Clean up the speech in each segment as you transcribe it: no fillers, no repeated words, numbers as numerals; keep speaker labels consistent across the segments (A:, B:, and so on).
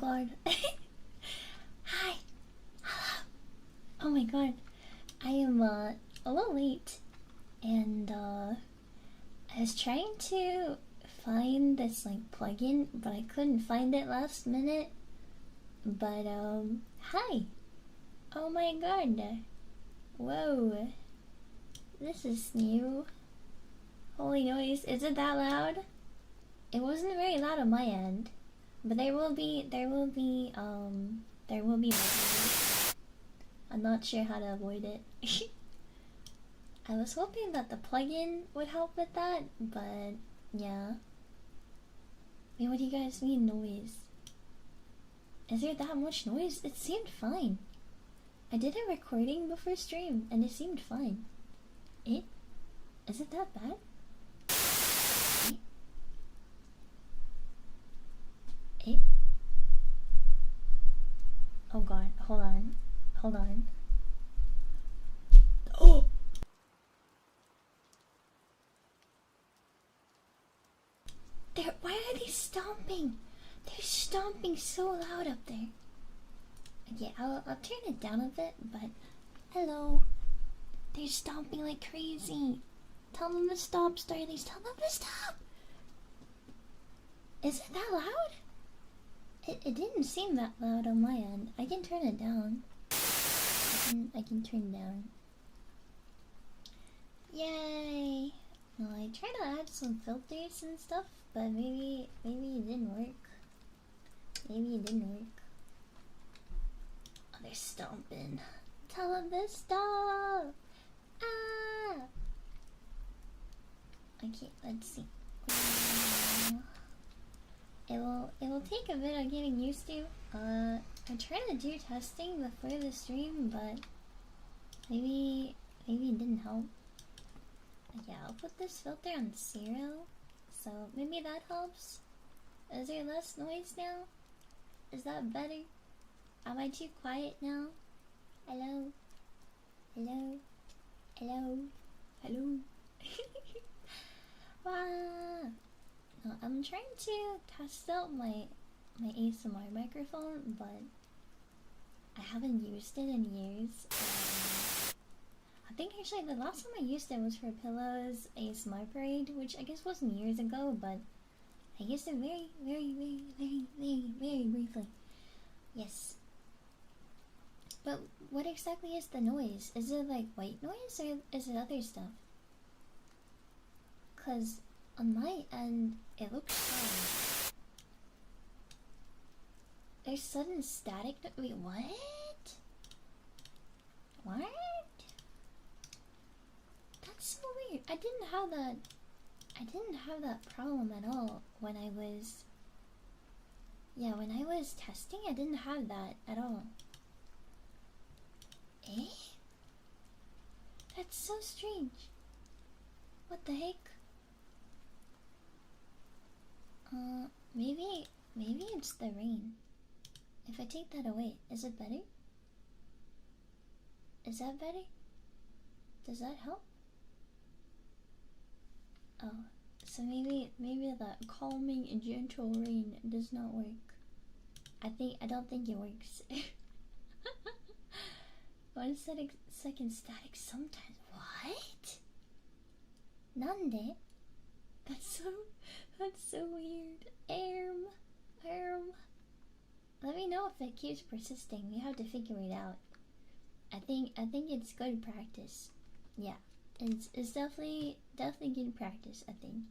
A: god. Hi. Hello. Oh my god. I am a little late, and I was trying to find this like plugin, but I couldn't find it last minute. But hi. Oh my god. Whoa. This is new. Holy noise. Is it that loud? It wasn't very loud on my end. But there will be I'm not sure how to avoid it. I was hoping that the plugin would help with that, but yeah. I mean, what do you guys mean noise? Is there that much noise? It seemed fine. I did a recording before stream and it seemed fine. Is it that bad? Oh god, hold on. Oh! Why are they stomping? They're stomping so loud up there. Okay, I'll turn it down a bit, but hello. They're stomping like crazy. Tell them to stop, Starlies. Tell them to stop. Is it that loud? It didn't seem that loud on my end. I can turn it down. I can turn down. Yay! Well, I tried to add some filters and stuff, but maybe it didn't work. Oh, they're stomping. Tell them to stop! Ah! Okay, let's see. It will take a bit of getting used to. I tried to do testing before the stream, but maybe it didn't help. Yeah, I'll put this filter on 0, so maybe that helps. Is there less noise now? Is that better? Am I too quiet now? Hello? Hello? Hello? Hello? Wow! No, I'm trying to test out my ASMR microphone, but I haven't used it in years. I think actually the last time I used it was for Pillow's ASMR Parade, which I guess wasn't years ago, but I used it very briefly. Yes. But what exactly is the noise? Is it like white noise or is it other stuff? 'Cause on my end, it looks fine. There's sudden static. Wait, what? What? That's so weird. I didn't have that problem at all when I was. Yeah, when I was testing, I didn't have that at all. Eh? That's so strange. What the heck? Maybe it's the rain. If I take that away, is it better? Is that better? Does that help? Oh, so maybe that calming and gentle rain does not work. I don't think it works. 1 second static sometimes. What? Nande? That's so weird. Let me know if it keeps persisting. We have to figure it out. I think it's good practice. Yeah, it's definitely good practice. I think.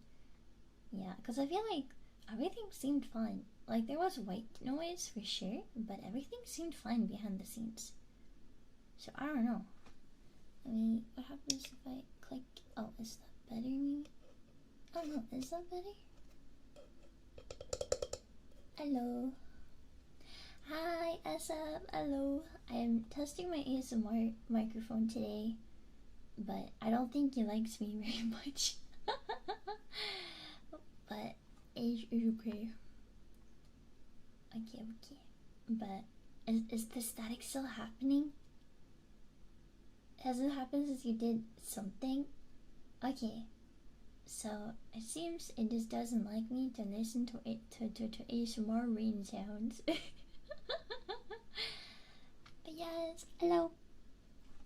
A: Yeah, because I feel like everything seemed fine. Like there was white noise for sure, but everything seemed fine behind the scenes. So I don't know. I mean, what happens if I click? Oh, is that better? I don't know. Is that better? Hello. Hi, Asap. Hello. I am testing my ASMR microphone today, but I don't think he likes me very much. But it's okay. Okay. But is the static still happening? Has it happened since you did something? Okay. So it seems it just doesn't like me to listen to ASMR rain sounds. Yes, hello.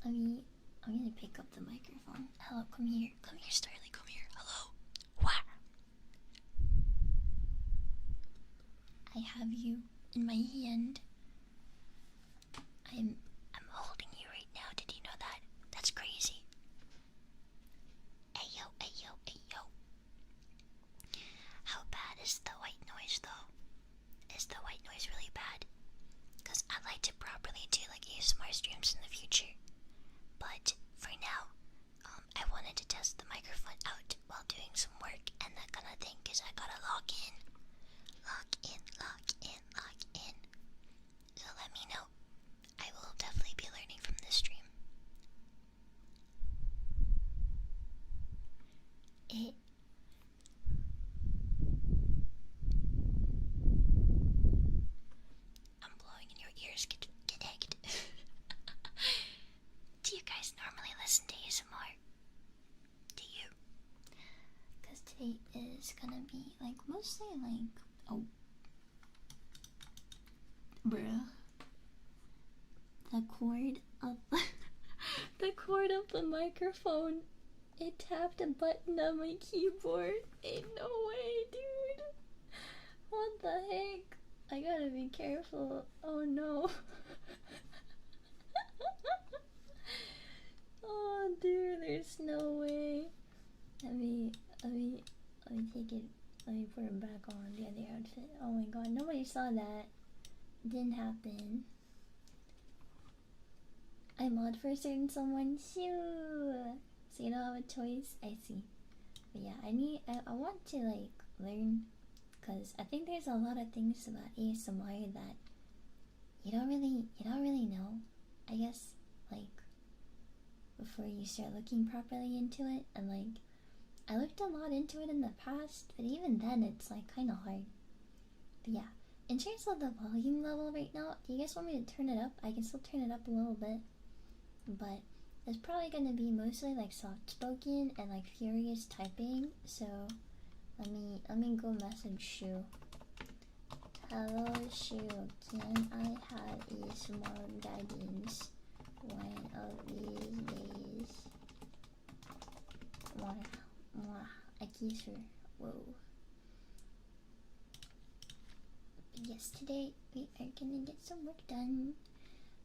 A: I'm gonna pick up the microphone. Hello, come here. Come here, Starlie, come here. Hello. What? I have you in my hand. I'm holding you right now. Did you know that? That's crazy. Ayo, ayo, ayo. How bad is the white noise though? Is the white noise really bad? Because I'd like to properly do like ASMR streams in the future. But for now, I wanted to test the microphone out while doing some work and that kind of thing because I gotta log in. Log in, log in, log in. So let me know. I will definitely be learning from this stream. I'm blowing in your ears. Get egged. Do you guys normally listen to ASMR? Do you? Because today is gonna be like mostly like bruh. The cord of the cord of the microphone. It tapped a button on my keyboard. Ain't no way, dude. What the heck? I gotta be careful. Oh no. Oh dude, there's no way. Let me take it. Let me put it back on the other outfit. Oh my god, nobody saw that. It didn't happen. I mod for a certain someone. Shoo. So you don't have a choice. I see. But yeah, I want to like learn, because I think there's a lot of things about ASMR that you don't really know. I guess like before you start looking properly into it, and like I looked a lot into it in the past, but even then it's like kind of hard. But yeah, in terms of the volume level right now, do you guys want me to turn it up? I can still turn it up a little bit, but it's probably gonna be mostly like soft spoken and like furious typing. So let me go message Shu. Hello Shu, can I have a small guidance one of these days? I kiss her. Whoa. But yes, today we are gonna get some work done.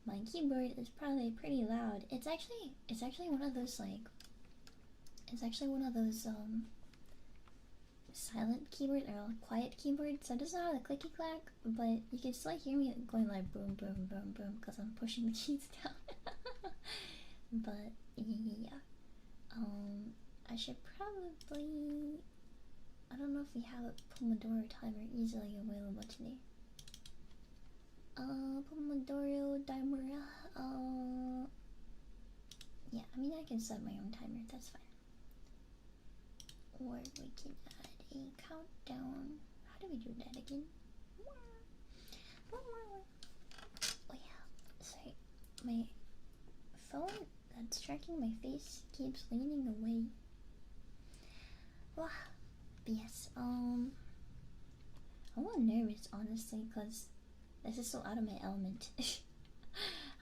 A: My keyboard is probably pretty loud. It's actually one of those like, silent keyboard or quiet keyboard, so it doesn't have the clicky clack, but you can still hear me going like boom boom boom boom because I'm pushing the keys down. But yeah, I should probably, I don't know if we have a Pomodoro timer easily available today. Pomodoro timer. Yeah, I mean I can set my own timer, that's fine. Or we can add a countdown. How do we do that again? Oh yeah, sorry. My phone that's tracking my face keeps leaning away. But yes, I'm a little nervous honestly, because this is so out of my element.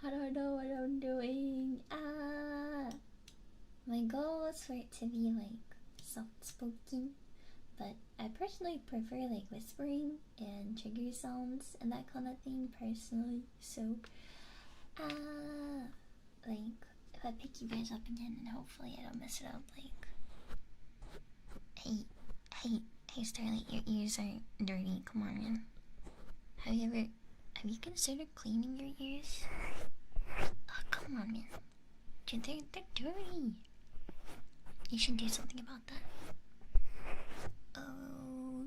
A: I don't know what I'm doing. My goal was for it to be like soft-spoken, but I personally prefer like whispering and trigger sounds and that kind of thing personally. So, like if I pick you guys up again, and hopefully I don't mess it up, like, hey, Starlight, your ears are dirty. Come on, man. Have you considered cleaning your ears? Oh, come on, man. Dude, they're dirty. You should do something about that.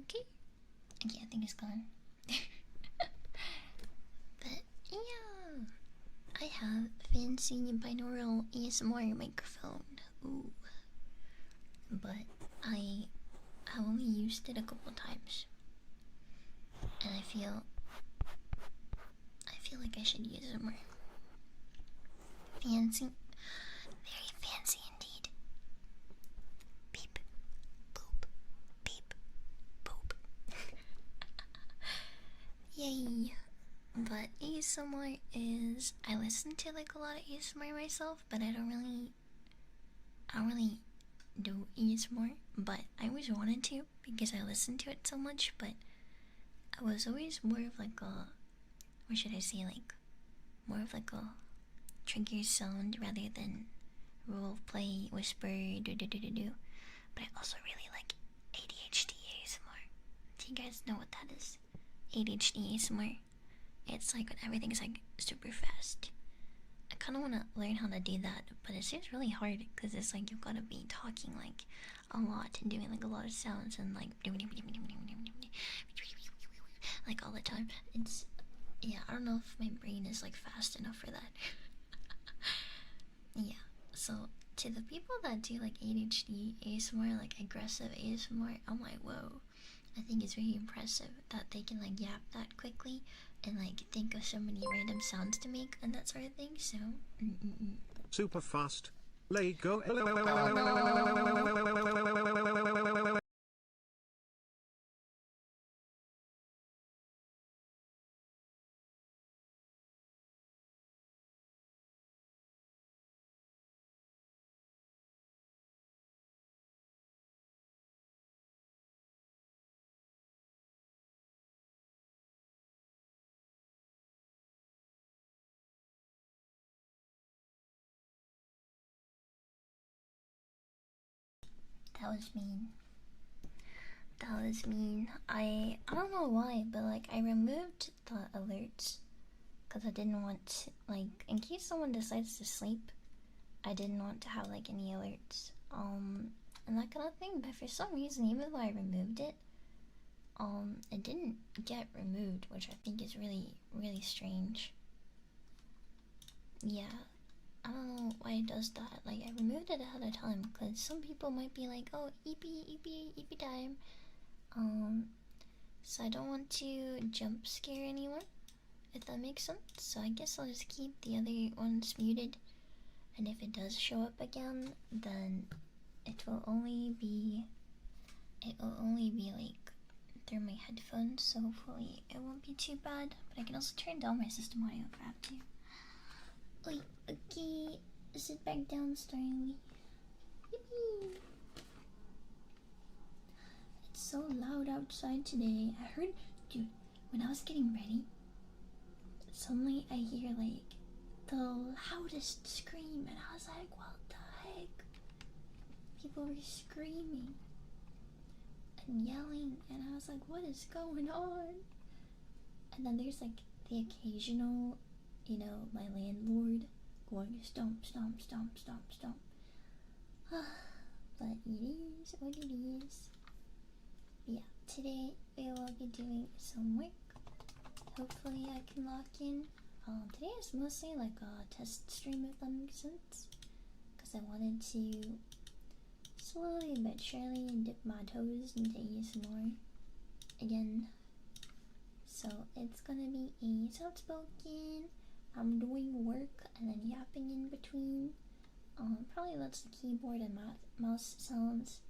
A: Okay, I think it's gone. But yeah, I have a fancy binaural ASMR microphone. Ooh. But I have only used it a couple times, and I feel like I should use it more. Fancy, very fancy indeed. Beep, boop, beep, boop. Yay! But ASMR is I listen to like a lot of ASMR myself, but I don't really do ASMR. But I always wanted to because I listened to it so much. But I was always more of like a, what should I say, like more of like a trigger sound rather than role play, whisper, do do do do do. But I also really like ADHD ASMR. Do you guys know what that is? ADHD ASMR. It's like when everything's like super fast. I kind of want to learn how to do that, but it seems really hard because it's like you've got to be talking like a lot and doing like a lot of sounds and like all the time. It's, yeah, I don't know if my brain is like fast enough for that. Yeah, so to the people that do like ADHD ASMR, like aggressive ASMR, I'm like, whoa. I think it's really impressive that they can like yap that quickly and like think of so many random sounds to make and that sort of thing. So
B: super fast. Let go.
A: that was mean. That was mean. I don't know why, but like I removed the alerts because I didn't want to, like, in case someone decides to sleep, I didn't want to have like any alerts and that kind of thing. But for some reason, even though I removed it, it didn't get removed, which I think is really strange. Yeah, I don't know why it does that. Like, I removed it ahead of time because some people might be like, oh, EP time. So I don't want to jump scare anyone, if that makes sense. So I guess I'll just keep the other ones muted. And if it does show up again, then it will only be like through my headphones. So hopefully it won't be too bad. But I can also turn down my system audio if I have to. Wait, okay, sit back down, Starly. Yippee! It's so loud outside today. I heard, dude, when I was getting ready, suddenly I hear like the loudest scream, and I was like, what the heck? People were screaming and yelling, and I was like, what is going on? And then there's like the occasional, you know, my landlord going stomp, stomp, stomp, stomp, stomp. But it is what it is. But yeah, today we will be doing some work. Hopefully I can lock in. Today is mostly like a test stream, if that makes sense. Because I wanted to slowly but surely dip my toes into ASMR again. So it's gonna be a soft-spoken, I'm doing work and then yapping in between. Probably lots of keyboard and mouse sounds.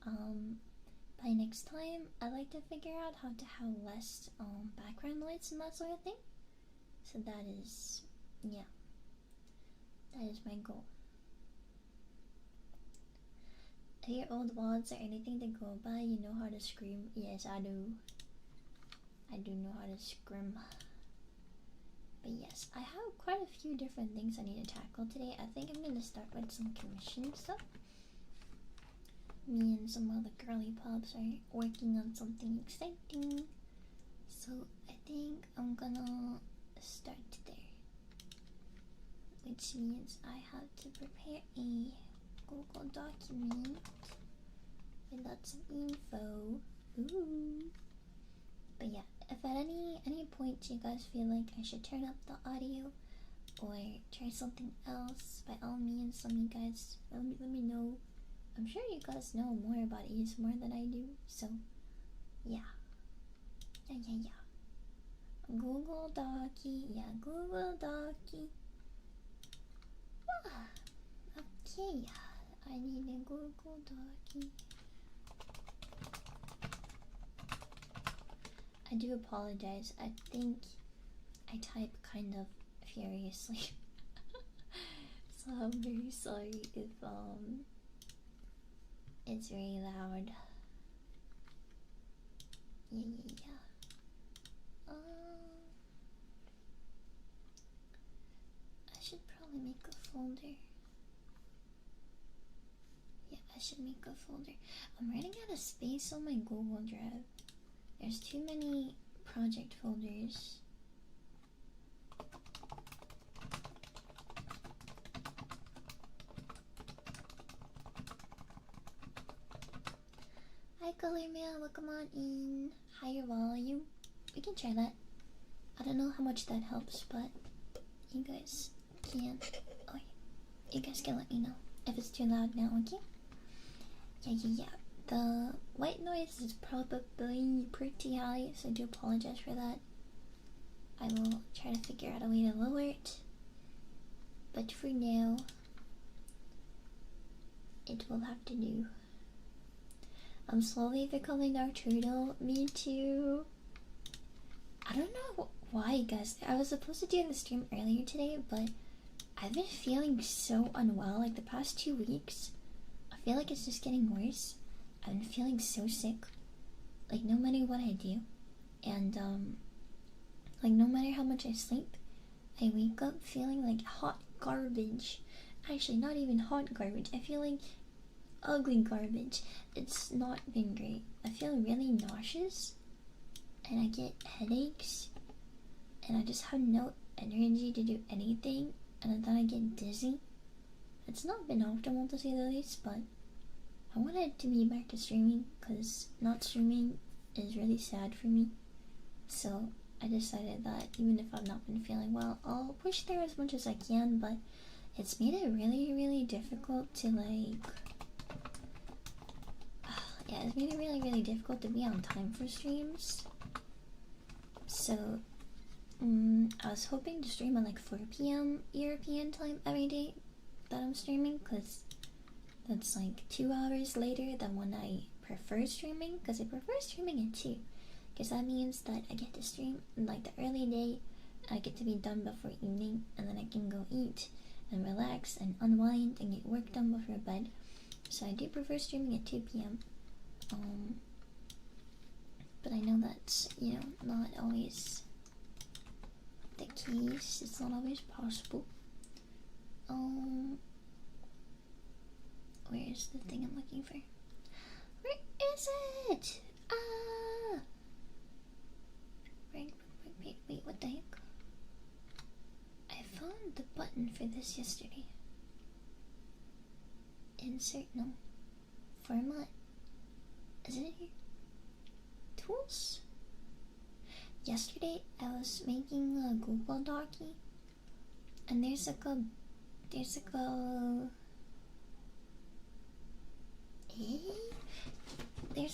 A: By next time, I'd like to figure out how to have less background noise and that sort of thing. So that is, yeah, that is my goal. Are your old words or anything to go by? You know how to scream? Yes, I do. I do know how to scream. But yes, I have quite a few different things I need to tackle today. I think I'm gonna start with some commission stuff. Me and some other girly pops are working on something exciting. So I think I'm gonna start there. Which means I have to prepare a Google document with lots of info. Ooh. But yeah, if at any point you guys feel like I should turn up the audio or try something else, by all means, let me know. I'm sure you guys know more about ASMR than I do, so yeah. Google Docky, yeah, Google Docky. Okay, I need a Google Docky. I do apologize. I think I type kind of furiously. So I'm very sorry if it's very loud. Yeah. I should probably make a folder. Yeah, I should make a folder. I'm running out of space on my Google Drive. There's too many project folders. Hi Colormail, welcome on in. Higher volume. We can try that. I don't know how much that helps, but you guys can. Oh, you guys can let me know if it's too loud now, okay? Yeah. The white noise is probably pretty high, so I do apologize for that. I will try to figure out a way to lower it. But for now, it will have to do. I'm slowly becoming our turtle. Me too. I don't know why, guys. I was supposed to do the stream earlier today, but I've been feeling so unwell like the past 2 weeks. I feel like it's just getting worse. I've been feeling so sick. Like no matter what I do. And like no matter how much I sleep, I wake up feeling like hot garbage. Actually, not even hot garbage. I feel like ugly garbage. It's not been great. I feel really nauseous, and I get headaches, and I just have no energy to do anything, and then I get dizzy. It's not been optimal to say the least, but I wanted to be back to streaming because not streaming is really sad for me. So I decided that even if I've not been feeling well, I'll push through as much as I can, but it's made it really difficult to yeah, it's made it really difficult to be on time for streams. So I was hoping to stream at like 4 p.m. European time every day that I'm streaming, because that's like 2 hours later than when I prefer streaming, because I prefer streaming at 2, because that means that I get to stream in like the early day, I get to be done before evening, and then I can go eat and relax and unwind and get work done before bed. So I do prefer streaming at 2 p.m. But I know that's, you know, not always the case. It's not always possible. Where's the thing I'm looking for? Where is it? Ah! Wait, what the heck? I found the button for this yesterday. Insert, no. Format. Is it here? Tools? Yesterday I was making a Google Docky, and there's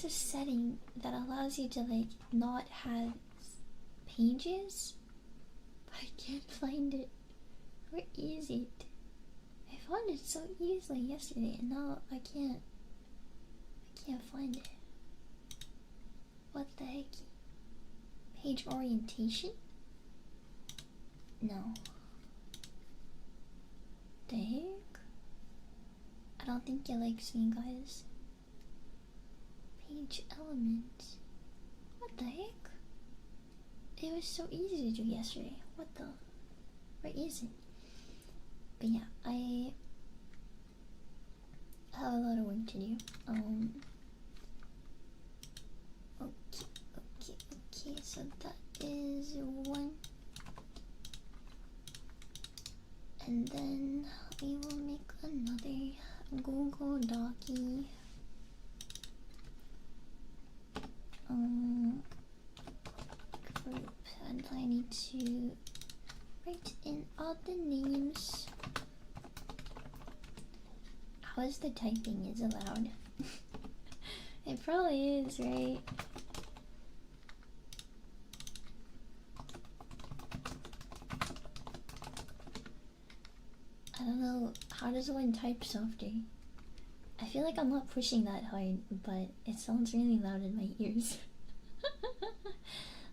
A: a setting that allows you to like not have pages, but I can't find it. Where is it? I found it so easily yesterday, and now I can't find it. What the heck? Page orientation? No. The heck? I don't think it likes me, guys. Page elements. What the heck? It was so easy to do yesterday. What the? Where is it? But yeah, I have a lot of work to do. Okay, so that is 1. And then we will make another Google Docky. Group, and I need to write in all the names. How is the typing? Is it loud? It probably is, right? I don't know, how does one type softer? I feel like I'm not pushing that hard, but it sounds really loud in my ears.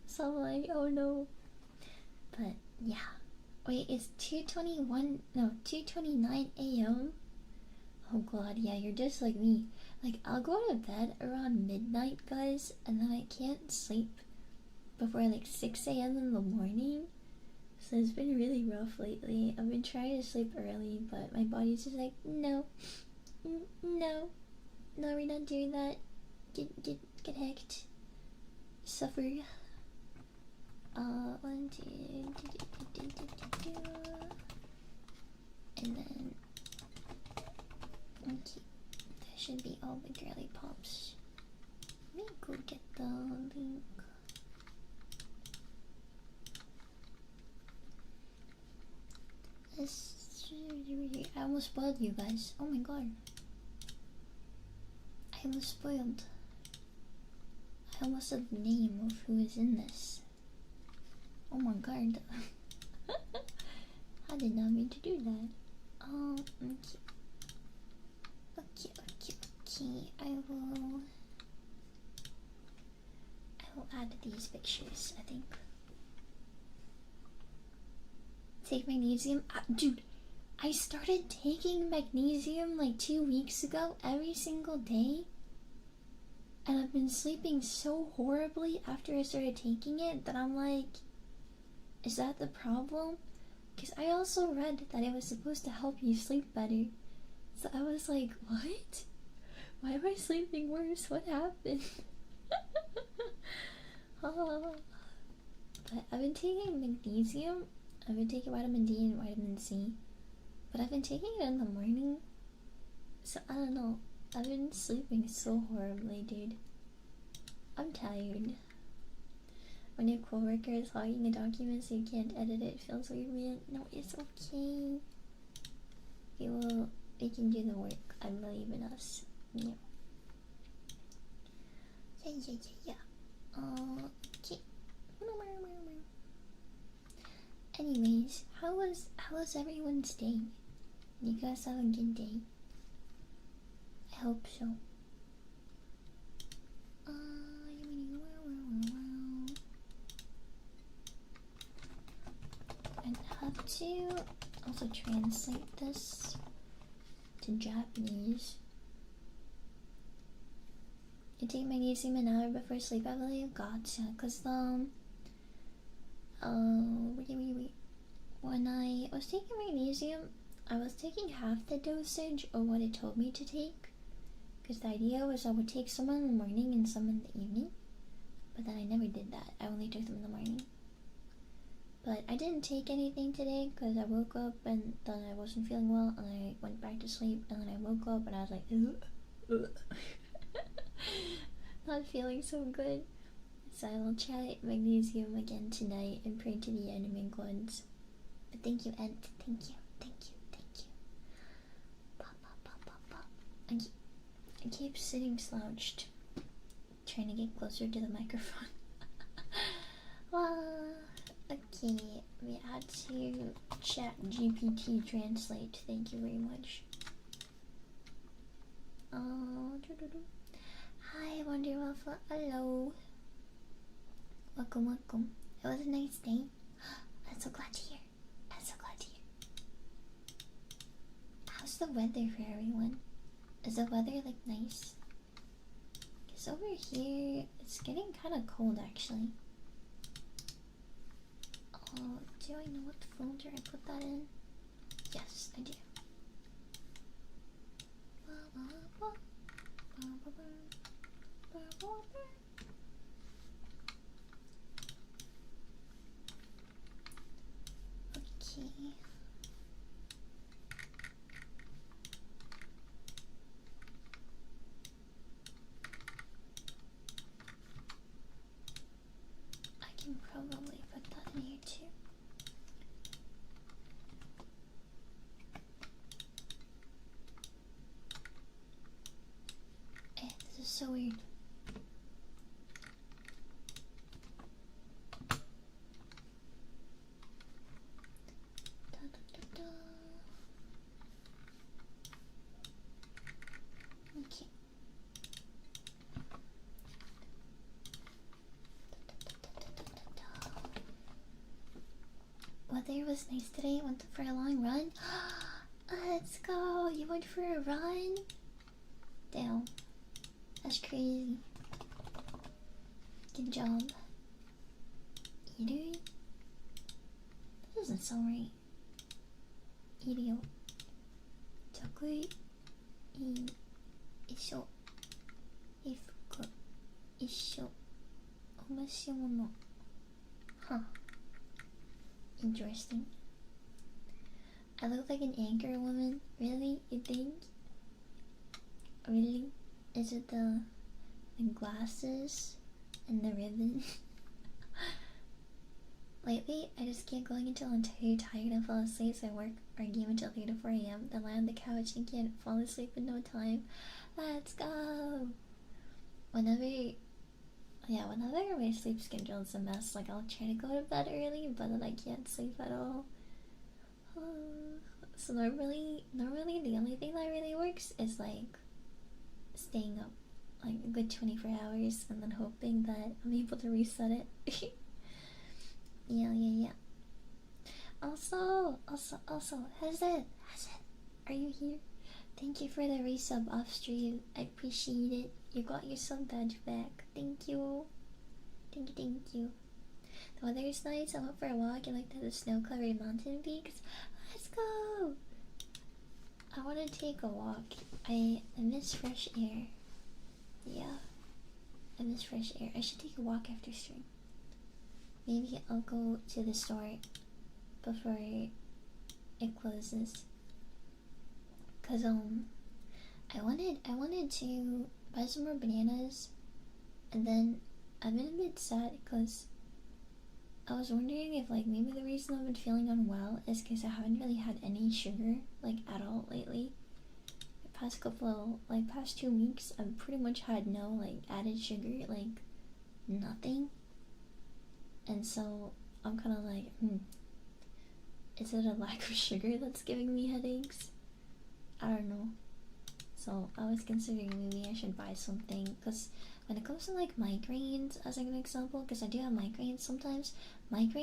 A: So I'm like, oh no. But yeah. Wait, it's 2:21, no, 2:29 a.m.? Oh god, yeah, you're just like me. Like, I'll go to bed around midnight, guys, and then I can't sleep before like 6 a.m. in the morning. So it's been really rough lately. I've been trying to sleep early, but my body's just like, no, no, we're not doing that. Get hacked. Suffer. 1, 2, and then okay, that should be all the girly pops. Let me go get the link. I almost spoiled you guys. Oh my god. I almost spoiled. I almost said the name of who is in this. Oh my god. I did not mean to do that. Okay. I will add these pictures, I think. Take magnesium? Dude, I started taking magnesium like 2 weeks ago every single day. And I've been sleeping so horribly after I started taking it that I'm like, is that the problem? Because I also read that it was supposed to help you sleep better. So I was like, what? Why am I sleeping worse? What happened? Oh. But I've been taking magnesium. I've been taking vitamin D and vitamin C. But I've been taking it in the morning. So I don't know. I've been sleeping so horribly, dude. I'm tired. When your coworker is hogging a document so you can't edit it, feels weird, man. No, it's okay. We can do the work. I believe in us. Yeah. Yeah. Okay. Anyways, how was everyone's day? You guys have a good day? I hope so. I have to also translate this to Japanese. You take magnesium an hour before sleep, I believe. Gotcha. Cause when I was taking magnesium, I was taking half the dosage of what it told me to take. Because the idea was I would take some in the morning and some in the evening. But then I never did that. I only took them in the morning. But I didn't take anything today because I woke up and then I wasn't feeling well and I went back to sleep and then I woke up and I was like, not feeling so good. So I will try magnesium again tonight and pray to the enemy gods. But thank you, Ent. Thank you. Pop. I keep sitting slouched, trying to get closer to the microphone. Okay, we had to chat GPT translate. Thank you very much. Hi, Wonder Waffle. Hello. Welcome. It was a nice day. I'm so glad to hear. How's the weather for everyone? Is the weather like nice? Because over here it's getting kind of cold actually. Do I know what folder I put that in? Yes, I do. Okay. I can probably put that in here too. This is so weird. Okay. weather was nice today. Went for a long run. Let's go. You went for a run? Damn. That's crazy. Good job. Eater? That doesn't sound right. Idiot. 得意一緒衣服一緒お召し物 Huh. Interesting. I look like an anchor woman. Really? You think? Really? Is it the glasses and the ribbon? Lately, I just keep going until I'm too tired and fall asleep, so I work or game until 3 to 4 a.m. Then lie on the couch and can't fall asleep in no time. Let's go! Whenever my sleep schedule is a mess, like I'll try to go to bed early, but then I can't sleep at all. So normally the only thing that really works is like staying up like a good 24 hours and then hoping that I'm able to reset it. Yeah. Also, Hazard, are you here? Thank you for the resub off stream. I appreciate it. You got your sub badge back. Thank you. Thank you. The weather is nice. I went for a walk and looked at the snow-covered mountain peaks. Let's go. I want to take a walk. I miss fresh air. Yeah, I miss fresh air. I should take a walk after stream. Maybe I'll go to the store before it closes. Cause I wanted to buy some more bananas, and then I've been a bit sad because I was wondering if like maybe the reason I've been feeling unwell is because I haven't really had any sugar like at all lately. The past 2 weeks, I've pretty much had no like added sugar, like nothing. And so I'm kind of like, is it a lack of sugar that's giving me headaches? I don't know. So I was considering maybe I should buy something, because when it comes to like migraines, as an example, because I do have migraines sometimes, if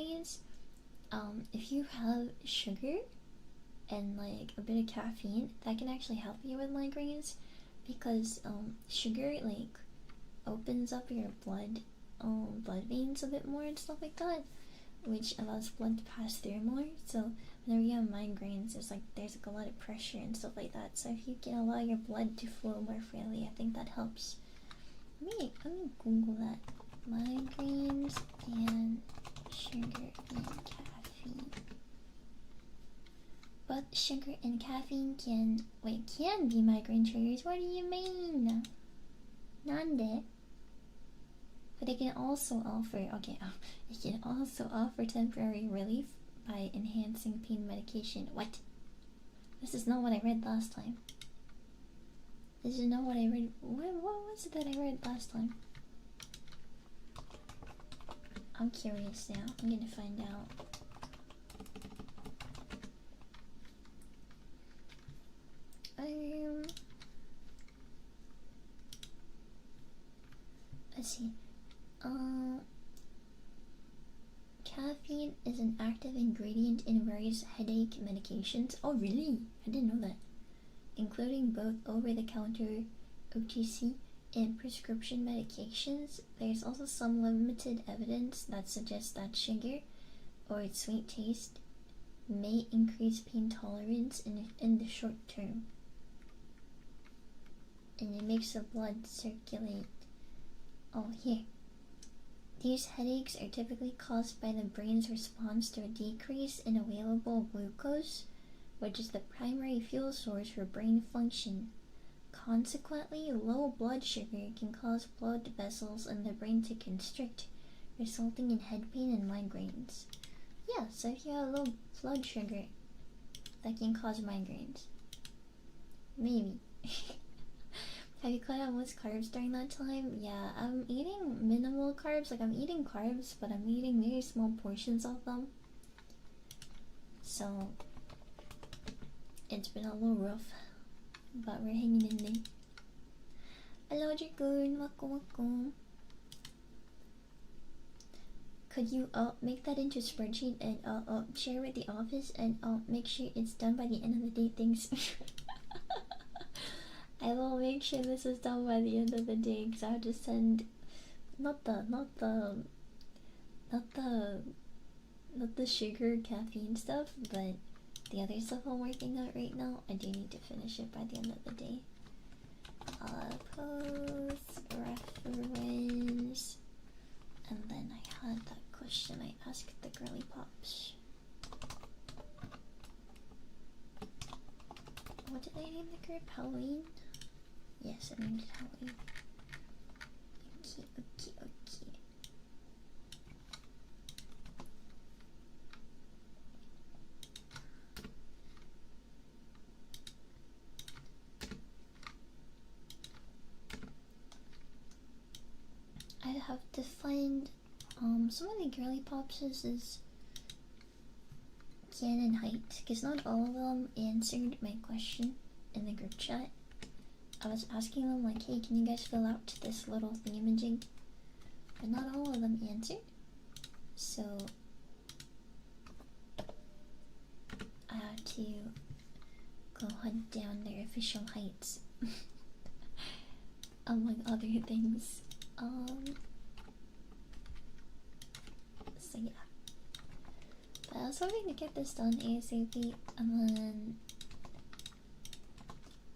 A: you have sugar and like a bit of caffeine, that can actually help you with migraines, because sugar like opens up your blood veins a bit more and stuff like that, which allows blood to pass through more. So whenever you have migraines, there's like a lot of pressure and stuff like that. So if you can allow your blood to flow more freely, I think that helps. Let me Google that. Migraines and sugar and caffeine. But sugar and caffeine can be migraine triggers. What do you mean? Nande? But it can also offer temporary relief by enhancing pain medication. What? This is not what I read last time. This is not what I read. What was it that I read last time? I'm curious now. I'm gonna find out. Let's see. Caffeine is an active ingredient in various headache medications. Oh, really? I didn't know that. Including both over-the-counter OTC and prescription medications. There's also some limited evidence that suggests that sugar or its sweet taste may increase pain tolerance in the short term. And it makes the blood circulate. Oh, here. These headaches are typically caused by the brain's response to a decrease in available glucose, which is the primary fuel source for brain function. Consequently, low blood sugar can cause blood vessels in the brain to constrict, resulting in head pain and migraines. Yeah, so if you have low blood sugar, that can cause migraines. Maybe. Have you cut out most carbs during that time? Yeah, I'm eating minimal carbs. Like, I'm eating carbs, but I'm eating very small portions of them. So, it's been a little rough, but we're hanging in there. Hello, Dragoon. Welcome. could you make that into a spreadsheet and share with the office and make sure it's done by the end of the day? Thanks. I will make sure this is done by the end of the day, because I have to send not the sugar caffeine stuff, but the other stuff I'm working on right now. I do need to finish it by the end of the day. Post reference, and then I had that question I asked the girly pops. What did I name the group? Halloween? Yes, I named it Halloween. Okay. I have to find some of the girly pops is canon height, because not all of them answered my question in the group chat. I was asking them like, hey, can you guys fill out this little thingamajig? But not all of them answered. So I had to go hunt down their official heights. Among other things. So yeah. But I was hoping to get this done ASAP, and then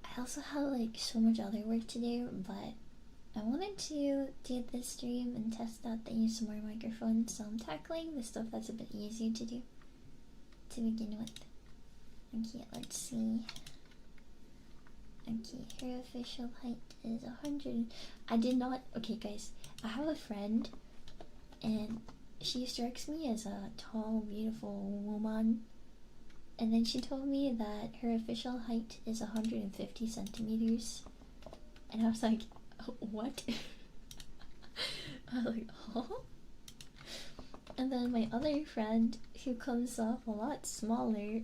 A: I also have like so much other work to do, but I wanted to do this stream and test out the ASMR microphone, so I'm tackling the stuff that's a bit easier to do to begin with. Okay, let's see. Okay, her official height is 100. I did not. Okay, guys, I have a friend, and she strikes me as a tall, beautiful woman. And then she told me that her official height is 150 centimeters. And I was like, what? I was like, huh? And then my other friend, who comes off a lot smaller,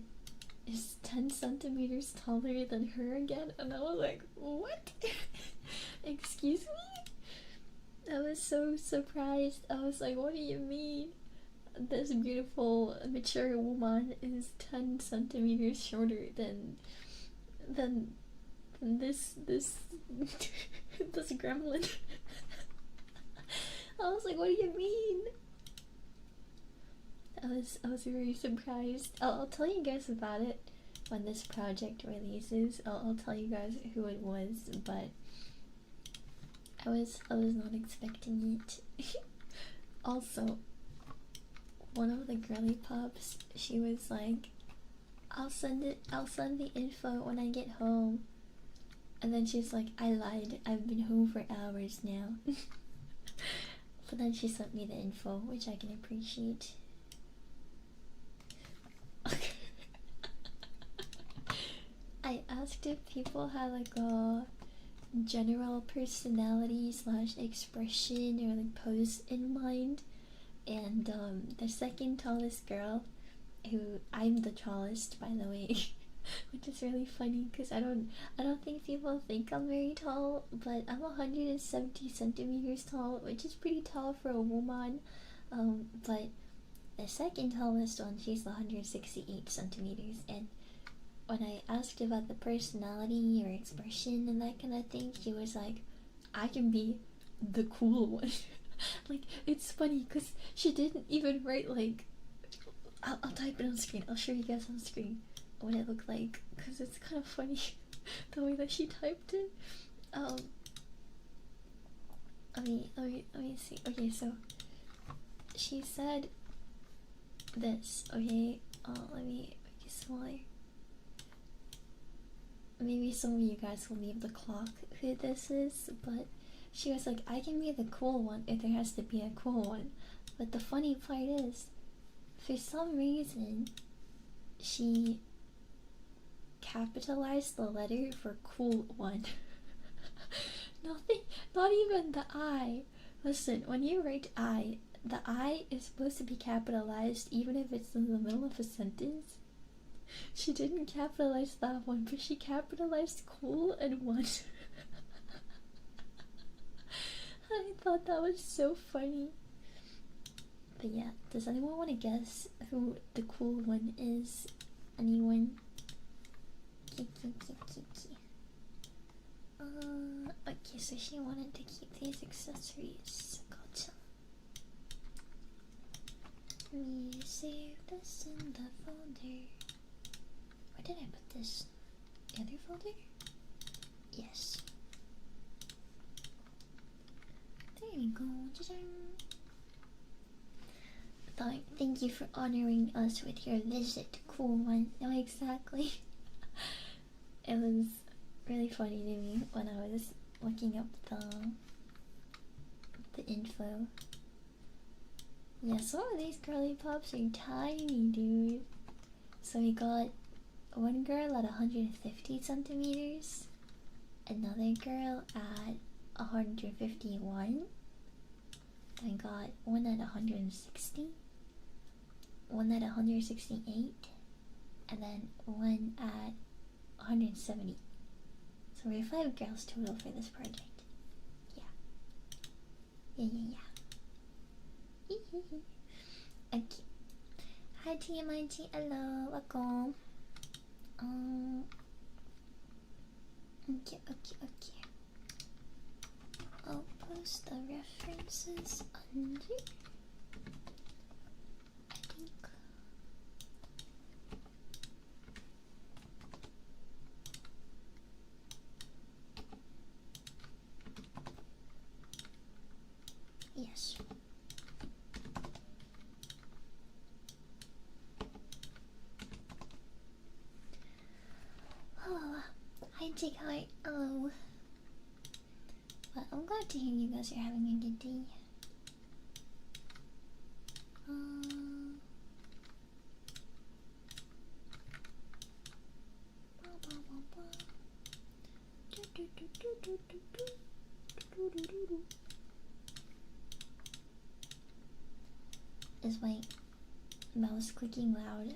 A: is 10 centimeters taller than her again. And I was like, what? Excuse me? I was so surprised. I was like, what do you mean? This beautiful, mature woman is 10 centimeters shorter than this this gremlin. I was like, what do you mean? I was very surprised. I'll tell you guys about it when this project releases. I'll tell you guys who it was, but I was not expecting it. Also, one of the girly pops, she was like, I'll send the info when I get home. And then she's like, I lied, I've been home for hours now. But then she sent me the info, which I can appreciate. I asked if people had like a general personality / expression or like pose in mind, and the second tallest girl, who I'm the tallest by the way, which is really funny because I don't think people think I'm very tall, but I'm 170 centimeters tall, which is pretty tall for a woman. But the second tallest one, she's 168 centimeters, and when I asked about the personality or expression and that kind of thing, she was like, I can be the cool one. Like, it's funny because she didn't even write like, I'll type it on screen, I'll show you guys on screen what it looked like, because it's kind of funny the way that she typed it. Let me see. Okay, so she said this. Okay, let me make it smaller. Maybe some of you guys will be able to clock who this is, but she was like, I can be the cool one if there has to be a cool one. But the funny part is, for some reason, she capitalized the letter for cool one. Not even the I. Listen, when you write I, the I is supposed to be capitalized even if it's in the middle of a sentence. She didn't capitalize that one, but she capitalized cool and one. I thought that was so funny. But yeah, does anyone want to guess who the cool one is? Anyone? Okay, so she wanted to keep these accessories. Gotcha. Let me save this in the folder. Where did I put this? The other folder? Yes. There we go. Thank you for honoring us with your visit. Cool one. No, exactly. It was really funny to me when I was looking up the info. Yeah, some of these girly pops are tiny, dude. So we got one girl at 150 centimeters, another girl at 151. I got one at 160, one at 168, and then one at 170. So we have 5 girls total for this project. Yeah. Okay. Hi TMIT, hello, welcome. Okay. I'll post the references under. I think. Yes. Oh, hi Jake, hi. Oh. Well, I'm glad to hear you guys are having a good day. Is my mouse clicking loud?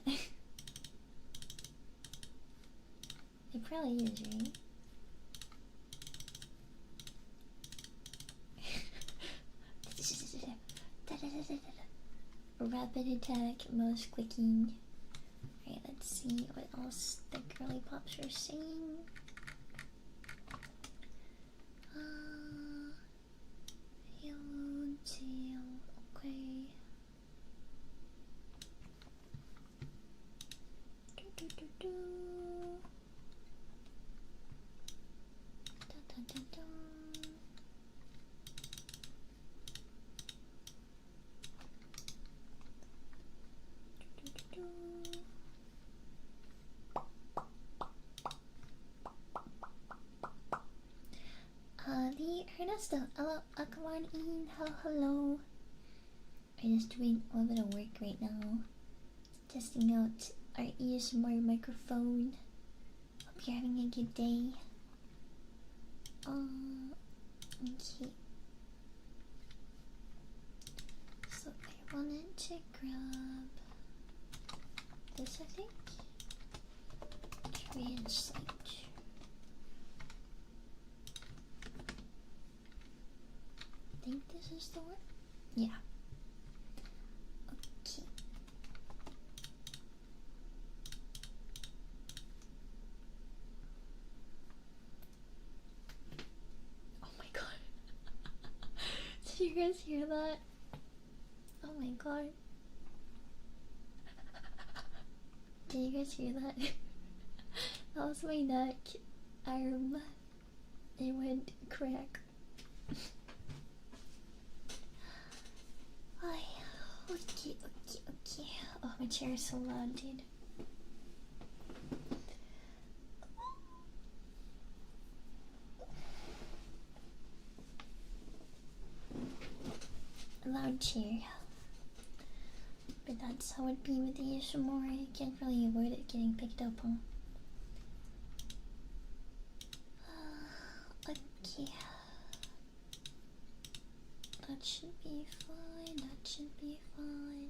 A: It probably is, right? Rapid attack, mouse clicking. Alright, let's see what else the girly pops are saying. Hello, tail, okay. The Ernesto, hello, Akawani, hello. I'm just doing a little bit of work right now. Testing out our ASMR microphone. Hope you're having a good day. Okay. So I wanted to grab this, I think. Translate. I think this is the one? Yeah. Okay. Oh my god. Did you guys hear that? Oh my god. Did you guys hear that? That was my neck. It went crack. Okay. Oh, my chair is so loud, dude. A loud chair. But that's how it be with the ASMR. I can't really avoid it getting picked up on. Okay. That should be fine. That should be fine.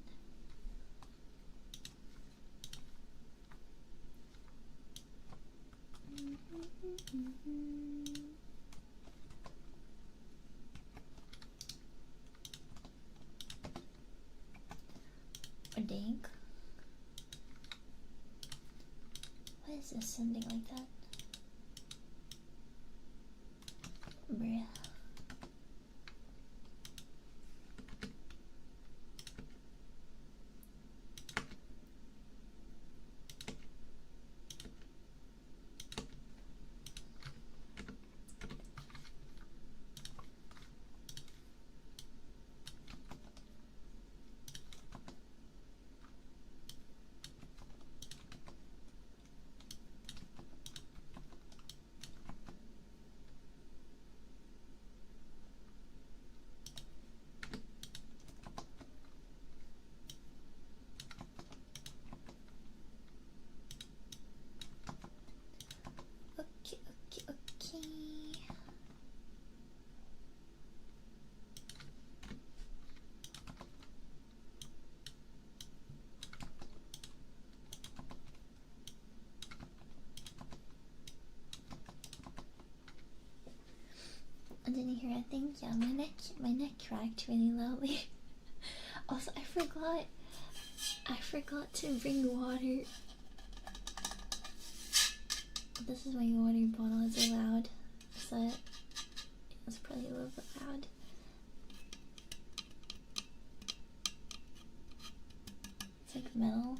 A: A dank? Why is this sounding like that? Bruh. I didn't hear a thing. Yeah, my neck cracked really loudly. Also, I forgot to bring water. This is why your water bottle is so loud. So it's probably a little bit loud. It's like metal.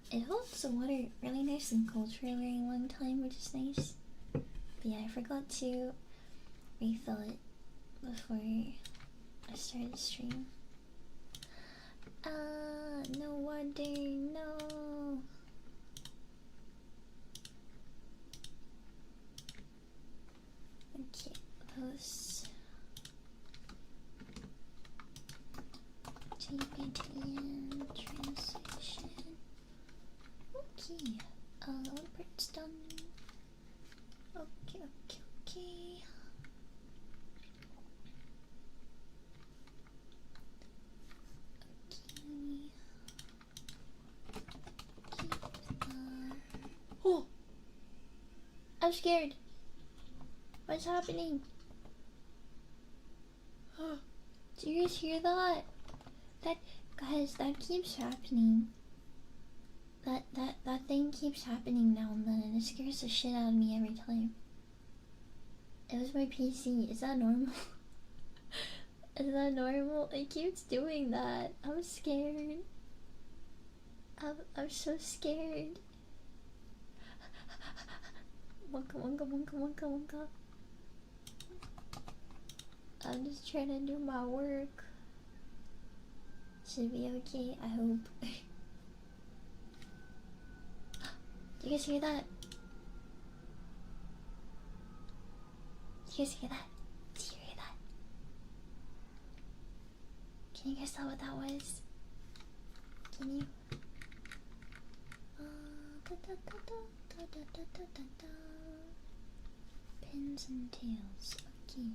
A: It holds the water really nice and cold for a very long time, which is nice. But yeah, I forgot to refill it before I started the stream. No water, no. Okay, those. GPTN translation. Okay, it's done. Okay. Oh! I'm scared. What's happening? Do you guys hear that? Guys, that keeps happening. That thing keeps happening now and then, and it scares the shit out of me every time. It was my PC. Is that normal? Is that normal? It keeps doing that. I'm scared. I'm so scared. Wonka. I'm just trying to do my work. Should be okay, I hope. Do you guys hear that? Do you guys hear that? Do you hear that? Can you guys tell what that was? Can you? Pins and tails. Okay.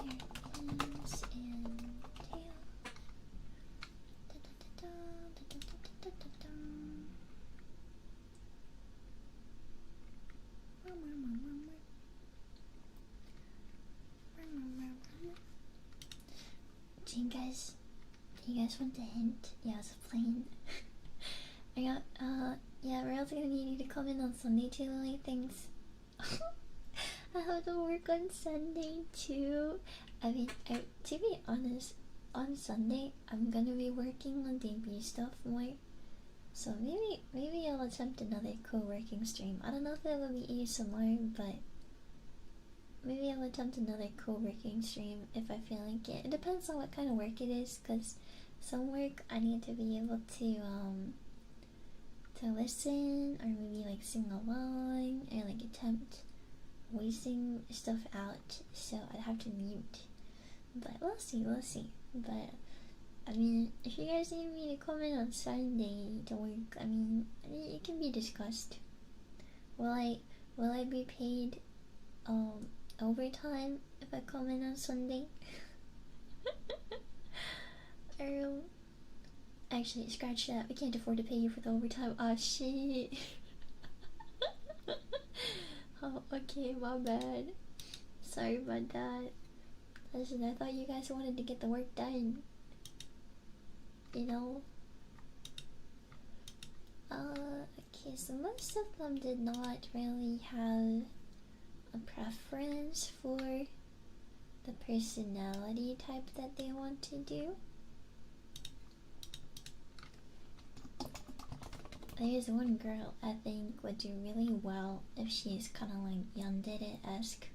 A: Here, pins and tail. Do you guys want the hint? Yeah, it's a plane. I got, yeah, we're also gonna need you to come in on Sunday too, Lillie. Thanks. I have to work on Sunday too. I mean, to be honest, on Sunday, I'm gonna be working on debut stuff more. So maybe I'll attempt another co-working stream. I don't know if it will be ASMR, but maybe I'll attempt another co-working stream if I feel like it. It depends on what kind of work it is, because some work I need to be able to listen, or maybe like sing along, or like attempt voicing stuff out, so I'd have to mute. But we'll see. But I mean, if you guys need me to come in on Sunday to work, I mean, it can be discussed. Will I be paid overtime if I come in on Sunday? Actually, scratch that. We can't afford to pay you for the overtime. Oh shit. Oh, okay, my bad. Sorry about that. Listen, I thought you guys wanted to get the work done. you know. Okay, so most of them did not really have a preference for the personality type that they want to do. There's one girl I think would do really well if she's kind of like yandere-esque.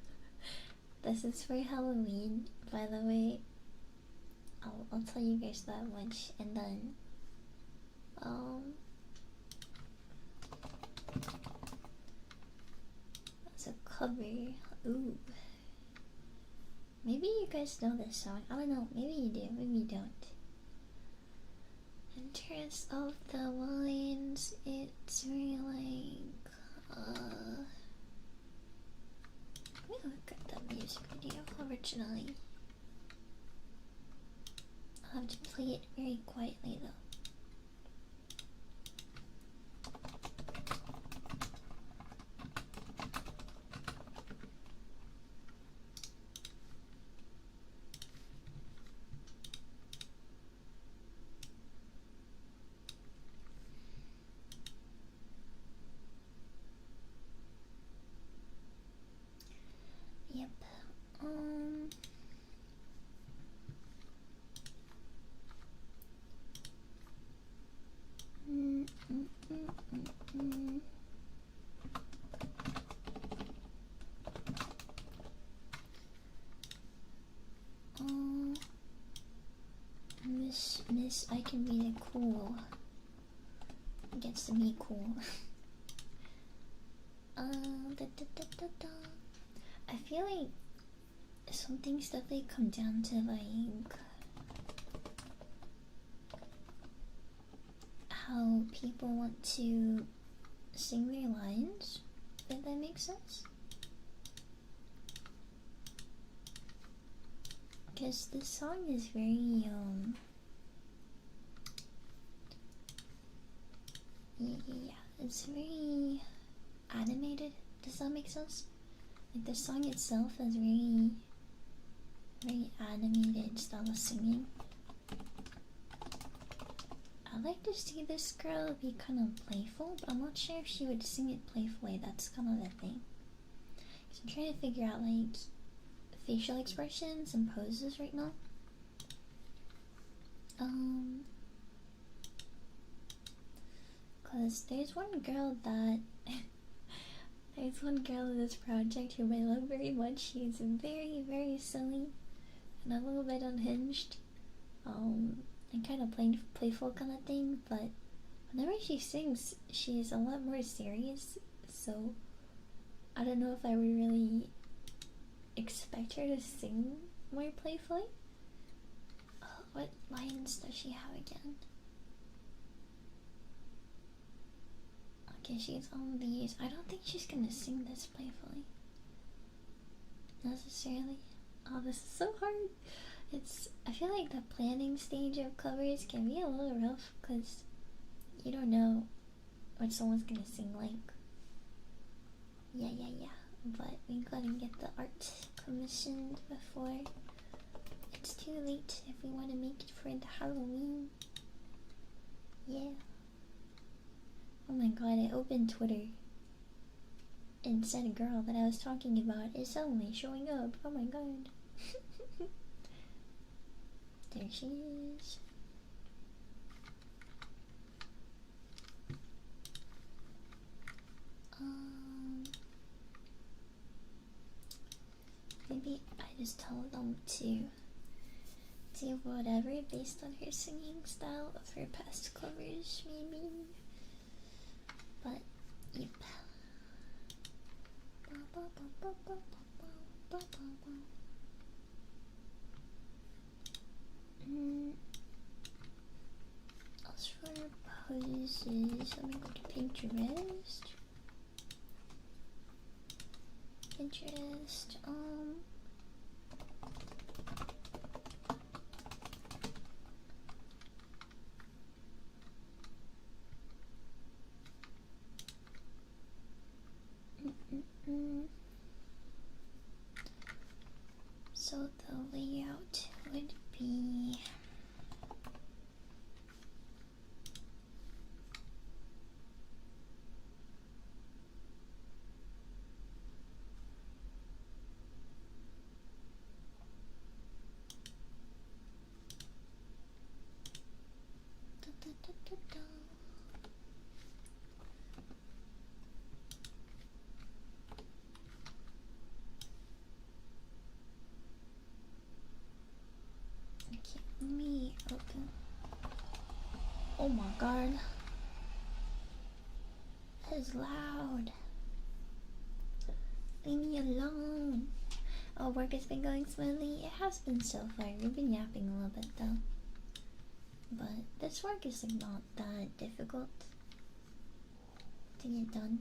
A: This is for Halloween, by the way. I'll tell you guys that much, and then that's a cover. Ooh. Maybe you guys know this song. I don't know. Maybe you do. Maybe you don't. In terms of the lines, it's really like let me look at the music video originally. I'll have to play it very quietly though. Yep. Miss, I can be the cool. Gets to be cool. I feel like some things definitely come down to like how people want to sing their lines, if that makes sense. Because this song is very yeah, it's very animated. Does that make sense? Like the song itself is very animated style of singing. I'd like to see this girl be kind of playful, but I'm not sure if she would sing it playfully. That's kind of the thing. So I'm trying to figure out like facial expressions and poses right now. Cause there's one girl that there's one girl in this project whom I love very much. She's very silly and a little bit unhinged, and kind of playful kind of thing. But whenever she sings, she's a lot more serious. So I don't know if I would really expect her to sing more playfully. What lines does she have again? Okay, she's on these. I don't think she's gonna sing this playfully necessarily. Oh, this is so hard. I feel like the planning stage of covers can be a little rough because you don't know what someone's gonna sing like. Yeah. But we gotta get the art commissioned before it's too late if we want to make it for the Halloween. Yeah. Oh my god, I opened Twitter and said a girl that I was talking about is suddenly showing up. Oh my god. There she is. Maybe I just tell them to do whatever based on her singing style of her past covers, maybe. But, yep. As for poses, let me go to Pinterest. So the layout would be Let me open. Oh my god. That is loud. Leave me alone. Oh, work has been going smoothly. It has been so far. We've been yapping a little bit though. But this work is like not that difficult to get done.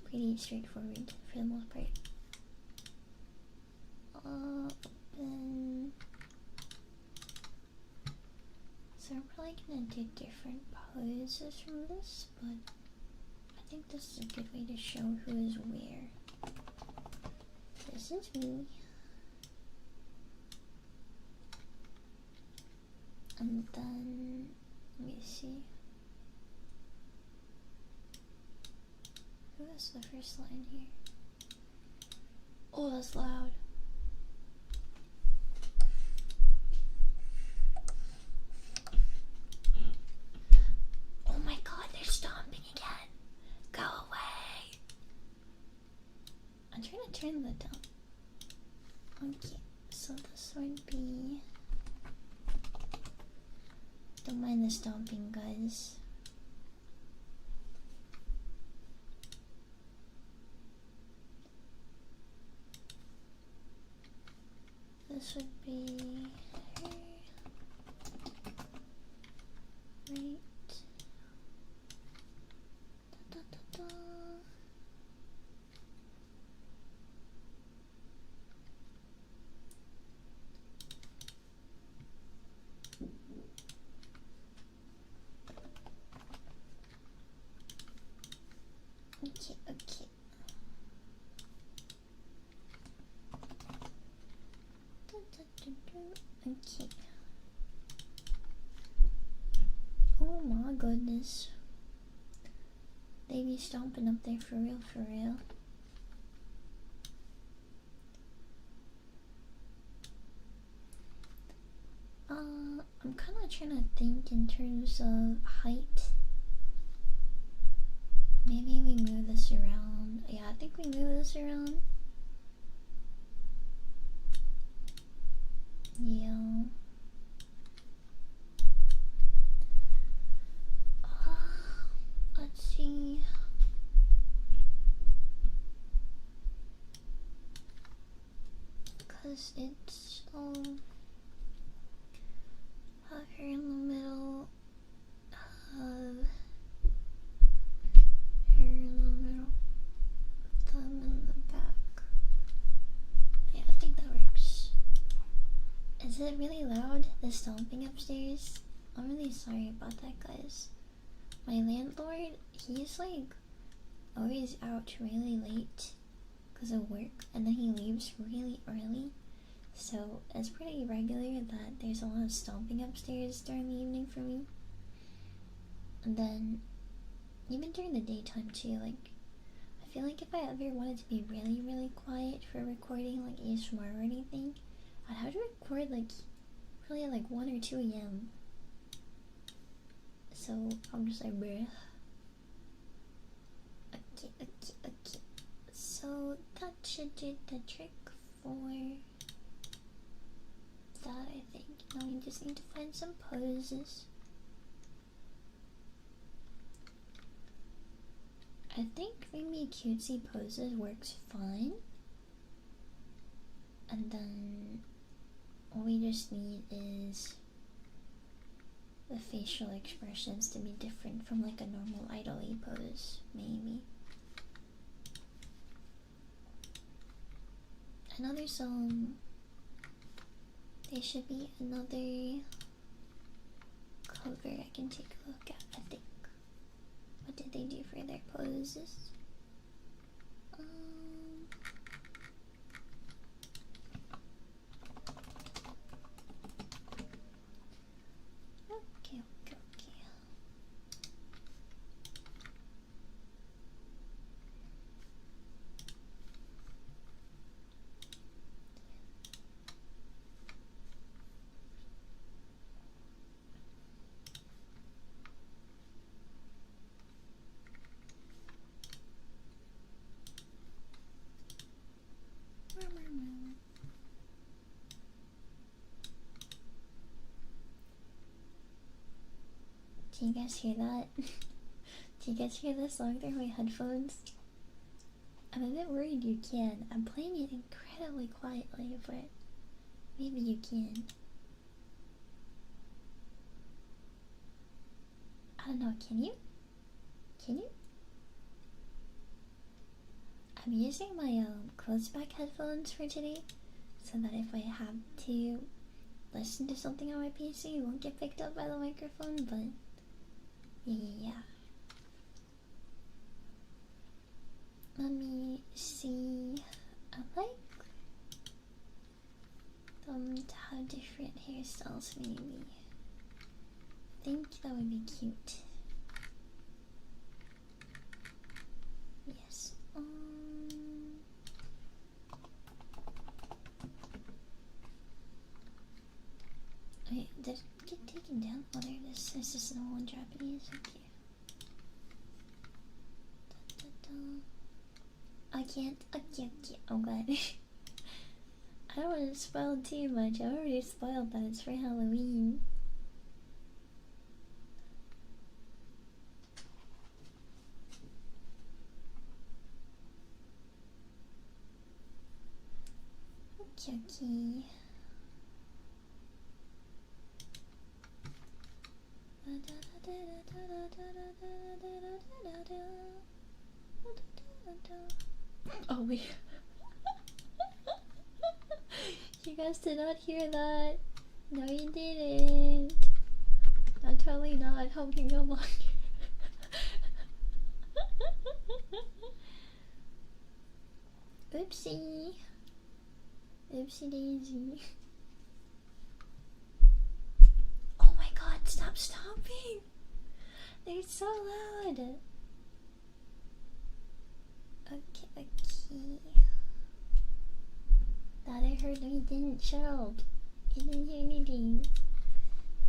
A: Pretty straightforward for the most part. Open. So we're probably gonna do different poses from this, but I think this is a good way to show who is where. This is me. And then, let me see. Who has the first line here? Oh, that's loud. Oh my god, they're stomping again. Go away. I'm trying to turn that down. Okay, so this would be... Don't mind the stomping, guys. This would be her. Right. Da, da, da, da. Okay, okay. Okay. Oh my goodness. They be stomping up there for real, for real. I'm kind of trying to think in terms of height. Maybe we move this around. Yeah, I think we move this around. Yeah. Let's see. Because it's have her in the middle, have her in the middle, thumb in the back. Yeah, I think that works. Is it really loud, the stomping upstairs? I'm really sorry about that, guys. My landlord, he's like always out really late because of work, and then he leaves really early. So it's pretty regular that there's a lot of stomping upstairs during the evening for me. And then even during the daytime too, like I feel like if I ever wanted to be really, really quiet for recording like ASMR or anything, I'd have to record like probably at like 1 or 2 a.m. So I'm just like, bruh. Okay. So that should do the trick for that, I think. Now we just need to find some poses. I think maybe cutesy poses works fine. And then all we just need is the facial expressions to be different from like a normal idol-y pose, maybe. I know there's there should be another cover I can take a look at, I think. What did they do for their poses? Okay. Can you guys hear that? Do you guys hear this song through my headphones? I'm a bit worried you can. I'm playing it incredibly quietly, but maybe you can. I don't know, can you? Can you? I'm using my closed back headphones for today, so that if I have to listen to something on my PC, it won't get picked up by the microphone, but yeah. Let me see. I like them to have different hairstyles, maybe. I think that would be cute. Yes. Wait, did it get taken down? Oh, there it is. It's just all in Japanese. Okay. Da, da, da. I can't. Oh god. I don't want to spoil too much. I already spoiled that. It's for Halloween. Okay. Oh wait. You guys did not hear that. No, you didn't. I'm totally not helping them along. Oopsie. Oopsie daisy. Oh my god, stop stomping! They're so loud! Okay. That I heard. No, you didn't. Shut up. You didn't hear anything.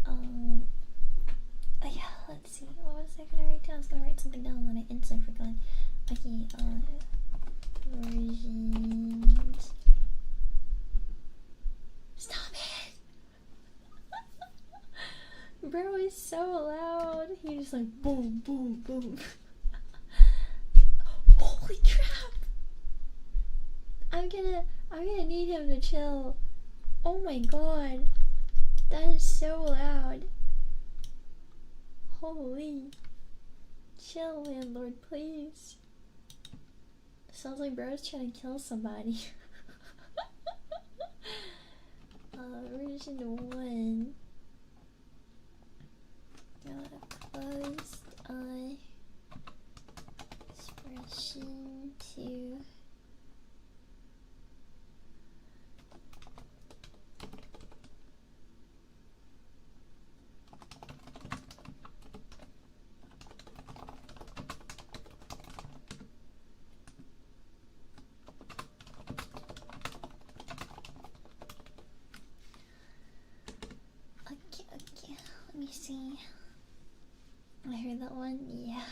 A: Oh yeah, let's see. What was I gonna write down? I was gonna write something down and I instantly forgot. Okay, versions. Stop it! Bro is so loud. He's just like boom, boom, boom. Holy crap! I'm gonna need him to chill. Oh my god. That is so loud. Holy. Chill, landlord, please. Sounds like bro's trying to kill somebody. Version 1. Closed eye. Expression 2. Okay. Let me see. I heard that one. Yeah.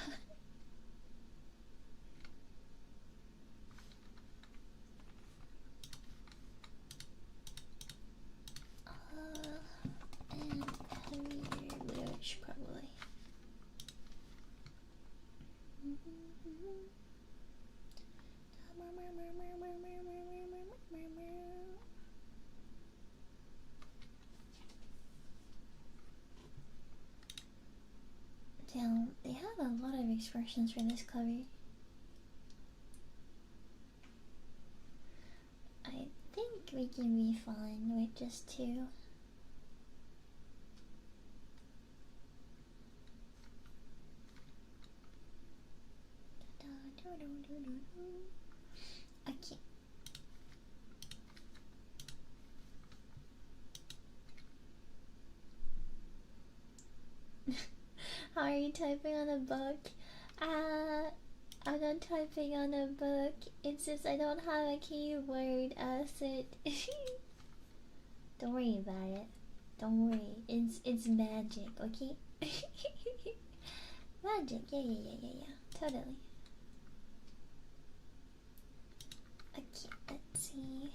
A: And heavier lyrics, probably. Damn, they have a lot of expressions for this cover. I think we can be fine with just 2. Okay. How are you typing on a book? I'm not typing on a book. It's just I don't have a keyboard asset. Don't worry about it. Don't worry. It's magic, okay? Magic. Yeah. Totally. Okay, let's see.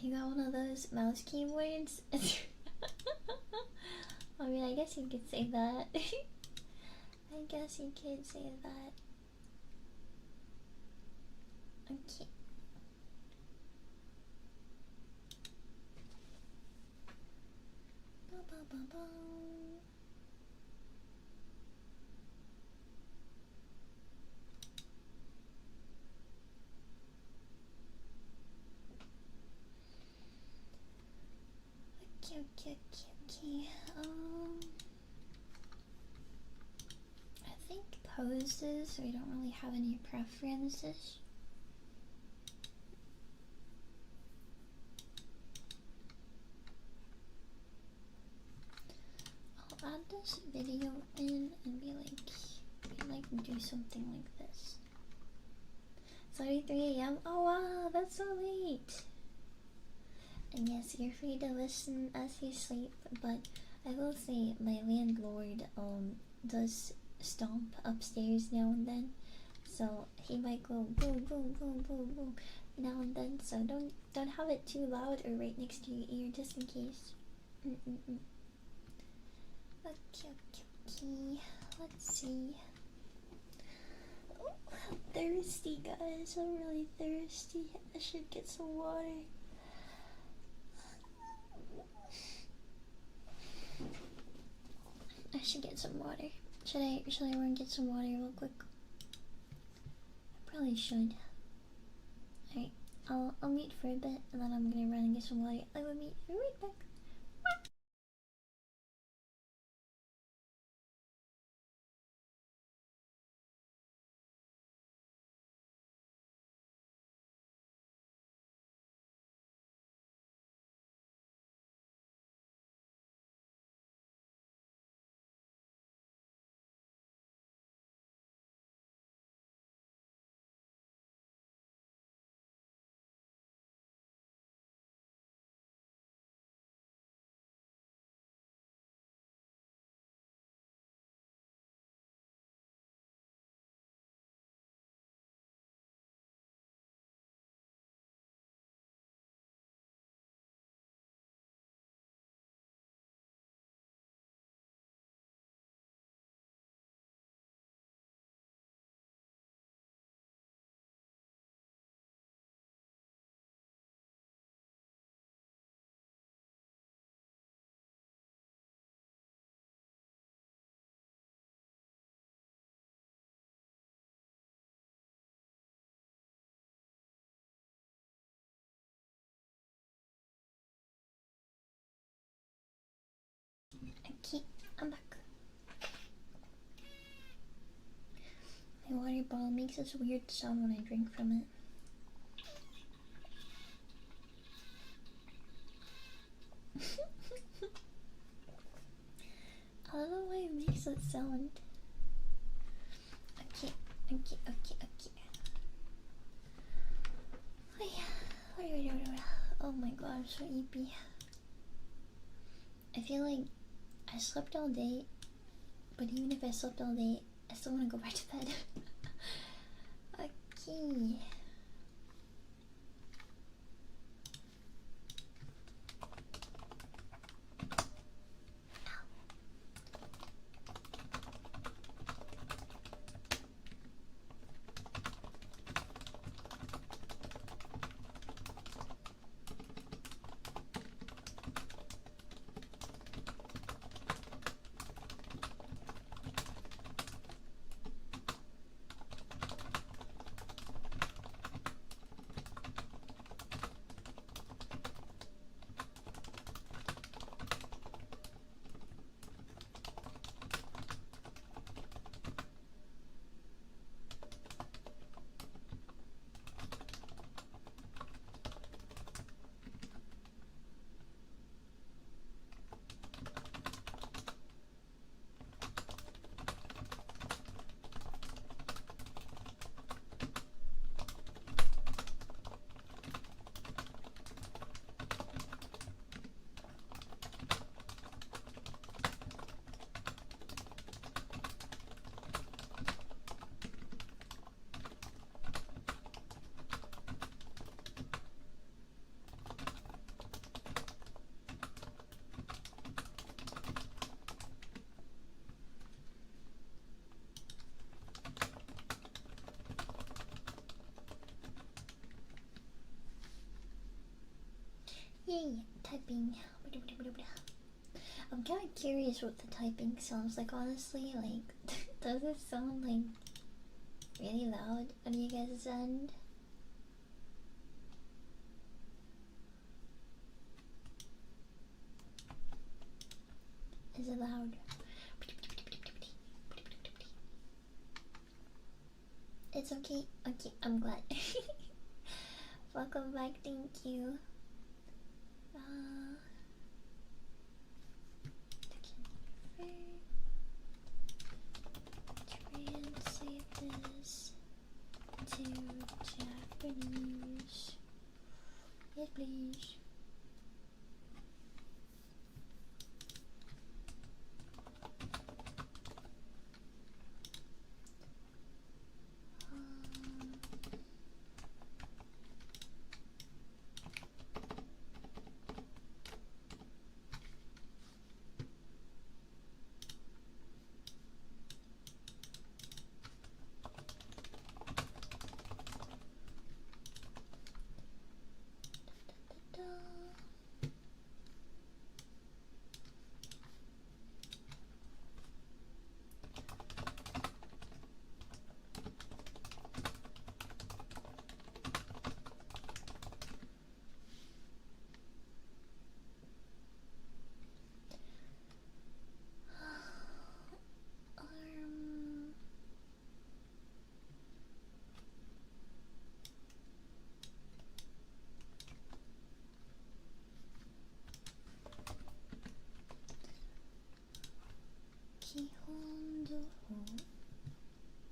A: You got one of those mouse keyboards? I mean, I guess you could say that. I guess you could say that. Okay. Ba ba ba ba. Okay. I think poses, we don't really have any preferences. I'll add this video in and be like, do something like this. 33 AM. Oh wow, that's so late. And yes, you're free to listen as you sleep, but I will say my landlord does stomp upstairs now and then, so he might go boom boom boom boom boom now and then, so don't have it too loud or right next to your ear just in case. Okay, let's see. Oh, I'm thirsty, guys. I'm really thirsty. I should get some water. I should get some water. Should I run and get some water real quick? I probably should. Alright, I'll mute for a bit and then I'm gonna run and get some water. I will meet you right back. Okay, I'm back. My water bottle makes this weird sound when I drink from it. I don't know why it makes that sound. Okay. Oh my god, I'm so eepy. I feel like I slept all day, but even if I slept all day, I still want to go back to bed. Okay. Yay! Typing. I'm kind of curious what the typing sounds like, honestly. Like, does it sound like really loud on you guys' end? Is it loud? It's okay. Okay, I'm glad. Welcome back. Thank you. Translate this to Japanese. Yes, please.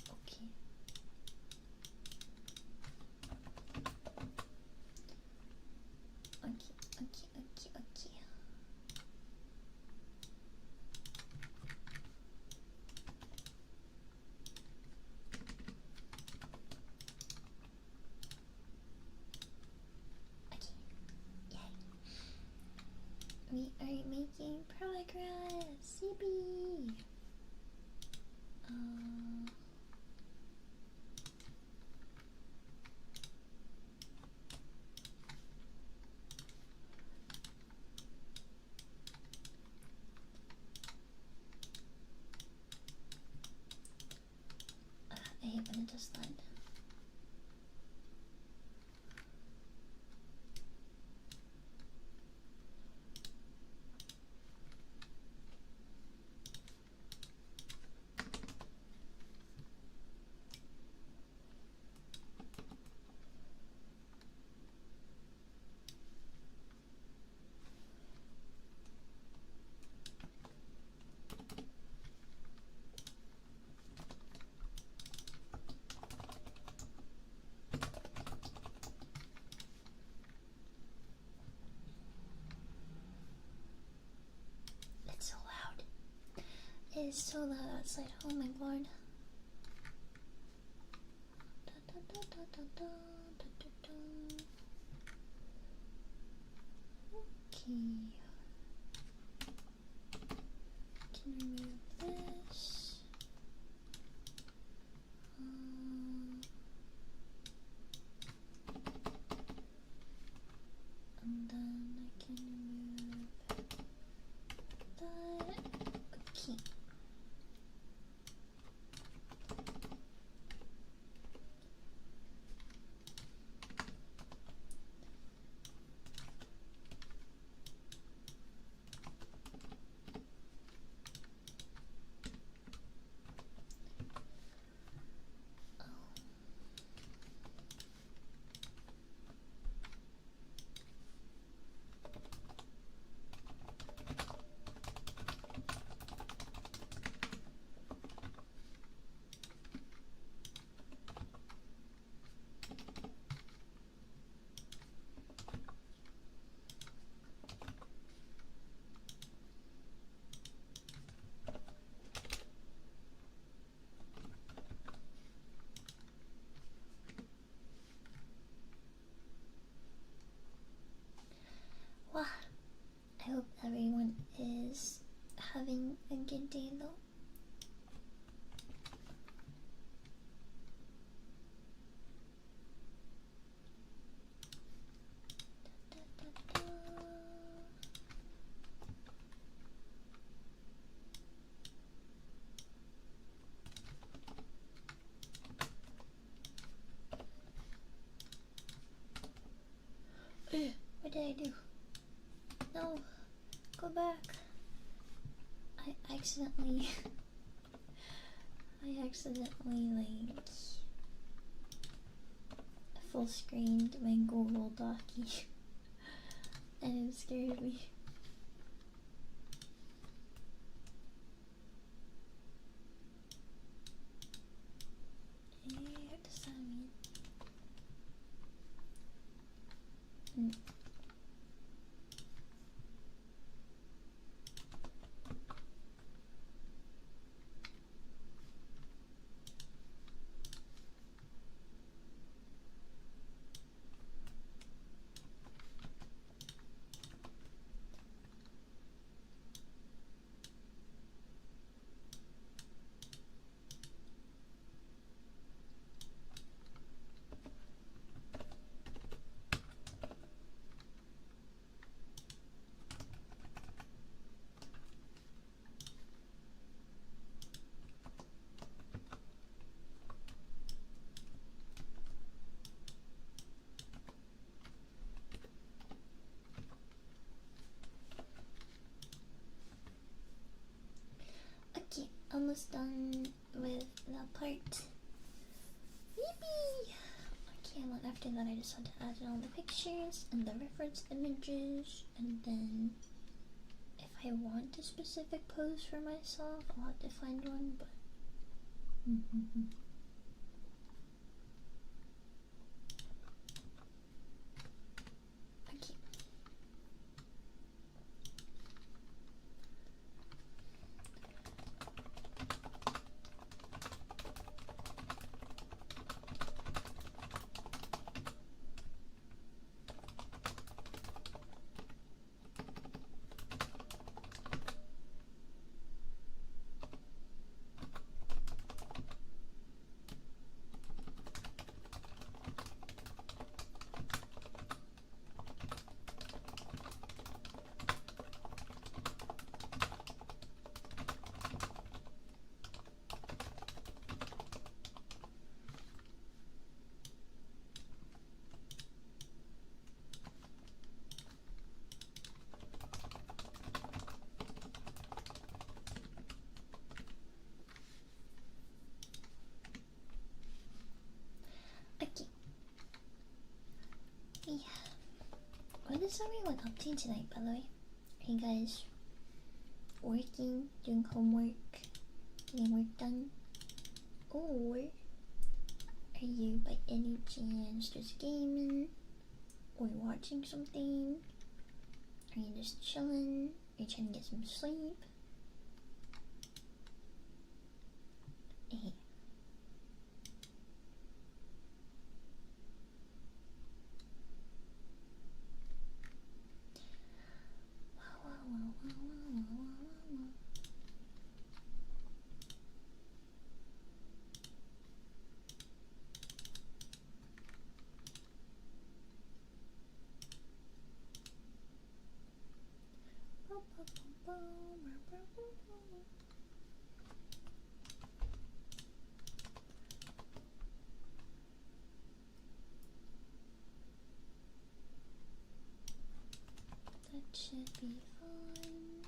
A: Okay. We are making progress. Yippee! I hate when it does that. It's so loud. It is so loud outside. Oh my god. Okay. Can remove this. And then I can remove that. Okay. Wow. I hope everyone is having a good day though. did I do? No, go back. I accidentally like full screened my Google Docky and it scared me. What does that mean? Okay, almost done with that part. Yippee! Okay, well after that I just had to add in all the pictures and the reference images, and then if I want a specific pose for myself, I'll have to find one, but okay. Okay. Yeah. What is everyone up to tonight, by the way? Are you guys working, doing homework, getting work done? Or are you by any chance just gaming? Or watching something? Are you just chilling? Are you trying to get some sleep? That should be fine.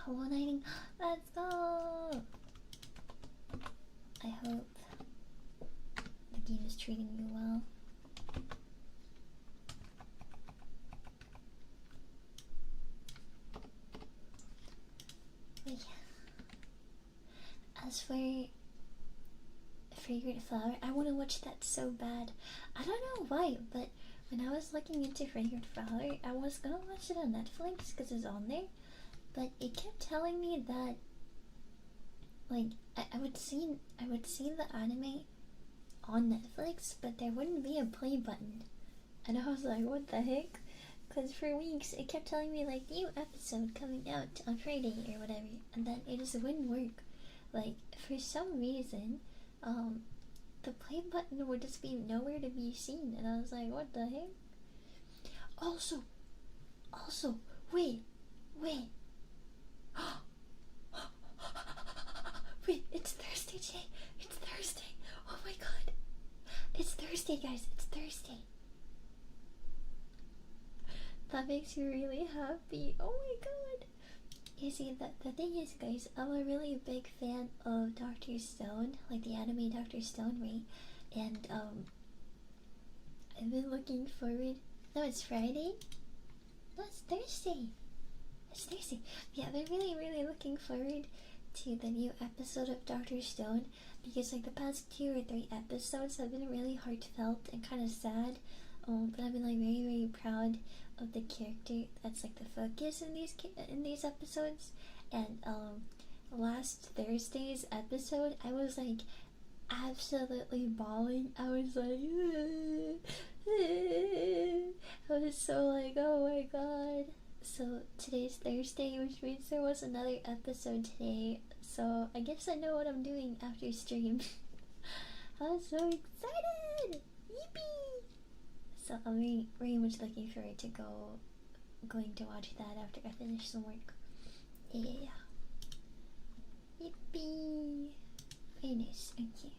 A: Hollow Knighting, let's go! I hope the game is treating you well. But yeah. As for Fragrant Flower. I want to watch that so bad. I don't know why, but when I was looking into Fragrant Flower, I was gonna watch it on Netflix because it's on there, but it kept telling me that like I would see the anime on Netflix, but there wouldn't be a play button, and I was like, what the heck? Because for weeks it kept telling me like new episode coming out on Friday or whatever, and then it just wouldn't work. Like for some reason, the play button would just be nowhere to be seen, and I was like, what the heck? Also, wait, wait, it's Thursday today. It's Thursday. Oh my god, it's Thursday, guys. It's Thursday. That makes me really happy. Oh my god. You see, the thing is, guys, I'm a really big fan of Dr. Stone, like the anime Dr. Stone, right? And I've been looking forward. No, it's Friday. No, it's Thursday. It's Thursday. Yeah, I've been really looking forward to the new episode of Dr. Stone, because like the past 2 or 3 episodes have been really heartfelt and kind of sad. But I've been like very proud of the character that's like the focus in these episodes. And last Thursday's episode, I was like absolutely bawling. I was like I was so like, oh my god. So today's Thursday, which means there was another episode today, so I guess I know what I'm doing after stream. I was so excited! Yippee! So I'm very much looking forward to going to watch that after I finish some work. Yeah. Yippee! Very nice. Okay.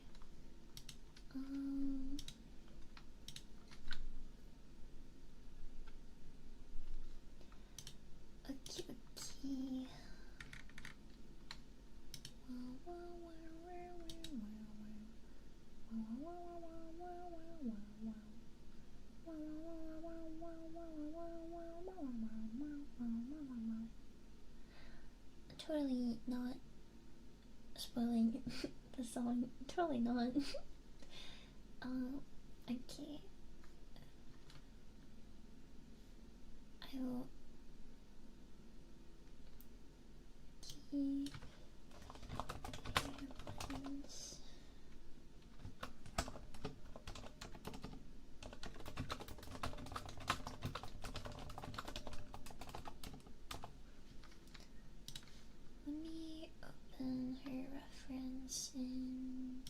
A: Okay. Totally not spoiling the song. Totally not. Okay. I will keep airplanes. Let me open her reference in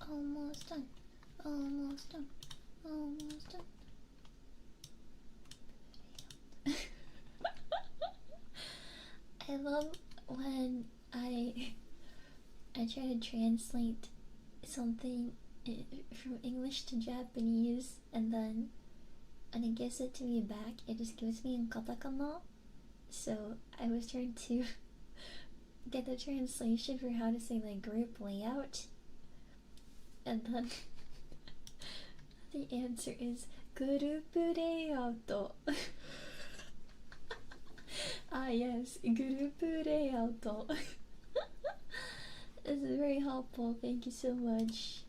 A: almost done. Almost done. Almost done. I love when I try to translate something from English to Japanese, and then when it gives it to me back, it just gives me in katakana. So I was trying to get the translation for how to say like group layout, and then the answer is group layout. Ah yes, group layout. This is very helpful, thank you so much.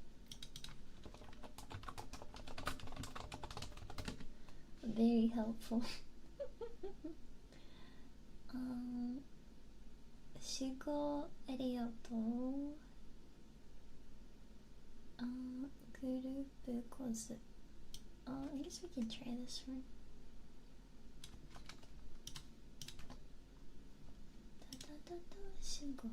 A: Very helpful. 集合エリアとグループコース。I guess we can try this one. タタタタ集合。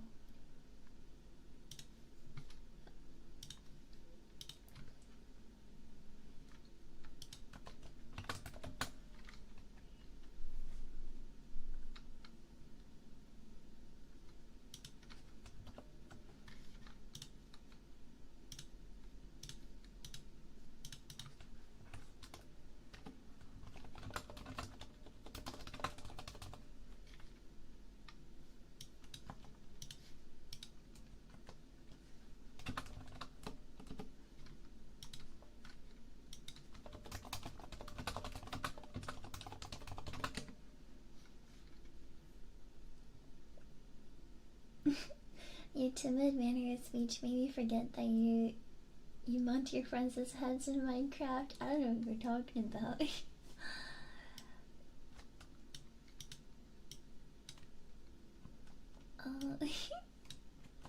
A: timid manner of speech made me forget that you mount your friends as heads in Minecraft. I don't know what you're talking about.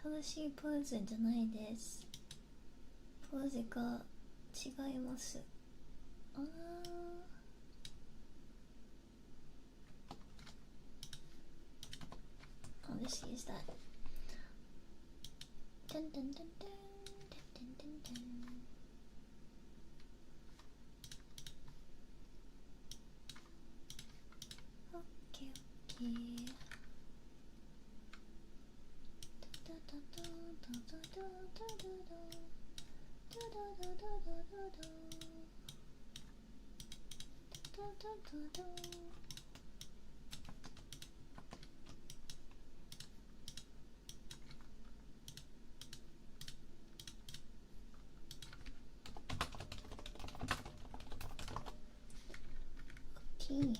A: 正しいポーズじゃないです。ポーズが違います。I'll just use that. Dun dun dun dun dun dun dun dun. Okay, okay. Da da da da da da da da da da da da da da da da da. Okay.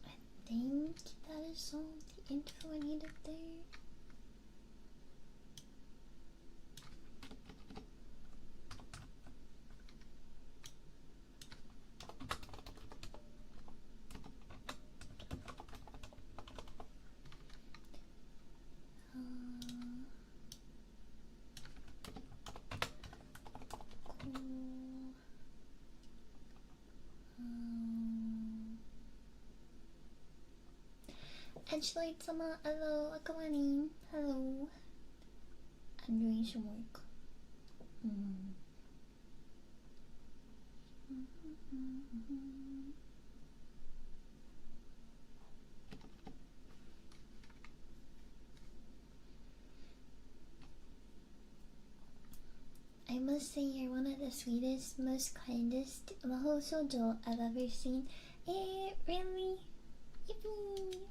A: I think that is all the info I needed there. Edgelight-sama, hello, Akamani, hello. I'm doing some work. I must say you're one of the sweetest, most kindest mahou shoujo I've ever seen. Eh, really? Yippee!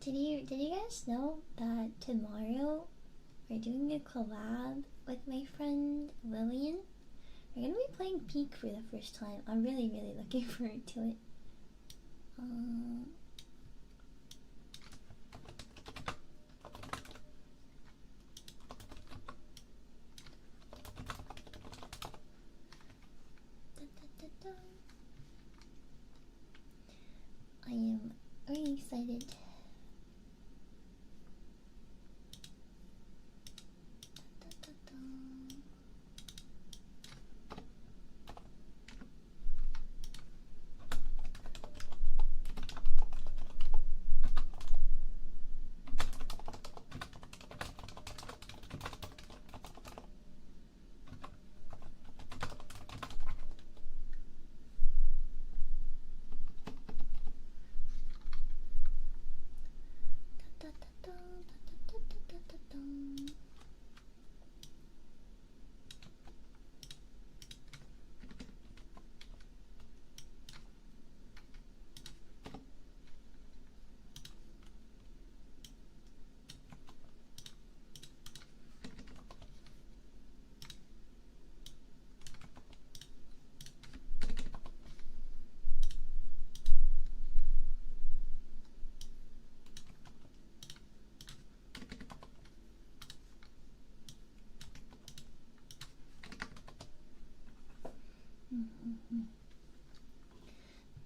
A: Did you guys know that tomorrow we're doing a collab with my friend Lillian? We're gonna be playing Peak for the first time. I'm really looking forward to it. I am very excited.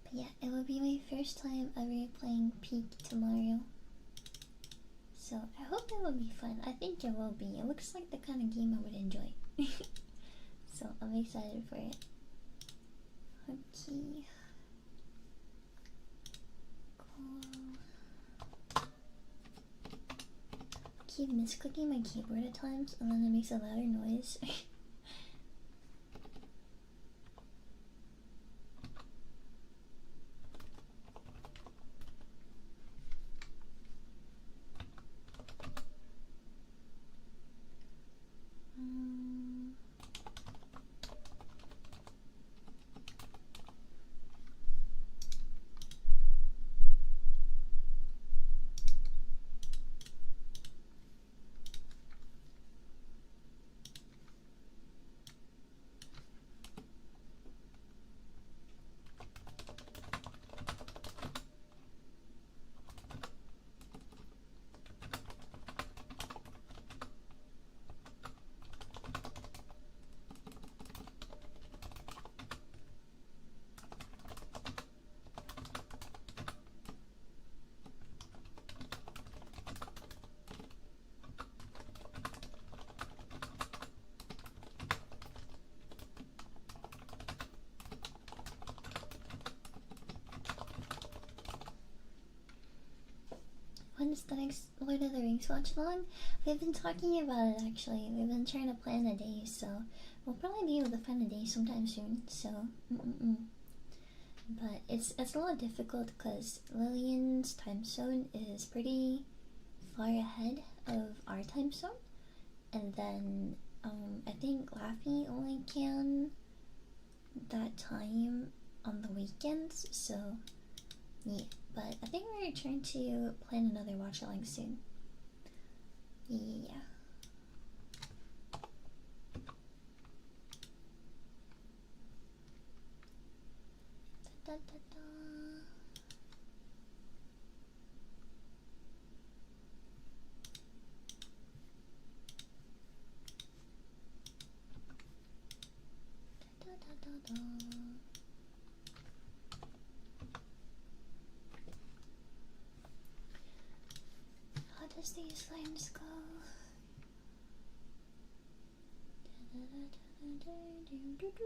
A: But yeah, it will be my first time ever playing Peak tomorrow. So I hope it will be fun. I think it will be. It looks like the kind of game I would enjoy. So I'm excited for it. Okay. Cool. Keep misclicking my keyboard at times and then it makes a louder noise. Rings, the next Lord of the Rings watch along. We've been talking about it actually. We've been trying to plan a day, so we'll probably be able to find a day sometime soon. So, but it's a little difficult because Lillian's time zone is pretty far ahead of our time zone, and then I think Laffy only can that time on the weekends. So yeah, but I think we're trying to plan another watch along soon. Yeah. Da, da, da. Da, da, da, da. How does these lines go? Da, da, da, da, da, do, do, do.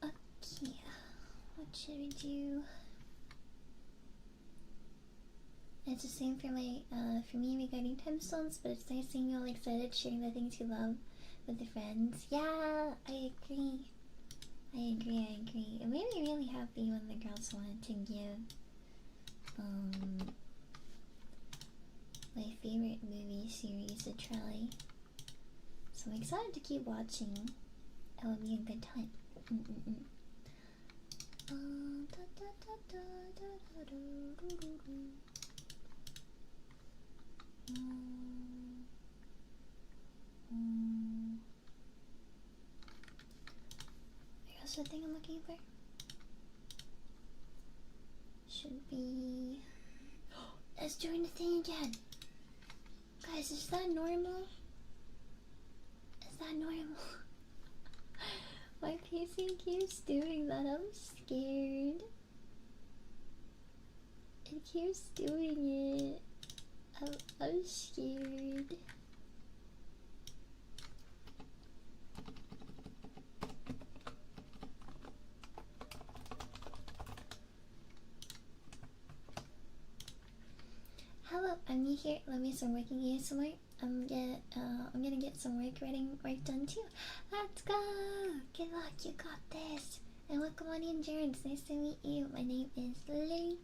A: Okay, what should we do? It's the same for my for me regarding time zones, but it's nice seeing you all excited sharing the things you love with your friends. Yeah, I agree. I agree. It made me really happy when the girls wanted to give my favorite movie series a try. So I'm excited to keep watching. It will be a good time. Here's the thing I'm looking for. Should be. It's doing the thing again. Guys, is that normal? Is that normal? My PC keeps doing that. I'm scared. It keeps doing it. I'm scared. Hello, I'm new here. Let me start working ASMR. I'm gonna get some work done too. Let's go! Good luck, you got this. And welcome on in, Jared. It's nice to meet you. My name is Lillie,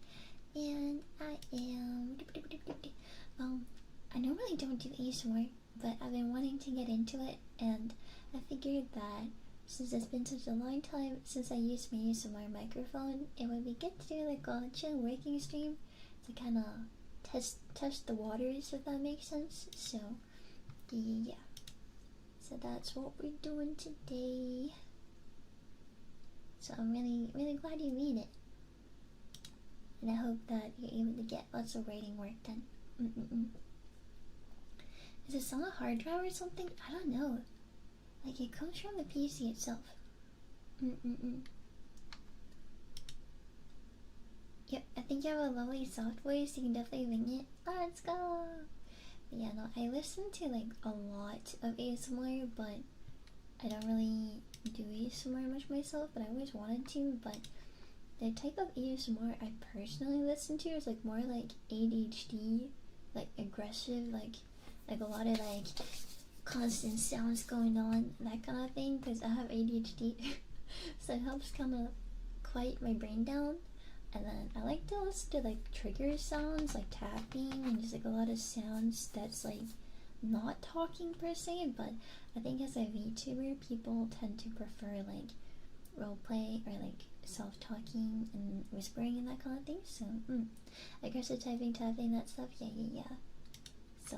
A: and I am. I normally don't do ASMR, but I've been wanting to get into it, and I figured that since it's been such a long time since I used my ASMR microphone, it would be good to do like a chill working stream to kind of test the waters, if that makes sense. So yeah, so that's what we're doing today. So I'm really glad you made it, and I hope that you're able to get lots of writing work done. Is this on a hard drive or something? I don't know. Like, it comes from the PC itself. Yep, I think you have a lovely soft voice. You can definitely wing it. Let's go. But yeah, no, I listen to like a lot of ASMR, but I don't really do ASMR much myself. But I always wanted to. But the type of ASMR I personally listen to is like more like ADHD, like aggressive, like a lot of like constant sounds going on, that kind of thing. Because I have ADHD, so it helps kind of quiet my brain down. And then I like to listen to like trigger sounds, like tapping, and just like a lot of sounds that's like not talking per se. But I think as a VTuber, people tend to prefer like roleplay or like self-talking and whispering and that kind of thing. So aggressive typing, tapping, that stuff, yeah. So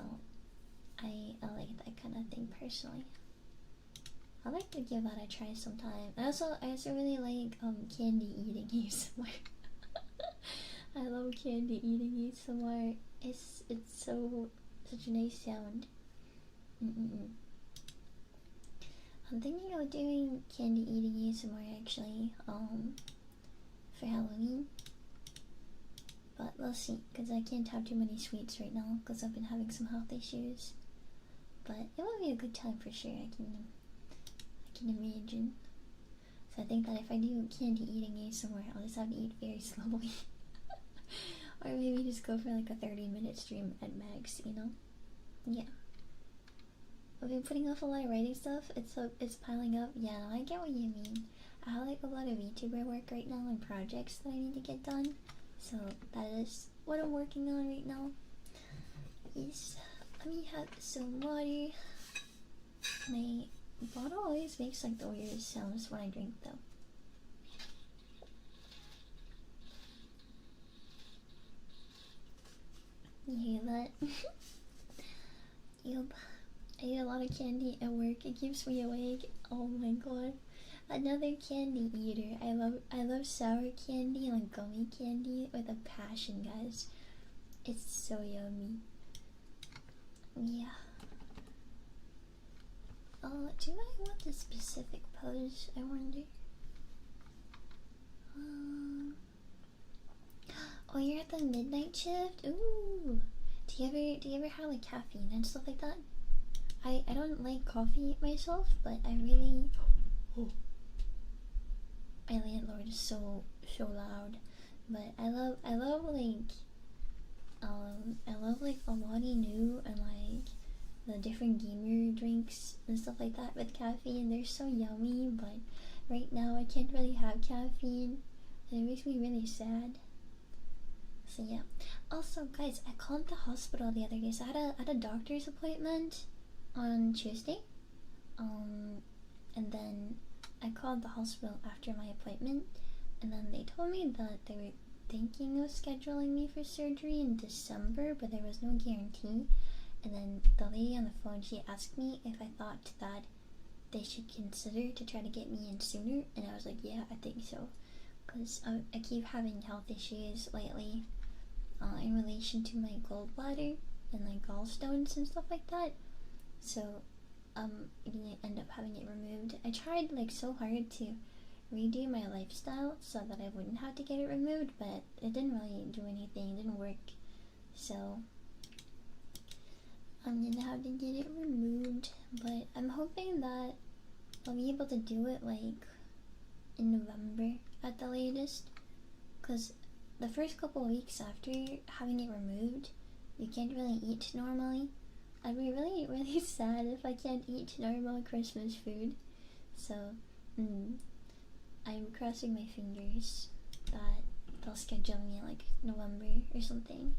A: I like that kind of thing personally. I'd like to give that a try sometime. I also really like candy eating ASMR. I love candy eating ASMR. It's such a nice sound. I'm thinking of doing candy eating ASMR actually, for Halloween. But we'll see, because I can't have too many sweets right now, because I've been having some health issues. But it will be a good time for sure. I can imagine. So I think that if I do candy eating ASMR, I'll just have to eat very slowly. Or maybe just go for like a 30-minute stream at max, you know? Yeah. I've been putting off a lot of writing stuff. It's piling up. Yeah, I get what you mean. I have like a lot of VTuber work right now and projects that I need to get done. So that is what I'm working on right now. Yes. Let me have some water. My bottle always makes like the weirdest sounds when I drink though. You hear that? Yup. I eat a lot of candy at work. It keeps me awake. Oh my god. Another candy eater. I love sour candy and like gummy candy with a passion, guys. It's so yummy. Yeah. Do I want a specific pose? I wonder. Oh, you're at the midnight shift? Ooh. Do you ever have like caffeine and stuff like that? I don't like coffee myself, but I really... Oh. My landlord is so loud. But I love like Alani Nu and like the different gamer drinks and stuff like that with caffeine. They're so yummy, but right now I can't really have caffeine and it makes me really sad. So yeah. Also guys, I called the hospital the other day. So I had a doctor's appointment on Tuesday. And then I called the hospital after my appointment, and then they told me that they were thinking of scheduling me for surgery in December, but there was no guarantee. And then the lady on the phone, she asked me if I thought that they should consider to try to get me in sooner, and I was like, yeah, I think so, because I keep having health issues lately in relation to my gallbladder and like gallstones and stuff like that. So I'm gonna end up having it removed. I tried like so hard to redo my lifestyle so that I wouldn't have to get it removed, but it didn't really do anything. It didn't work. So I'm gonna have to get it removed, but I'm hoping that I'll be able to do it like in November at the latest, because the first couple weeks after having it removed, you can't really eat normally. I'd be really sad if I can't eat normal Christmas food. So I'm crossing my fingers that they'll schedule me like November or something.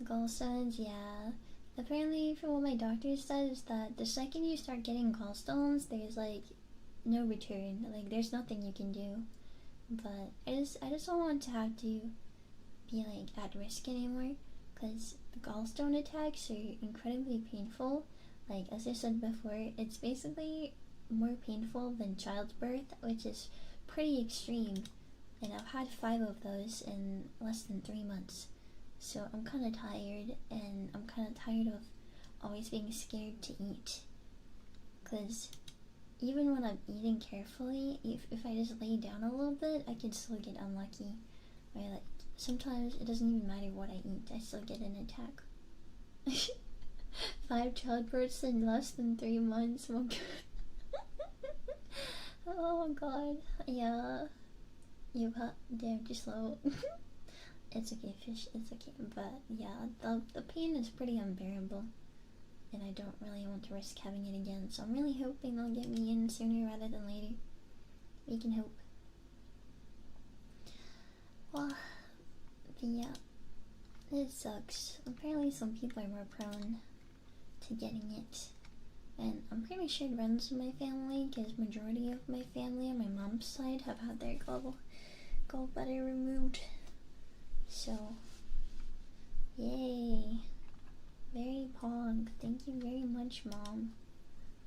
A: Gallstones, yeah. Apparently from what my doctor said is that the second you start getting gallstones, there's like no return. Like there's nothing you can do. But I just don't want to have to be like at risk anymore, because the gallstone attacks are incredibly painful. Like as I said before, it's basically more painful than childbirth, which is pretty extreme. And I've had 5 of those in less than 3 months. So I'm kind of tired, and I'm kind of tired of always being scared to eat. Because even when I'm eating carefully, if I just lay down a little bit, I can still get unlucky. Or like sometimes it doesn't even matter what I eat, I still get an attack. 5 childbirths in less than 3 months. Oh god. Oh god. Yeah. They're too slow. It's okay, fish. It's okay. But yeah, the pain is pretty unbearable, and I don't really want to risk having it again. So I'm really hoping they'll get me in sooner rather than later. We can hope. Well, but yeah, it sucks. Apparently, some people are more prone to getting it, and I'm pretty sure it runs in my family because majority of my family on my mom's side have had their gallbladder removed. So, yay! Very pog. Thank you very much, mom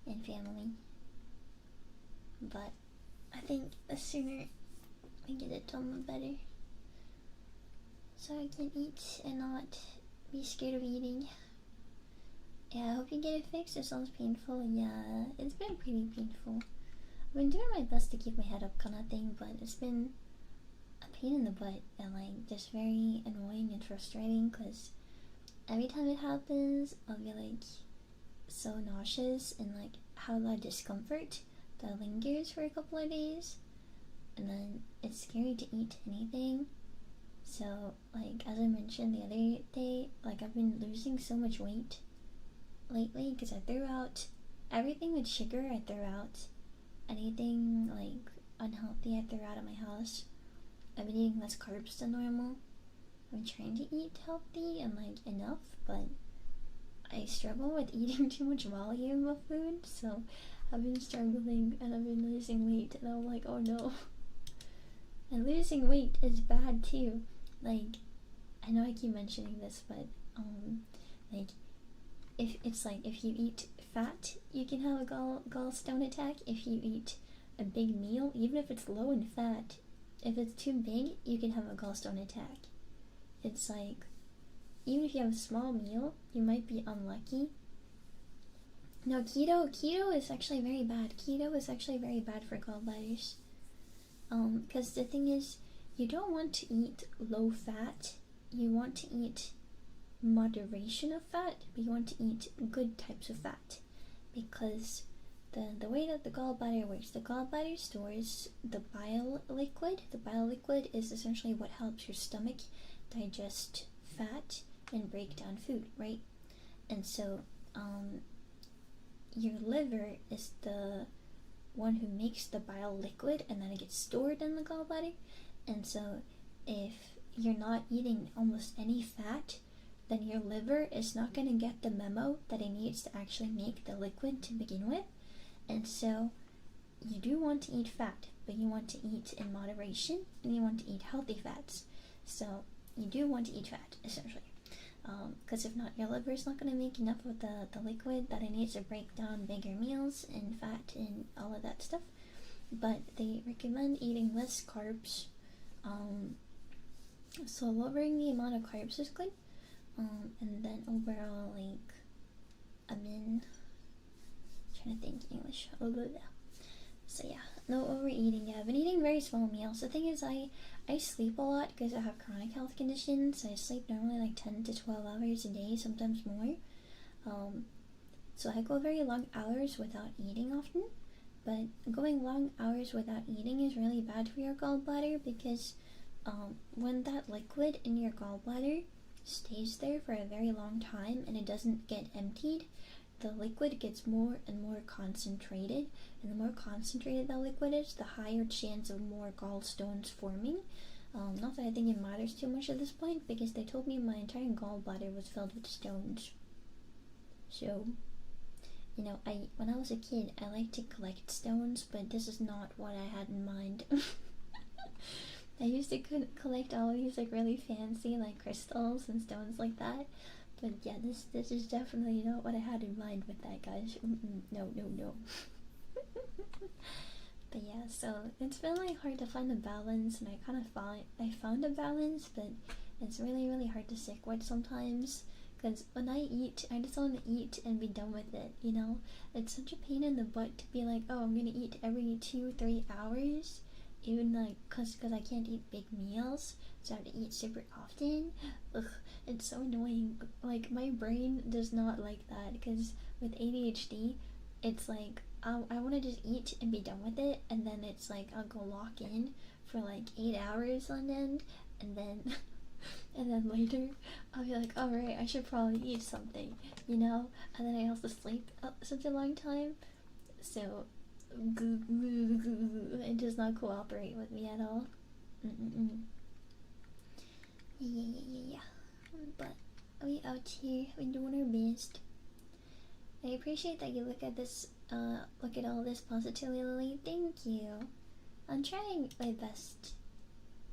A: and family. But I think the sooner I get it done, the better. So I can eat and not be scared of eating. Yeah, I hope you get it fixed. It sounds painful. Yeah, it's been pretty painful. I've been doing my best to keep my head up kind of thing, but it's been a pain in the butt and like just very annoying and frustrating because every time it happens I'll be like so nauseous and like have that discomfort that lingers for a couple of days, and then it's scary to eat anything. So like as I mentioned the other day, like I've been losing so much weight lately because I threw out everything with sugar. I threw out anything like unhealthy. I threw out of my house. I've been eating less carbs than normal. I'm trying to eat healthy and like enough, but I struggle with eating too much volume of food, so I've been struggling and I've been losing weight, and I'm like, oh no. And losing weight is bad too. Like, I know I keep mentioning this, but like if you eat fat, you can have a gallstone attack. If you eat a big meal, even if it's low in fat, if it's too big, you can have a gallstone attack. It's like, even if you have a small meal, you might be unlucky. No, keto is actually very bad. Keto is actually very bad for gallbladders. Because the thing is, you don't want to eat low fat. You want to eat moderation of fat, but you want to eat good types of fat. Because the way that the gallbladder works, the gallbladder stores the bile liquid. The bile liquid is essentially what helps your stomach digest fat and break down food, right? And so your liver is the one who makes the bile liquid, and then it gets stored in the gallbladder. And so if you're not eating almost any fat, then your liver is not going to get the memo that it needs to actually make the liquid to begin with. And so you do want to eat fat, but you want to eat in moderation, and you want to eat healthy fats. So you do want to eat fat, essentially. Because if not, your liver is not going to make enough of the liquid that it needs to break down bigger meals and fat and all of that stuff. But they recommend eating less carbs. So lowering the amount of carbs is good. And then overall, like, trying to think English. So yeah, no overeating. Yeah, I've been eating very small meals. The thing is, I sleep a lot because I have chronic health conditions. I sleep normally like 10 to 12 hours a day, sometimes more. So I go very long hours without eating often. But going long hours without eating is really bad for your gallbladder because when that liquid in your gallbladder stays there for a very long time and it doesn't get emptied, the liquid gets more and more concentrated, and the more concentrated that liquid is, the higher chance of more gallstones forming. Not that I think it matters too much at this point, because they told me my entire gallbladder was filled with stones. So, you know, when I was a kid, I liked to collect stones, but this is not what I had in mind. I used to collect all these like really fancy like crystals and stones like that. But yeah, this is definitely not what I had in mind with that, guys. No. But yeah, so it's been like hard to find a balance, and I found a balance, but it's really, really hard to stick with sometimes. Because when I eat, I just want to eat and be done with it, you know? It's such a pain in the butt to be like, oh, I'm gonna eat every 2-3 hours even like cause I can't eat big meals, so I have to eat super often. Ugh, it's so annoying. Like my brain does not like that because with ADHD, it's like I want to just eat and be done with it, and then it's like I'll go lock in for like 8 hours on end, and then and then later I'll be like, all right, I should probably eat something, you know, and then I also sleep such a long time, so it does not cooperate with me at all. Yeah. But we out here, we doing our best. I appreciate that you look at this, look at all this positively, Lily. Thank you. I'm trying my best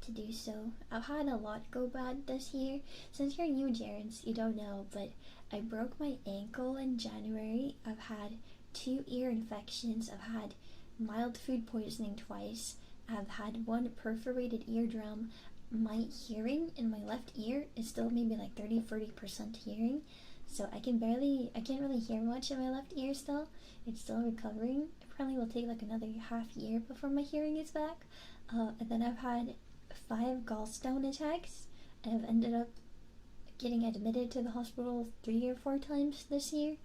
A: to do so. I've had a lot go bad this year. Since you're new, Jarens, you don't know, but I broke my ankle in January. I've had 2 ear infections. I've had mild food poisoning twice. I've had 1 perforated eardrum. My hearing in my left ear is still maybe like 30-40% hearing. So I can't really hear much in my left ear still. It's still recovering. It probably will take like another half year before my hearing is back. And then I've had 5 gallstone attacks. I've ended up getting admitted to the hospital 3 or 4 times this year.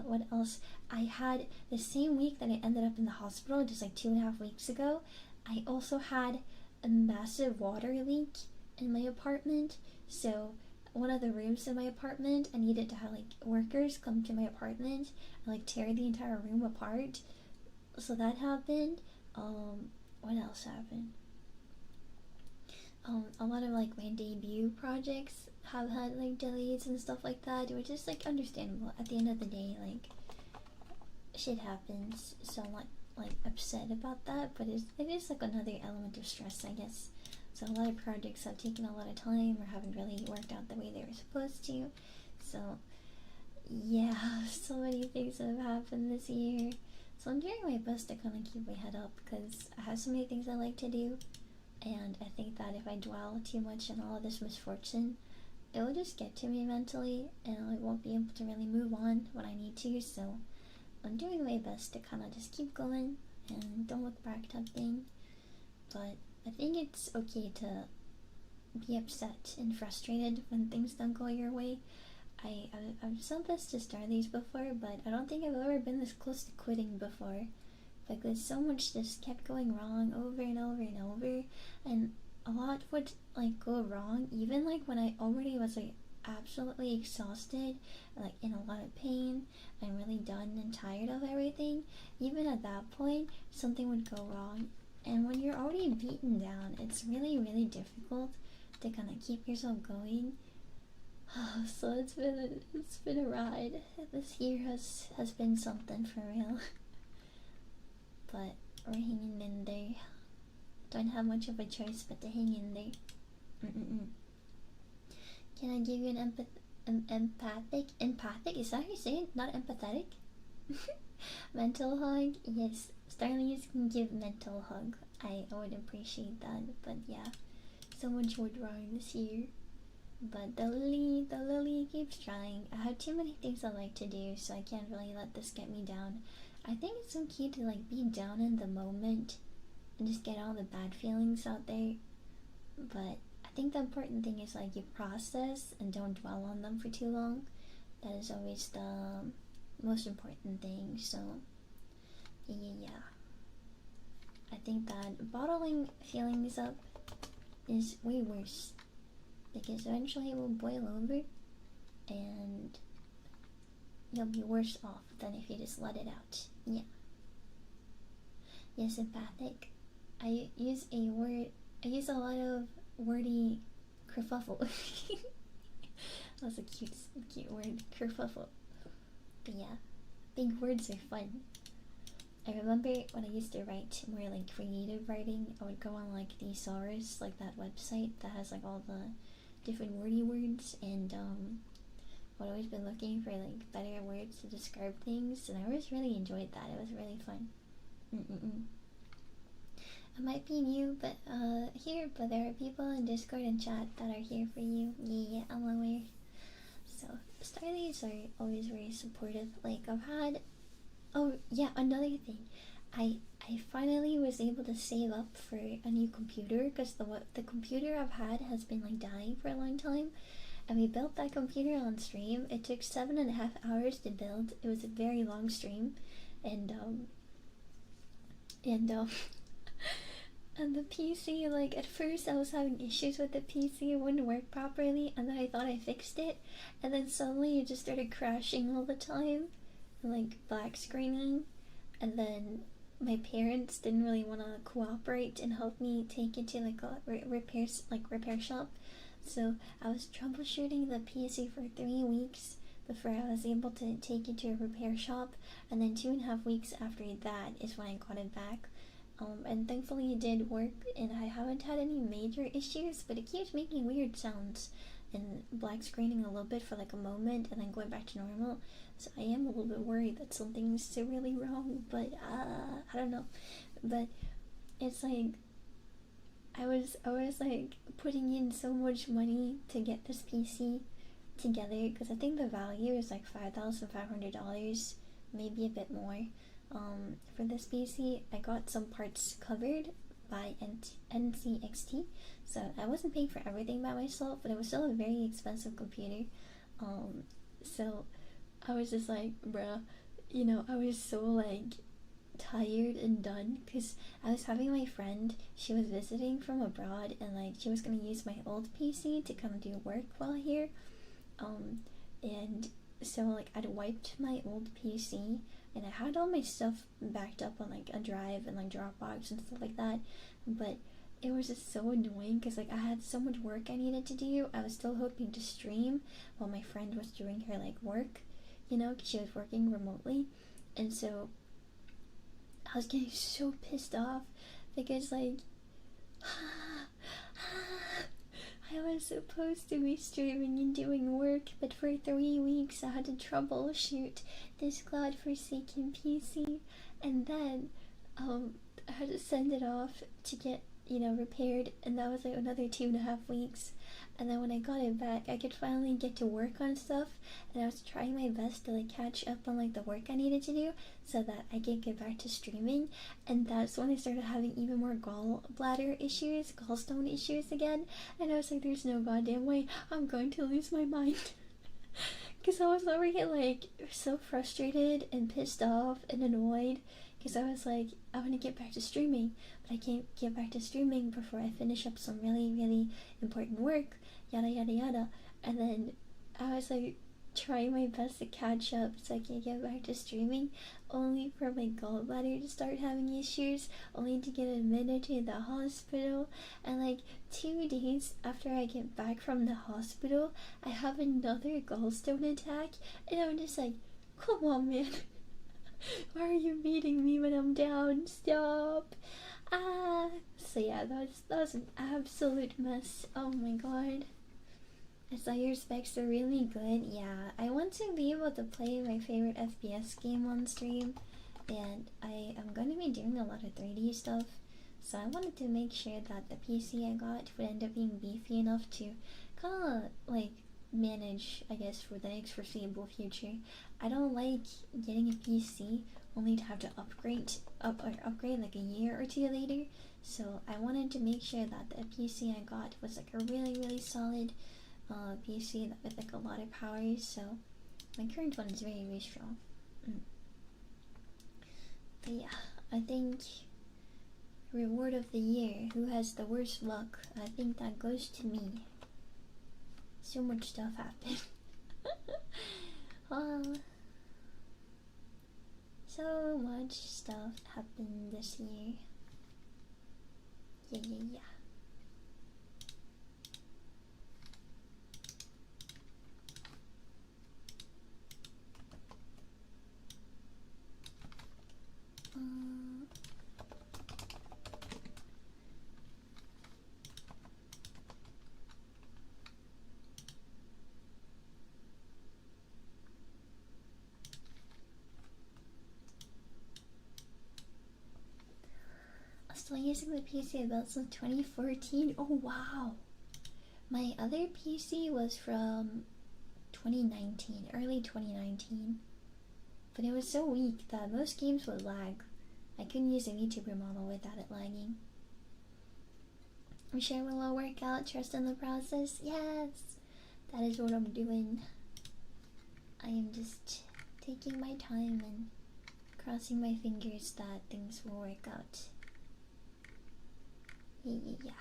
A: What else? I had the same week that I ended up in the hospital, just like 2.5 weeks ago, I also had a massive water leak in my apartment. So one of the rooms in my apartment, I needed to have like workers come to my apartment and like tear the entire room apart. So that happened. What else happened? A lot of like my debut projects have had like delays and stuff like that, which is like understandable. At the end of the day, like shit happens, so I'm not like upset about that, but it is like another element of stress, I guess. So a lot of projects have taken a lot of time or haven't really worked out the way they were supposed to. So yeah, so many things have happened this year. So I'm doing my best to kind of keep my head up because I have so many things I like to do. And I think that if I dwell too much on all of this misfortune, it will just get to me mentally and I won't be able to really move on when I need to. So I'm doing my best to kind of just keep going and don't look back type thing. But I think it's okay to be upset and frustrated when things don't go your way. I've said this to Starlies before, but I don't think I've ever been this close to quitting before. Because so much just kept going wrong over and over and over, and a lot would like go wrong even like when I already was like absolutely exhausted, like in a lot of pain and really done and tired of everything. Even at that point something would go wrong, and when you're already beaten down, it's really difficult to kind of keep yourself going. So it's been a ride. This year has been something for real. But we're hanging in there. Don't have much of a choice but to hang in there. Can I give you an empathic? Is that how you say it? Not empathetic? Mental hug? Yes, Starlies can give mental hug. I would appreciate that. But yeah, so much went wrong this year. But the Lillie keeps trying. I have too many things I like to do, so I can't really let this get me down. I think it's so key to like be down in the moment and just get all the bad feelings out there. But I think the important thing is like you process and don't dwell on them for too long. That is always the most important thing. So yeah. I think that bottling feelings up is way worse, because eventually it will boil over and you'll be worse off than if you just let it out. Yeah. Yes, empathic. I use a lot of wordy kerfuffle. That's a cute word, kerfuffle. But yeah, big words are fun. I remember when I used to write more like creative writing, I would go on like Thesaurus, like that website that has like all the different wordy words, and I'd always been looking for like better words to describe things, and I always really enjoyed that. It was really fun. I might be new but there are people in Discord and chat that are here for you. Yeah, I'm aware. So Starlies are always very supportive. Like I've had, oh yeah, another thing, I finally was able to save up for a new computer because the computer I've had has been like dying for a long time, and we built that computer on stream. It took 7.5 hours to build. It was a very long stream, and and the PC, like at first I was having issues with the PC, it wouldn't work properly, and then I thought I fixed it, and then suddenly it just started crashing all the time, and like black screening, and then my parents didn't really want to cooperate and help me take it to like a repair shop, so I was troubleshooting the PC for 3 weeks before I was able to take it to a repair shop, and then 2.5 weeks after that is when I got it back. And thankfully it did work, and I haven't had any major issues, but it keeps making weird sounds and black screening a little bit for like a moment and then going back to normal. So I am a little bit worried that something's severely wrong, but I don't know. But it's like I was like putting in so much money to get this PC together, because I think the value is like $5,500, maybe a bit more. For this PC, I got some parts covered by NCXT, so I wasn't paying for everything by myself, but it was still a very expensive computer. So I was just like, bruh, you know, I was so like tired and done, because I was having my friend, she was visiting from abroad, and like she was gonna use my old PC to come do work while here, and so like I'd wiped my old PC, and I had all my stuff backed up on like a drive and like Dropbox and stuff like that, but it was just so annoying because like I had so much work I needed to do. I was still hoping to stream while my friend was doing her like work, you know, because she was working remotely, and so I was getting so pissed off because like I was supposed to be streaming and doing work, but for 3 weeks I had to troubleshoot this godforsaken PC, and then I had to send it off to get, you know, repaired, and that was like another 2.5 weeks. And then when I got it back, I could finally get to work on stuff, and I was trying my best to like catch up on like the work I needed to do so that I could get back to streaming. And that's when I started having even more gallstone issues again, and I was like, there's no goddamn way I'm going to lose my mind. Because I was already like so frustrated and pissed off and annoyed, because I was like, I want to get back to streaming, but I can't get back to streaming before I finish up some really, really important work, yada yada yada. And then I was like trying my best to catch up so I can get back to streaming, only for my gallbladder to start having issues, only to get admitted to the hospital, and like 2 days after I get back from the hospital, I have another gallstone attack, and I'm just like, come on man. Why are you beating me when I'm down? Stop! So yeah, that was an absolute mess. Oh my god. I saw your specs are really good. Yeah, I want to be able to play my favorite FPS game on stream, and I am going to be doing a lot of 3D stuff, so I wanted to make sure that the PC I got would end up being beefy enough to kind of like manage, I guess, for the next foreseeable future. I don't like getting a PC only to have to upgrade like a year or two later, so I wanted to make sure that the PC I got was like a really, really solid PC with like a lot of power, so my current one is very, very strong. But yeah, I think reward of the year, who has the worst luck, I think that goes to me. So much stuff happened. So much stuff happened this year. Yeah. Still using the PC I built since 2014. Oh wow! My other PC was from 2019, early 2019, but it was so weak that most games would lag. I couldn't use a VTuber model without it lagging. I'm sure it will all work out. Trust in the process. Yes, that is what I'm doing. I am just taking my time and crossing my fingers that things will work out. Yeah.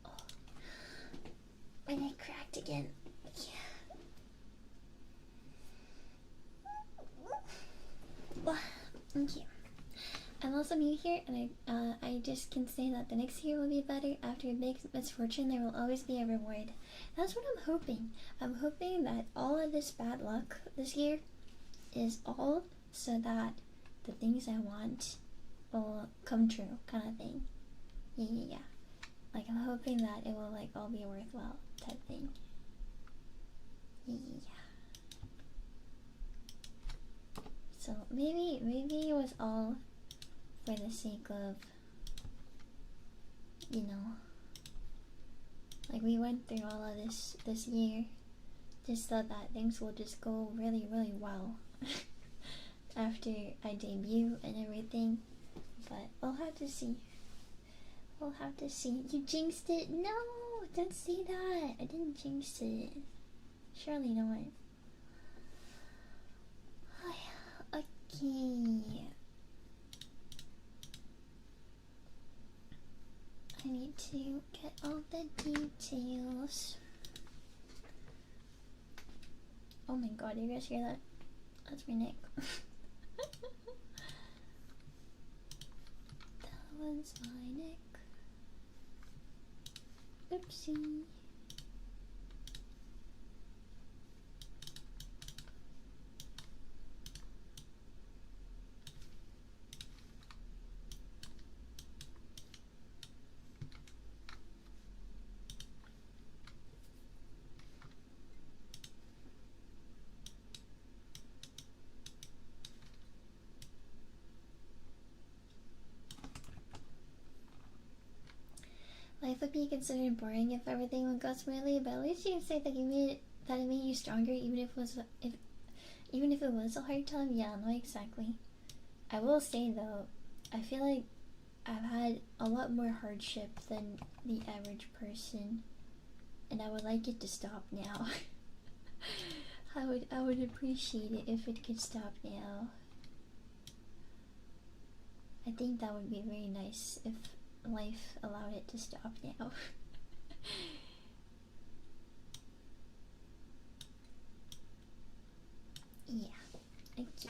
A: Oh. My neck cracked again. Yeah. Okay. I'm also new here, and I just can say that the next year will be better. After a big misfortune, there will always be a reward. That's what I'm hoping. I'm hoping that all of this bad luck this year is all so that the things I want will come true, kind of thing. Yeah. Like, I'm hoping that it will like all be worthwhile type thing. Yeah. So maybe it was all for the sake of, you know, like we went through all of this year just so that things will just go really well after I debut and everything. But we'll have to see. We'll have to see. You jinxed it? No, don't say that. I didn't jinx it. Surely not. Okay. I need to get all the details. Oh my god, you guys hear that? That's my neck. That was my neck. Oopsie. Life would be considered boring if everything would go smoothly, but at least you can say that it made you stronger, even if it was a hard time. Yeah, no, exactly. I will say though, I feel like I've had a lot more hardship than the average person, and I would like it to stop now. I would appreciate it if it could stop now. I think that would be very nice if life allowed it to stop now. Yeah. Okay.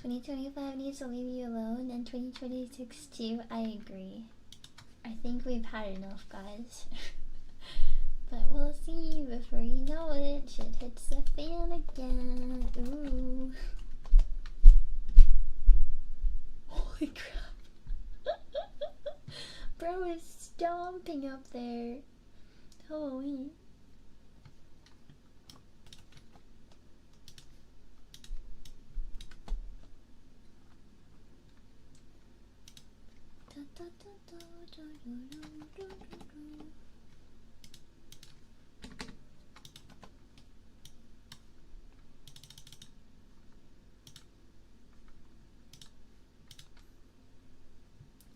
A: "2025 needs to leave you alone, and 2026 too." I agree. I think we've had enough, guys. But we'll see. Before you know it, shit hits the fan again. Ooh. Holy crap. Bro is stomping up there. Holy.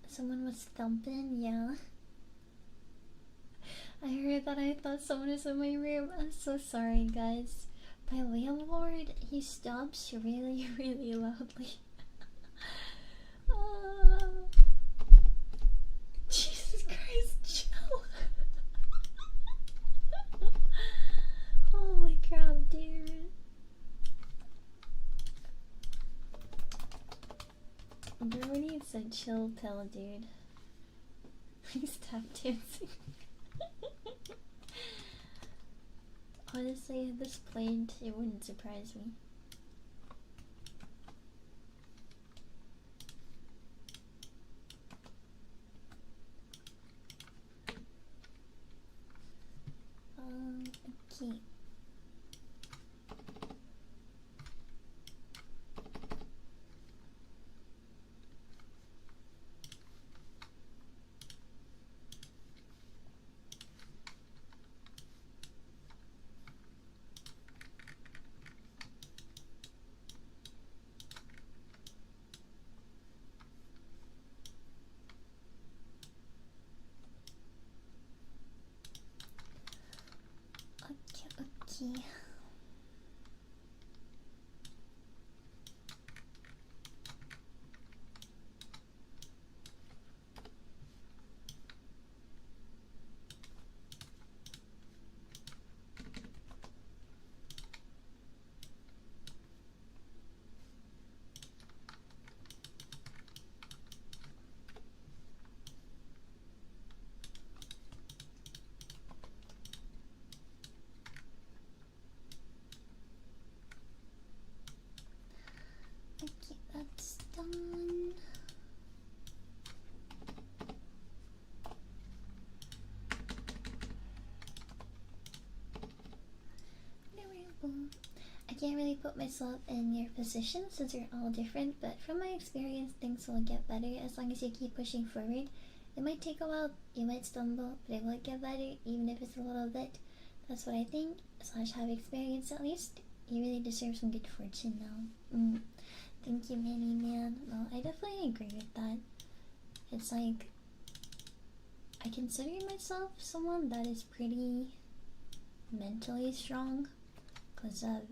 A: Someone was thumping, yeah. I heard that. I thought someone was in my room. I'm so sorry, guys. My landlord, he stomps really loudly. Jesus Christ, chill. Holy crap, dude. Bro needs a chill pill, dude. Please stop dancing. Honestly, if this played, it wouldn't surprise me. Okay. Okay. Okay, that's done. I can't really put myself in your position since you're all different, but from my experience, things will get better as long as you keep pushing forward. It might take a while, you might stumble, but it will get better, even if it's a little bit. That's what I think, slash have experience at least. You really deserve some good fortune now. Thank you, Manny Man. No, I definitely agree with that. It's like, I consider myself someone that is pretty mentally strong, because I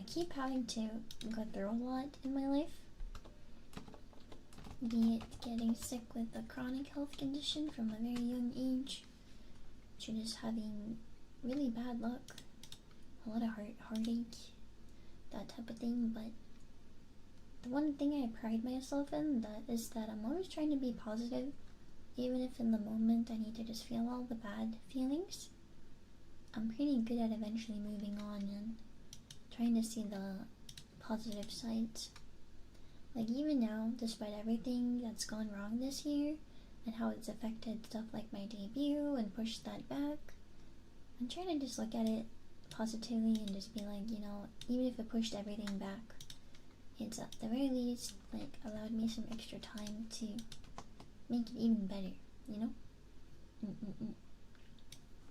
A: keep having to go through a lot in my life. Be it getting sick with a chronic health condition from a very young age, to just having really bad luck, a lot of heartache, that type of thing. But the one thing I pride myself in is that I'm always trying to be positive, even if in the moment I need to just feel all the bad feelings. I'm pretty good at eventually moving on and trying to see the positive sides. Like even now, despite everything that's gone wrong this year and how it's affected stuff like my debut and pushed that back, I'm trying to just look at it positively and just be like, you know, even if it pushed everything back, it's at the very least like allowed me some extra time to make it even better, you know?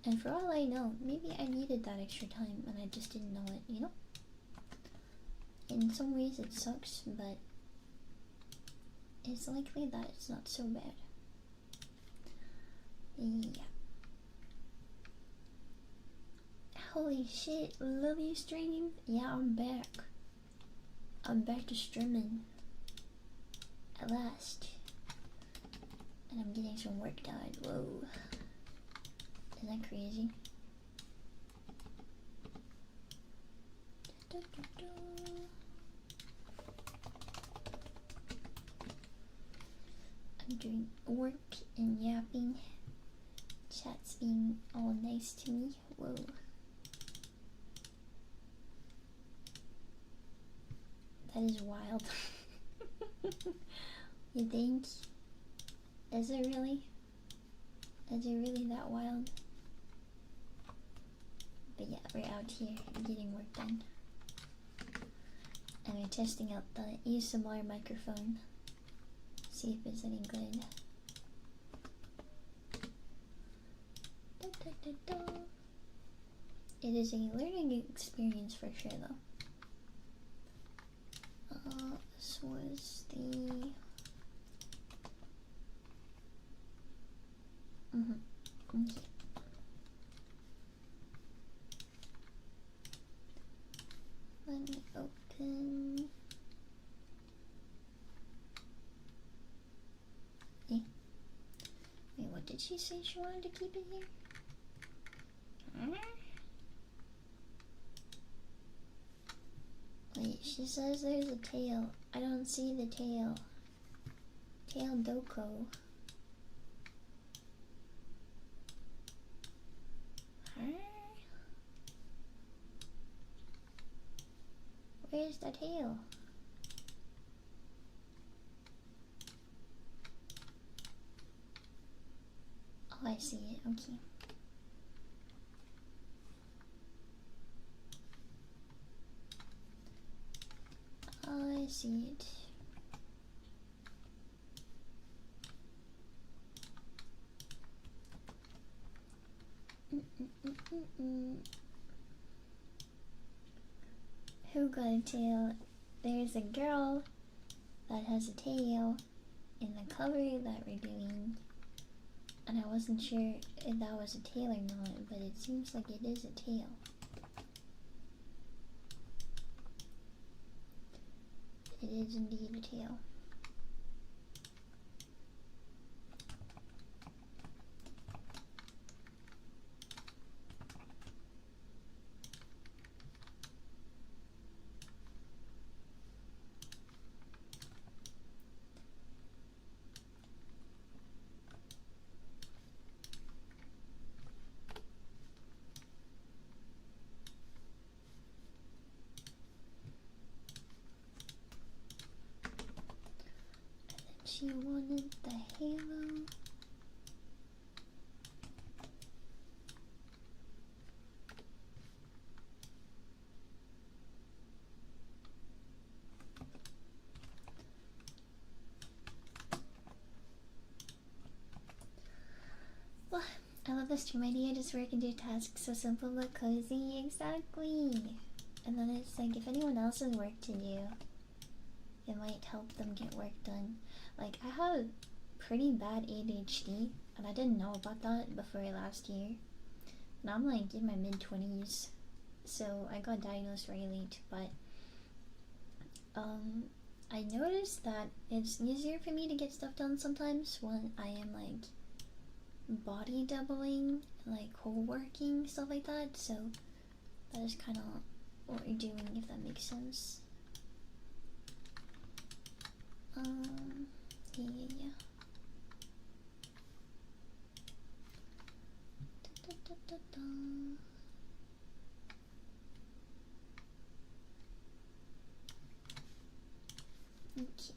A: And for all I know, maybe I needed that extra time and I just didn't know it, you know? In some ways it sucks, but it's likely that it's not so bad. Yeah. Holy shit, Lillie streaming? Yeah, I'm back. I'm back to streaming. At last. And I'm getting some work done. Whoa. Isn't that crazy? I'm doing work and yapping. Chat's being all nice to me. Whoa. That is wild. You think? Is it really? Is it really that wild? But yeah, we're out here getting work done. And we're testing out the ASMR microphone. See if it's any good. It is a learning experience for sure though. This was the... Okay. Let me open... Wait, what did she say she wanted to keep it here? Wait, she says there's a tail. I don't see the tail. Tail Doko. Huh? where's the tail? Oh, I see it. Okay. Oh, I see it. Who got a tail? There's a girl that has a tail in the cover that we're doing, and I wasn't sure if that was a tail or not, but it seems like it is a tail. It is indeed a tail. She wanted the halo. Well, I love this stream idea. Just work and do tasks so simple but cozy. Exactly. And then it's like if anyone else has work to do, it might help them get work done. Like, I have pretty bad ADHD, and I didn't know about that before last year. Now I'm like in my mid-20s, so I got diagnosed very late, but I noticed that it's easier for me to get stuff done sometimes when I am like body doubling, like co-working, stuff like that, so that is kind of what we're doing, if that makes sense. Yeah. Okay.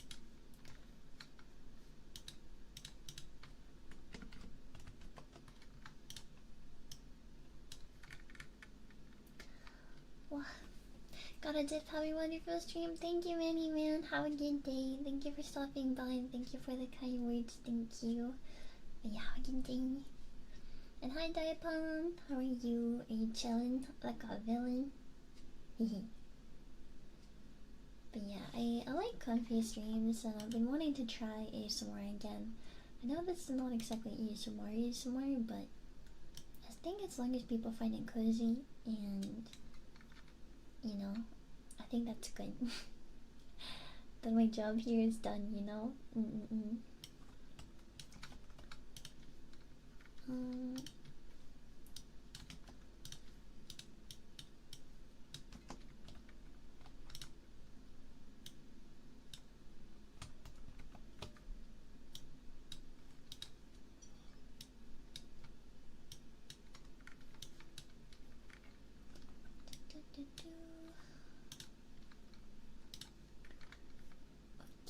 A: Wow. Got a dip. Have a wonderful stream. Thank you, Manny Man. Have a good day. Thank you for stopping by and thank you for the kind words. Thank you. But yeah, have a good day. And hi, Diapon. How are you? Are you chilling like a villain? But yeah, I like comfy streams and I've been wanting to try ASMR again. I know this is not exactly ASMR, but I think as long as people find it cozy and, you know, I think that's good. Then my job here is done, you know?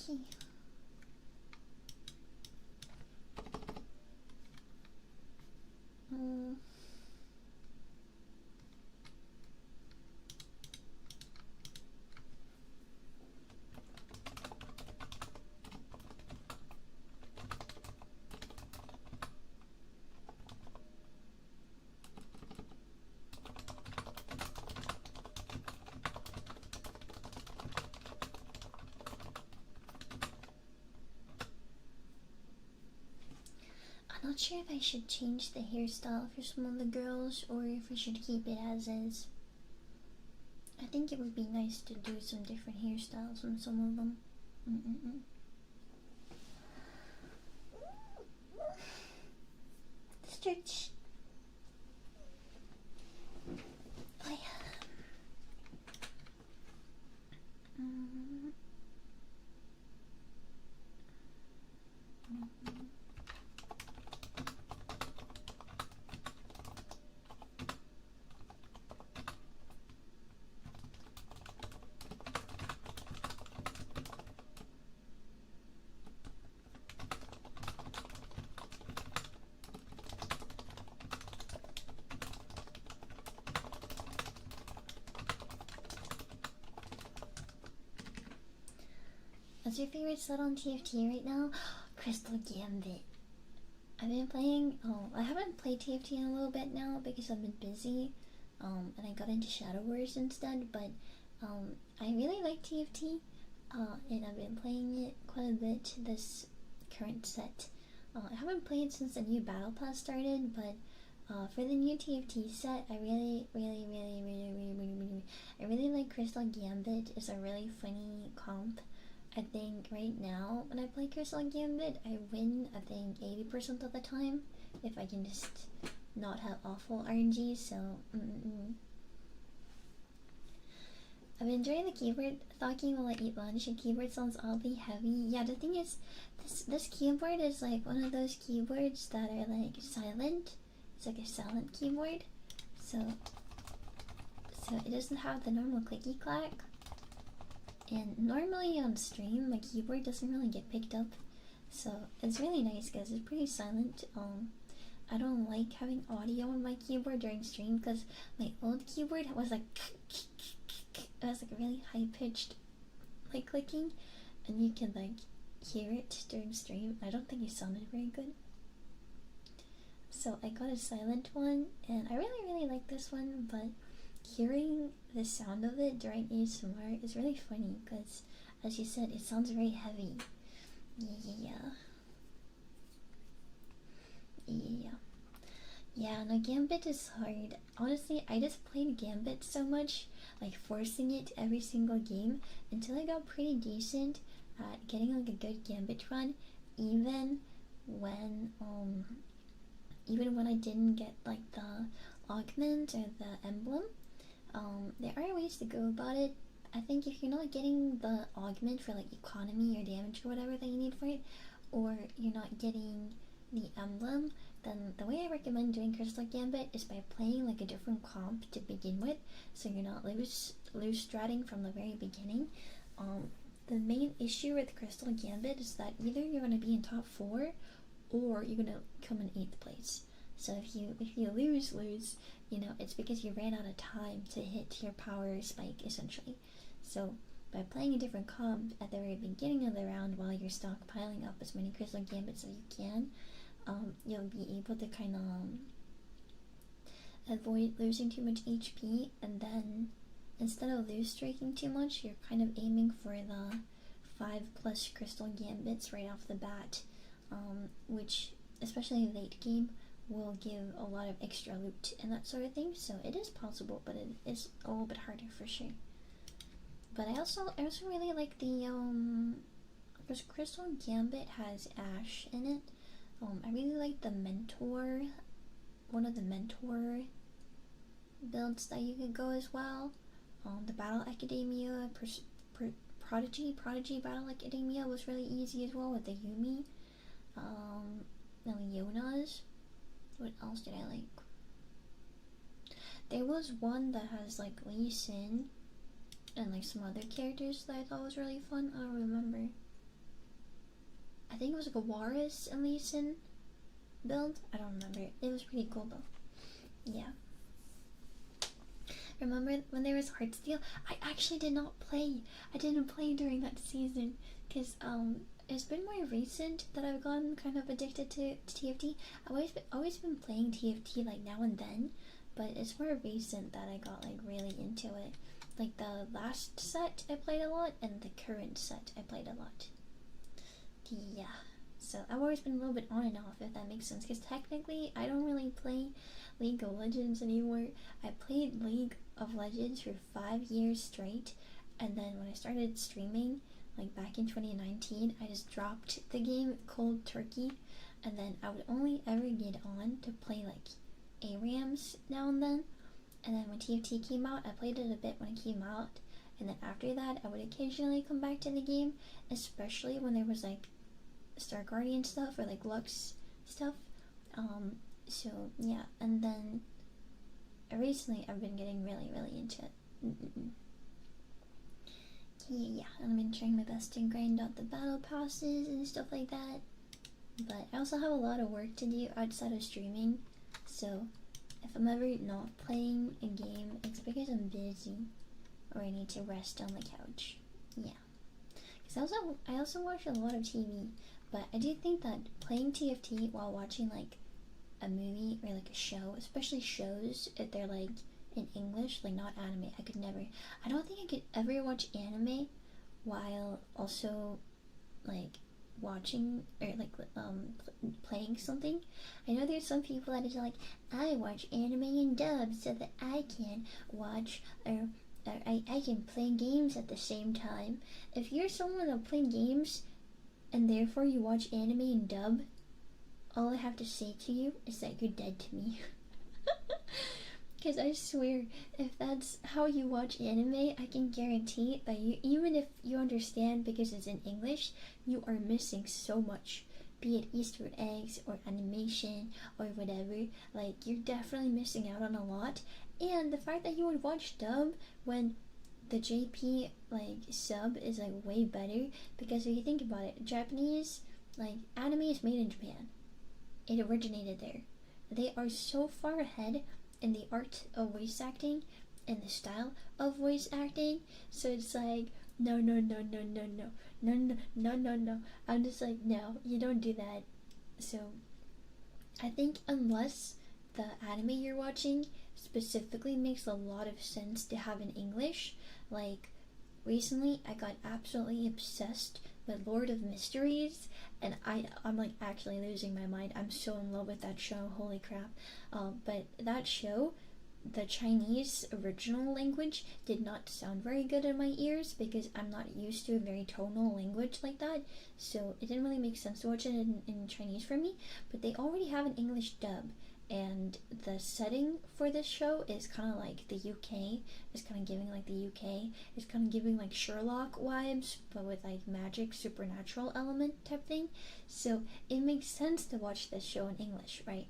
A: Okay. I'm not sure if I should change the hairstyle for some of the girls or if I should keep it as is. I think it would be nice to do some different hairstyles on some of them. Stretch. Oh yeah. What's your favorite set on TFT right now? Crystal Gambit. I've been playing. Oh, I haven't played TFT in a little bit now because I've been busy. And I got into Shadow Wars instead. But I really like TFT. And I've been playing it quite a bit this current set. I haven't played since the new Battle Pass started, but for the new TFT set, I really like Crystal Gambit. It's a really funny comp. I think right now when I play Crystal Gambit, I win I think 80% of the time if I can just not have awful RNG. So I've been enjoying the keyboard talking while I eat lunch. The keyboard sounds oddly heavy. Yeah, the thing is, this keyboard is like one of those keyboards that are like silent. It's like a silent keyboard, so it doesn't have the normal clicky clack. And normally on stream, my keyboard doesn't really get picked up, so it's really nice because it's pretty silent. I don't like having audio on my keyboard during stream because my old keyboard was like it was like really high pitched, like clicking, and you can like hear it during stream. I don't think it sounded very good. So I got a silent one, and I really like this one, but hearing the sound of it during ASMR is really funny because, as you said, it sounds very heavy. Yeah, no, Gambit is hard. Honestly, I just played Gambit so much, like forcing it every single game, until I got pretty decent at getting like a good Gambit run, even when I didn't get like the augment or the emblem. There are ways to go about it. I think if you're not getting the augment for like economy or damage or whatever that you need for it, or you're not getting the emblem, then the way I recommend doing Crystal Gambit is by playing like a different comp to begin with, so you're not loose stratting from the very beginning. The main issue with Crystal Gambit is that either you're going to be in top 4 or you're going to come in 8th place. So if you lose, you know, it's because you ran out of time to hit your power spike, essentially. So by playing a different comp at the very beginning of the round while you're stockpiling up as many Crystal Gambits as you can, you'll be able to kind of avoid losing too much HP, and then instead of lose streaking too much, you're kind of aiming for the 5+ Crystal Gambits right off the bat, which, especially late game, will give a lot of extra loot and that sort of thing. So it is possible, but it is a little bit harder for sure. But I also really like the because Crystal Gambit has Ash in it. I really like the mentor, one of the mentor builds that you could go as well. The Battle Academia, Prodigy Battle Academia was really easy as well with the Yumi. The Leonas. What else did I like? There was one that has like Lee Sin and like some other characters that I thought was really fun. I don't remember. I think it was like a Warris and Lee Sin build. I don't remember. It was pretty cool though. Yeah. Remember when there was Heartsteel? I actually did not play. I didn't play during that season because it's been more recent that I've gotten kind of addicted to TFT. I've always been playing TFT like now and then, but it's more recent that I got like really into it. Like the last set I played a lot, and the current set I played a lot. Yeah, so I've always been a little bit on and off, if that makes sense, because technically I don't really play League of Legends anymore. I played League of Legends for 5 years straight, and then when I started streaming, like back in 2019, I just dropped the game cold turkey, and then I would only ever get on to play like ARAMs now and then. And then when TFT came out, I played it a bit when it came out, and then after that I would occasionally come back to the game, especially when there was like Star Guardian stuff or like Lux stuff. So yeah, and then recently I've been getting really into it. Yeah, and I've been trying my best to grind out the battle passes and stuff like that. But I also have a lot of work to do outside of streaming, so if I'm ever not playing a game, it's because I'm busy or I need to rest on the couch. Yeah, Because I also watch a lot of TV, but I do think that playing TFT while watching like a movie or like a show, especially shows if they're like in English, like not anime, I could never. I don't think I could ever watch anime while also like watching or like playing something. I know there's some people that is like, I watch anime in dub so that I can watch or I can play games at the same time. If you're someone that play games and therefore you watch anime in dub, all I have to say to you is that you're dead to me. Because I swear, if that's how you watch anime, I can guarantee that you, even if you understand because it's in English, you are missing so much. Be it Easter eggs or animation or whatever, like you're definitely missing out on a lot. And the fact that you would watch dub when the JP like sub is like way better, because if you think about it, Japanese like anime is made in Japan. It originated there. They are so far ahead in the art of voice acting and the style of voice acting, so it's like no. I'm just like, no, you don't do that. So I think unless the anime you're watching specifically makes a lot of sense to have in English, like recently I got absolutely obsessed with Lord of Mysteries, and I'm like actually losing my mind. I'm so in love with that show, holy crap. But that show, the Chinese original language did not sound very good in my ears because I'm not used to a very tonal language like that, so it didn't really make sense to watch it in Chinese for me. But they already have an English dub, and the setting for this show is kind of like the UK. It's kind of giving like the UK. It's kind of giving like Sherlock vibes, but with like magic, supernatural element type thing. So it makes sense to watch this show in English, right?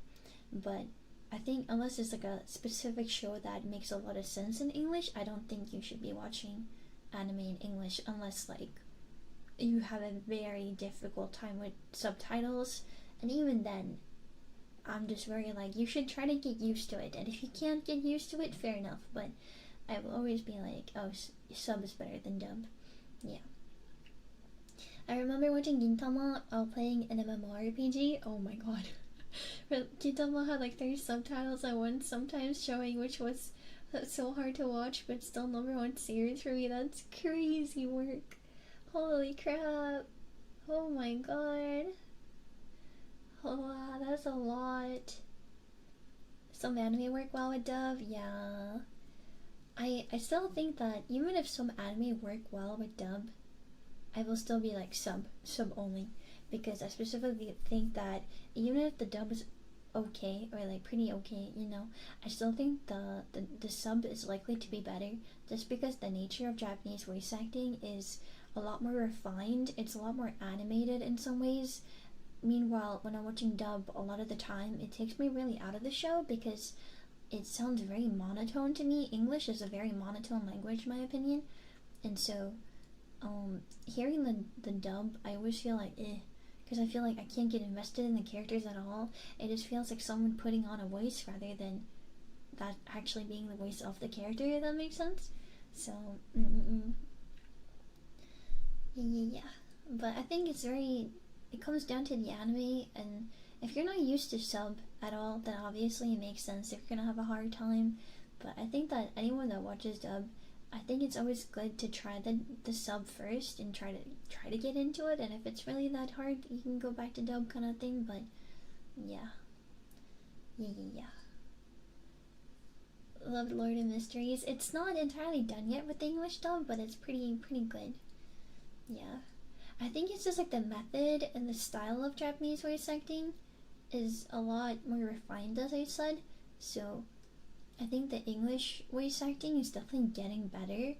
A: But I think unless it's like a specific show that makes a lot of sense in English, I don't think you should be watching anime in English unless like you have a very difficult time with subtitles. And even then, I'm just very like, you should try to get used to it, and if you can't get used to it, fair enough, but I will always be like, oh, sub is better than dub. Yeah. I remember watching Gintama while playing an MMORPG. Oh my god. Gintama had like 3 subtitles at once, sometimes showing, which was so hard to watch, but still #1 series for me. That's crazy work. Holy crap. Oh my god. Oh wow, that's a lot. Some anime work well with dub, yeah. I still think that even if some anime work well with dub, I will still be like sub only, because I specifically think that even if the dub is okay or like pretty okay, you know, I still think the sub is likely to be better, just because the nature of Japanese voice acting is a lot more refined. It's a lot more animated in some ways. Meanwhile, when I'm watching dub, a lot of the time it takes me really out of the show because it sounds very monotone to me. English is a very monotone language in my opinion, and so hearing the dub, I always feel like because I feel like I can't get invested in the characters at all. It just feels like someone putting on a voice rather than that actually being the voice of the character, if that makes sense. So yeah, but I think it comes down to the anime, and if you're not used to sub at all, then obviously it makes sense if you're gonna have a hard time. But I think that anyone that watches dub, I think it's always good to try the sub first and try to get into it, and if it's really that hard, you can go back to dub kind of thing. But yeah. Loved Lord of Mysteries. It's not entirely done yet with the English dub, but it's pretty good. Yeah. I think it's just like the method and the style of Japanese voice acting is a lot more refined, as I said. So I think the English voice acting is definitely getting better,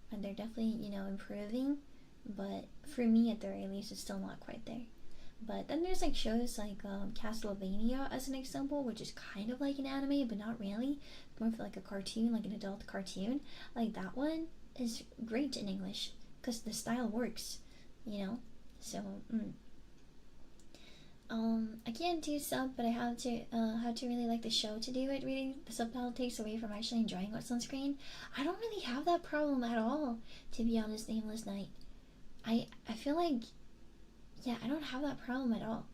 A: and they're definitely, improving. But for me, at the very least, it's still not quite there. But then there's like shows like Castlevania as an example, which is kind of like an anime, but not really. It's more of like a cartoon, like an adult cartoon. Like that one is great in English because the style works, So I can't do sub, but I have to really like the show to do it. Reading the subtitle takes away from actually enjoying what's on screen. I don't really have that problem at all, to be honest, Nameless Knight. I feel like, yeah, I don't have that problem at all.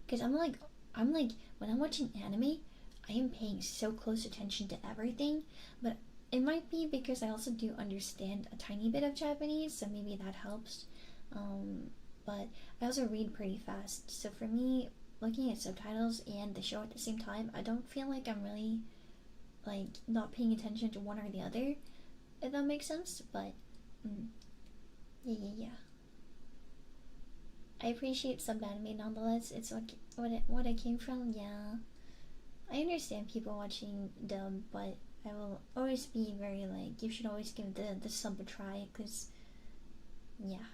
A: Because I'm like, when I'm watching anime, I am paying so close attention to everything. But it might be because I also do understand a tiny bit of Japanese, so maybe that helps. But I also read pretty fast, so for me, looking at subtitles and the show at the same time, I don't feel like I'm really like not paying attention to one or the other, if that makes sense. But yeah. I appreciate sub anime nonetheless. It's what I came from. Yeah, I understand people watching dub, but I will always be very like, you should always give the sub a try, because yeah,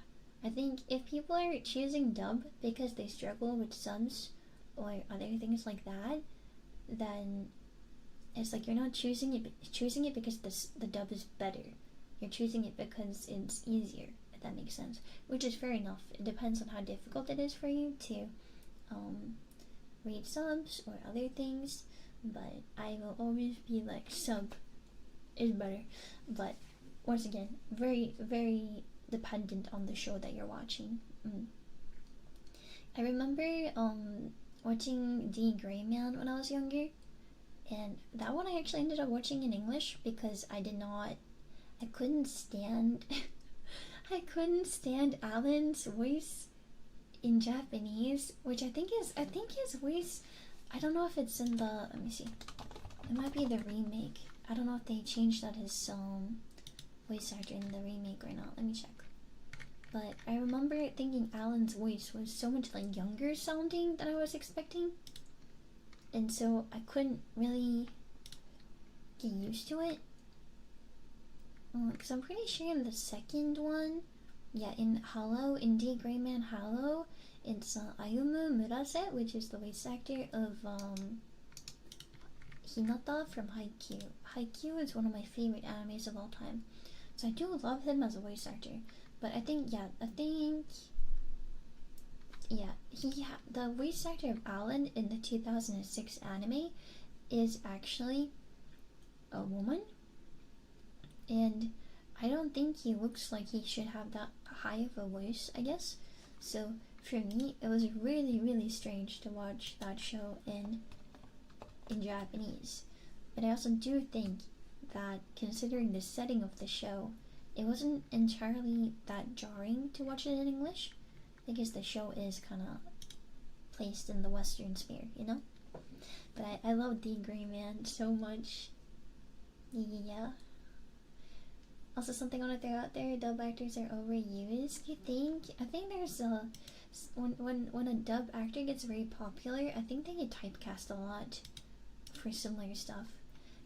A: I think if people are choosing dub because they struggle with subs or other things like that, then it's like you're not choosing it because the dub is better. You're choosing it because it's easier, if that makes sense. Which is fair enough. It depends on how difficult it is for you to read subs or other things. But I will always be like, sub is better. But once again, very, very dependent on the show that you're watching. I remember watching The Gray Man when I was younger, and that one I actually ended up watching in English because I couldn't stand I couldn't stand Alan's voice in Japanese, which I think his voice, I don't know if it's in the, let me see, it might be the remake. I don't know if they changed out his voice actor in the remake or not. Let me check. But I remember thinking Alan's voice was so much like younger sounding than I was expecting, and so I couldn't really get used to it. Because I'm pretty sure in the second one, yeah, in Hollow, in D. Gray Man Hollow, it's Ayumu Murase, which is the voice actor of Hinata from Haikyuu. Haikyuu is one of my favorite animes of all time, so I do love him as a voice actor. But I think the voice actor of Alan in the 2006 anime is actually a woman, and I don't think he looks like he should have that high of a voice, I guess. So for me, it was really, really strange to watch that show in Japanese. But I also do think that, considering the setting of the show, it wasn't entirely that jarring to watch it in English, because the show is kind of placed in the Western sphere, you know? But I love The Gray Man so much. Yeah. Also, something I want to throw out there, dub actors are overused, you think? I think there's when a dub actor gets very popular, I think they get typecast a lot for similar stuff.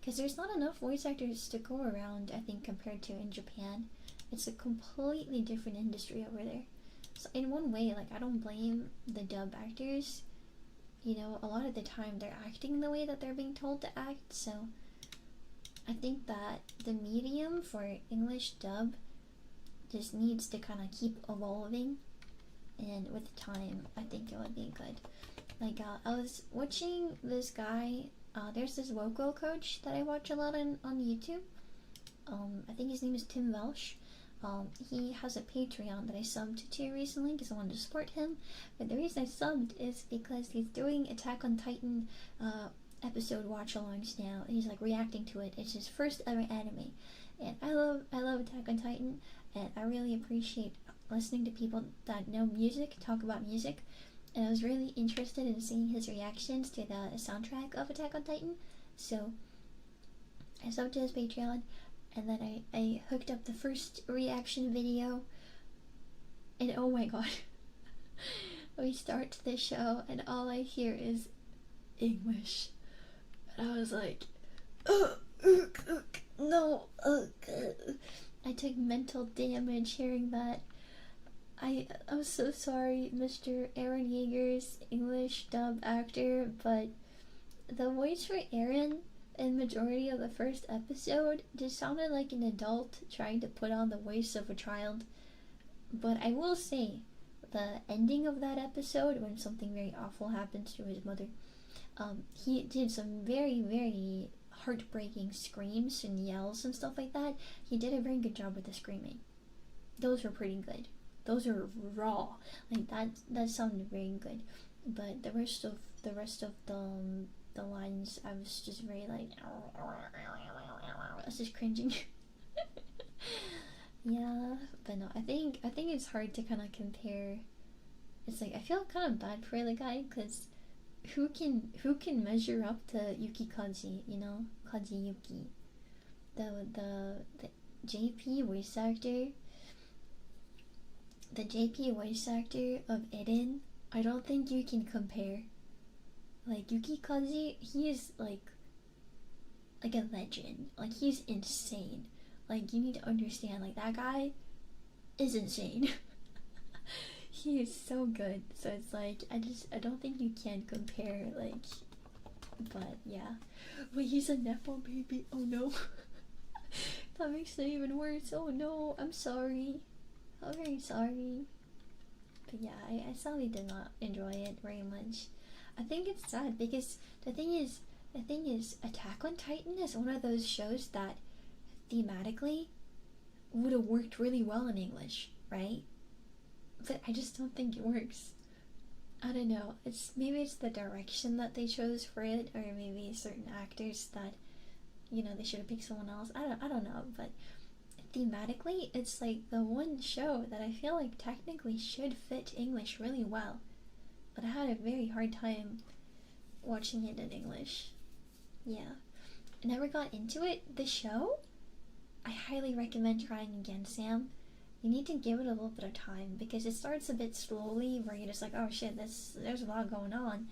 A: Because there's not enough voice actors to go around, I think, compared to in Japan. It's a completely different industry over there. So in one way, like, I don't blame the dub actors. You know, a lot of the time they're acting the way that they're being told to act, so I think that the medium for English dub just needs to kind of keep evolving, and with time, I think it would be good. Like, I was watching this guy, there's this vocal coach that I watch a lot on YouTube. I think his name is Tim Welsh. He has a Patreon that I subbed to recently because I wanted to support him. But the reason I subbed is because he's doing Attack on Titan episode watch-alongs now. He's like reacting to it. It's his first ever anime, and I love Attack on Titan, and I really appreciate listening to people that know music talk about music. And I was really interested in seeing his reactions to the soundtrack of Attack on Titan, so I subbed to his Patreon. And then I hooked up the first reaction video, and oh my god, we start the show and all I hear is English, and I was like, no, I took mental damage hearing that. I'm so sorry, Mr. Aaron Yeager's English dub actor, but the voice for Aaron in majority of the first episode just sounded like an adult trying to put on the voice of a child. But I will say, the ending of that episode, when something very awful happens to his mother, he did some very, very heartbreaking screams and yells and stuff like that. He did a very good job with the screaming. those were pretty good. Those are raw. Like that sounded very good. But the rest of the lines, I was just very like, I was just cringing. Yeah, but no, I think it's hard to kind of compare. It's like I feel kind of bad for the guy because who can measure up to Yuki Kaji? You know, Kaji Yuki, the JP voice actor. The JP voice actor of Eren, I don't think you can compare. Like Yuki Kaji, he is like a legend. Like he's insane. Like you need to understand, like that guy is insane. He is so good. So it's like I don't think you can compare, like, but yeah. Wait, he's a Nepo baby. Oh no. That makes it even worse. Oh no, I'm sorry. I'm very sorry. But yeah, I sadly did not enjoy it very much. I think it's sad because the thing is Attack on Titan is one of those shows that thematically would have worked really well in English, right? But I just don't think it works. I don't know. Maybe it's the direction that they chose for it, or maybe certain actors that, you know, they should have picked someone else. I don't know, but thematically it's like the one show that I feel like technically should fit English really well. But I had a very hard time watching it in English. Yeah. I never got into it. The show, I highly recommend trying again, Sam. You need to give it a little bit of time because it starts a bit slowly where you're just like, oh shit, there's a lot going on.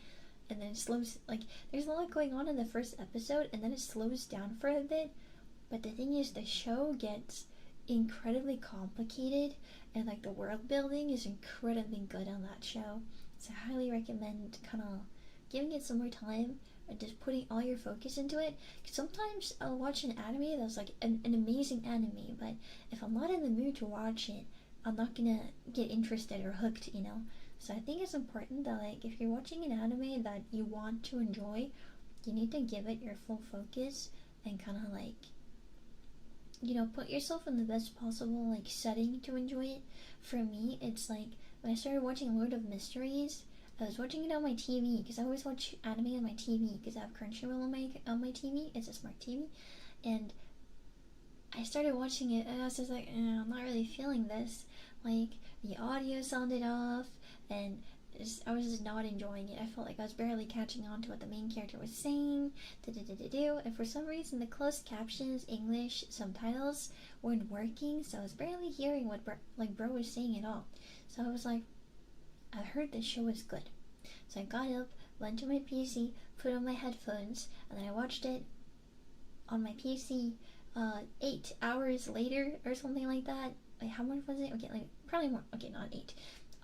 A: And then it slows, like, there's a lot going on in the first episode and then it slows down for a bit. But the thing is, the show gets incredibly complicated and like the world building is incredibly good on that show. So I highly recommend kind of giving it some more time and just putting all your focus into it. Cause sometimes I'll watch an anime that's like an amazing anime, but if I'm not in the mood to watch it, I'm not gonna get interested or hooked, you know. So I think it's important that, like, if you're watching an anime that you want to enjoy, you need to give it your full focus and kind of like, you know, put yourself in the best possible like setting to enjoy it. For me, it's like when I started watching Lord of Mysteries, I was watching it on my TV because I always watch anime on my TV because I have Crunchyroll on my TV. It's a smart TV, and I started watching it and I was just like, I'm not really feeling this. Like the audio sounded off, and I was just not enjoying it. I felt like I was barely catching on to what the main character was saying. And for some reason, the closed captions, English subtitles weren't working, so I was barely hearing what bro was saying at all. So I was like, I heard this show was good. So I got up, went to my PC, put on my headphones, and then I watched it on my PC 8 hours later or something like that. Like, how much was it? Okay, like probably more. Okay, not 8.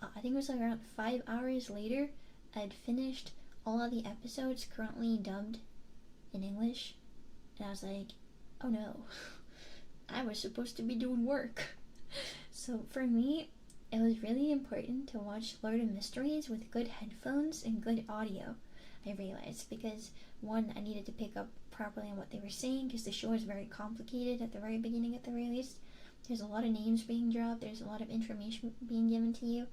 A: I think it was like around 5 hours later. I'd finished all of the episodes currently dubbed in English, and I was like, oh no, I was supposed to be doing work. So for me, it was really important to watch Lord of Mysteries with good headphones and good audio, I realized, because one, I needed to pick up properly on what they were saying because the show is very complicated at the very beginning at the very least. There's a lot of names being dropped, there's a lot of information being given to you,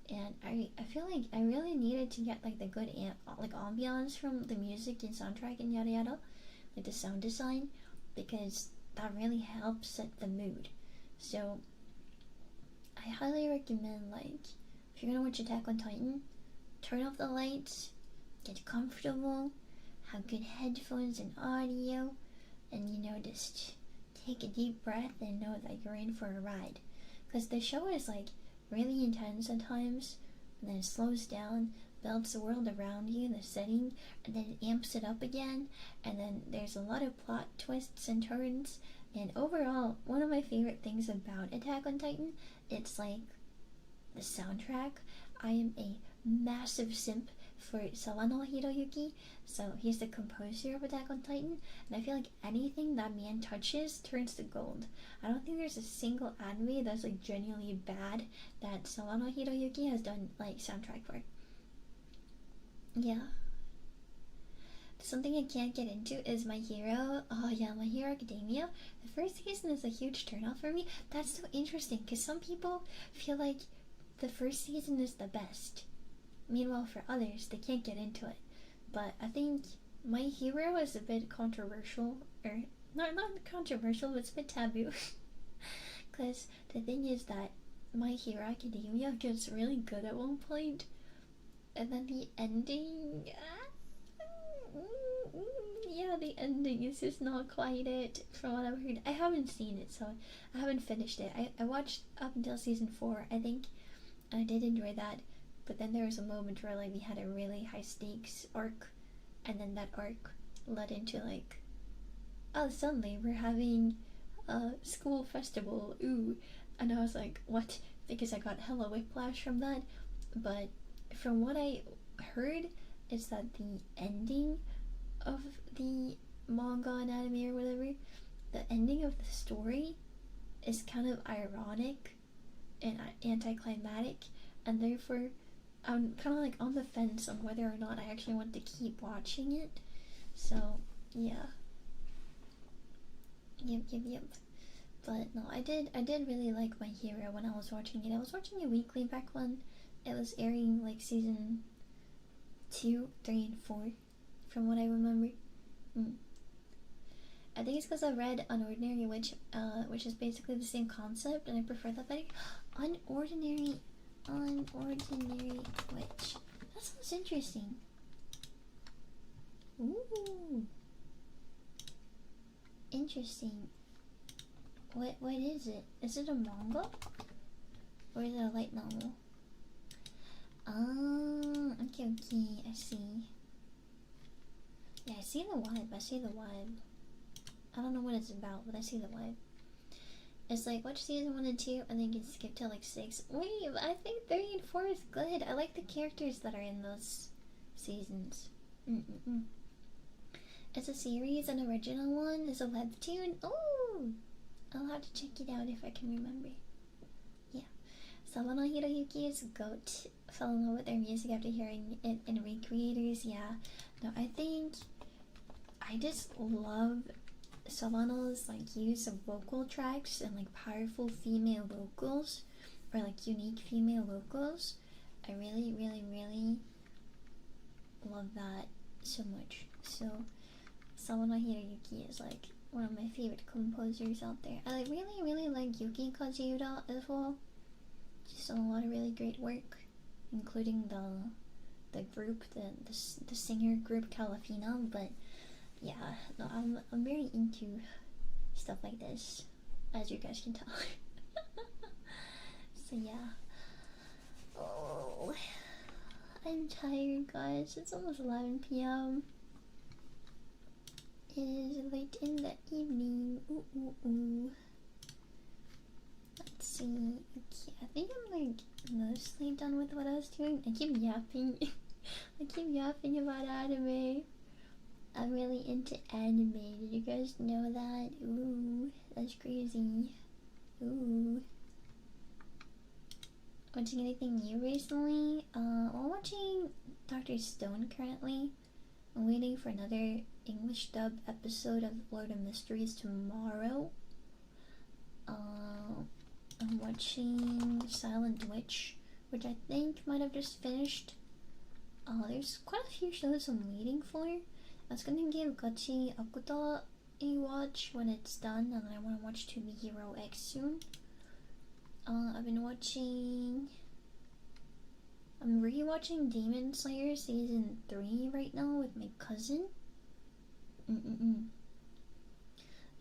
A: and I feel like I really needed to get like the good like ambiance from the music and soundtrack and yada yada, like the sound design, because that really helps set the mood. So I highly recommend, like, if you're gonna watch Attack on Titan, turn off the lights, get comfortable, have good headphones and audio, and, you know, just take a deep breath and know that you're in for a ride. Because the show is, like, really intense at times, and then it slows down, builds the world around you, the setting, and then it amps it up again, and then there's a lot of plot twists and turns. And overall, one of my favorite things about Attack on Titan, it's like the soundtrack. I am a massive simp for Sawano Hiroyuki, so he's the composer of Attack on Titan, and I feel like anything that man touches turns to gold. I don't think there's a single anime that's like genuinely bad that Sawano Hiroyuki has done like soundtrack for. Yeah. something I can't get into is My Hero. Oh yeah, My Hero Academia. The first season is a huge turnoff for me. That's so interesting because some people feel like the first season is the best. Meanwhile, for others, they can't get into it. But I think My Hero is a bit controversial, or not controversial, but it's a bit taboo. Because the thing is that My Hero Academia gets really good at one point, and then the ending, yeah, the ending is just not quite it from what I've heard. I haven't seen it, so I haven't finished it. I watched up until season 4, I think. I did enjoy that, but then there was a moment where like we had a really high stakes arc, and then that arc led into like, oh, suddenly we're having a school festival, ooh, and I was like, what? Because I got hella whiplash from that. But from what I heard, is that the ending of the manga and anime or whatever, the ending of the story is kind of ironic and anticlimactic, and therefore I'm kind of like on the fence on whether or not I actually want to keep watching it. So yeah, yep. But no, I did really like My Hero when I was watching it. I was watching it weekly back when it was airing, like season 2, 3, and 4, from what I remember. I think it's because I read Unordinary Witch, which is basically the same concept, and I prefer that better. Unordinary Witch. That sounds interesting. Ooh, interesting. What is it? Is it a manga? Or is it a light novel? Ah, okay, I see. Yeah, I see the vibe. I don't know what it's about, but I see the vibe. It's like, watch season 1 and 2, and then get skipped to like 6. Wait, I think 3 and 4 is good. I like the characters that are in those seasons. It's a series, an original one. It's a webtoon. Oh! I'll have to check it out if I can remember. Yeah. Sawano Hiroyuki's GOAT. Fell in love with their music after hearing it in Recreators. Yeah. No, I think I just love Sawano's like use of vocal tracks and like powerful female vocals, or like unique female vocals. I really love that so much. So Sawano Hiroyuki is like one of my favorite composers out there. I really like Yuki Kajiura as well. She's done a lot of really great work, including the group, the singer group Calafina. But yeah, no, I'm very into stuff like this, as you guys can tell. So yeah. Oh, I'm tired, guys. It's almost 11 p.m. It is late in the evening. Ooh. Let's see. Okay, I think I'm like mostly done with what I was doing. I keep yapping. I keep yapping about anime. I'm really into anime. Did you guys know that? Ooh, that's crazy. Ooh. Watching anything new recently? I'm watching Dr. Stone currently. I'm waiting for another English dub episode of Lord of Mysteries tomorrow. I'm watching Silent Witch, which I think might have just finished. There's quite a few shows I'm waiting for. I was gonna give Gachi Akuta a watch when it's done, and then I want to watch To Be Hero X soon. I've been watching... I'm rewatching Demon Slayer season 3 right now with my cousin.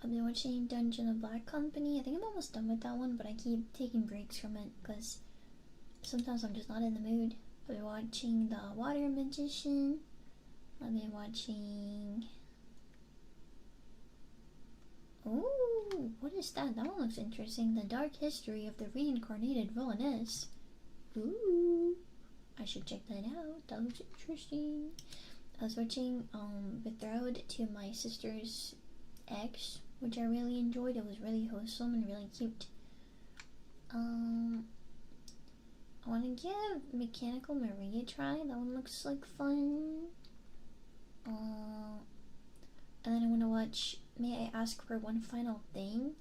A: I've been watching Dungeon of Black Company. I think I'm almost done with that one, but I keep taking breaks from it because sometimes I'm just not in the mood. I've been watching The Water Magician. I've been watching... Ooh, what is that? That one looks interesting. The Dark History of the Reincarnated Villainess. Ooh, I should check that out. That looks interesting. I was watching Betrothed to My Sister's Ex, which I really enjoyed. It was really wholesome and really cute. I want to give Mechanical Marie a try. That one looks like fun. And then I want to watch May I Ask for One Final Thing.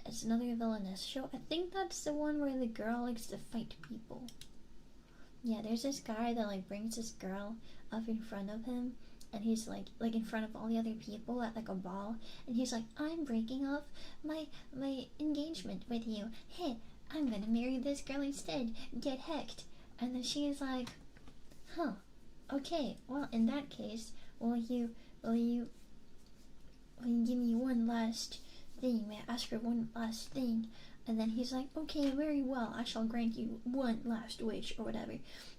A: It's another villainous show. I think that's the one where the girl likes to fight people. Yeah, there's this guy that like brings this girl up in front of him, and he's like in front of all the other people at like a ball, and he's like, I'm breaking off my engagement with you. Hey, I'm gonna marry this girl instead. Get hecked. And then she is like, huh, okay, well in that case, will you give me one last thing? May I ask for one last thing? And then he's like, okay, very well, I shall grant you one last wish, or whatever.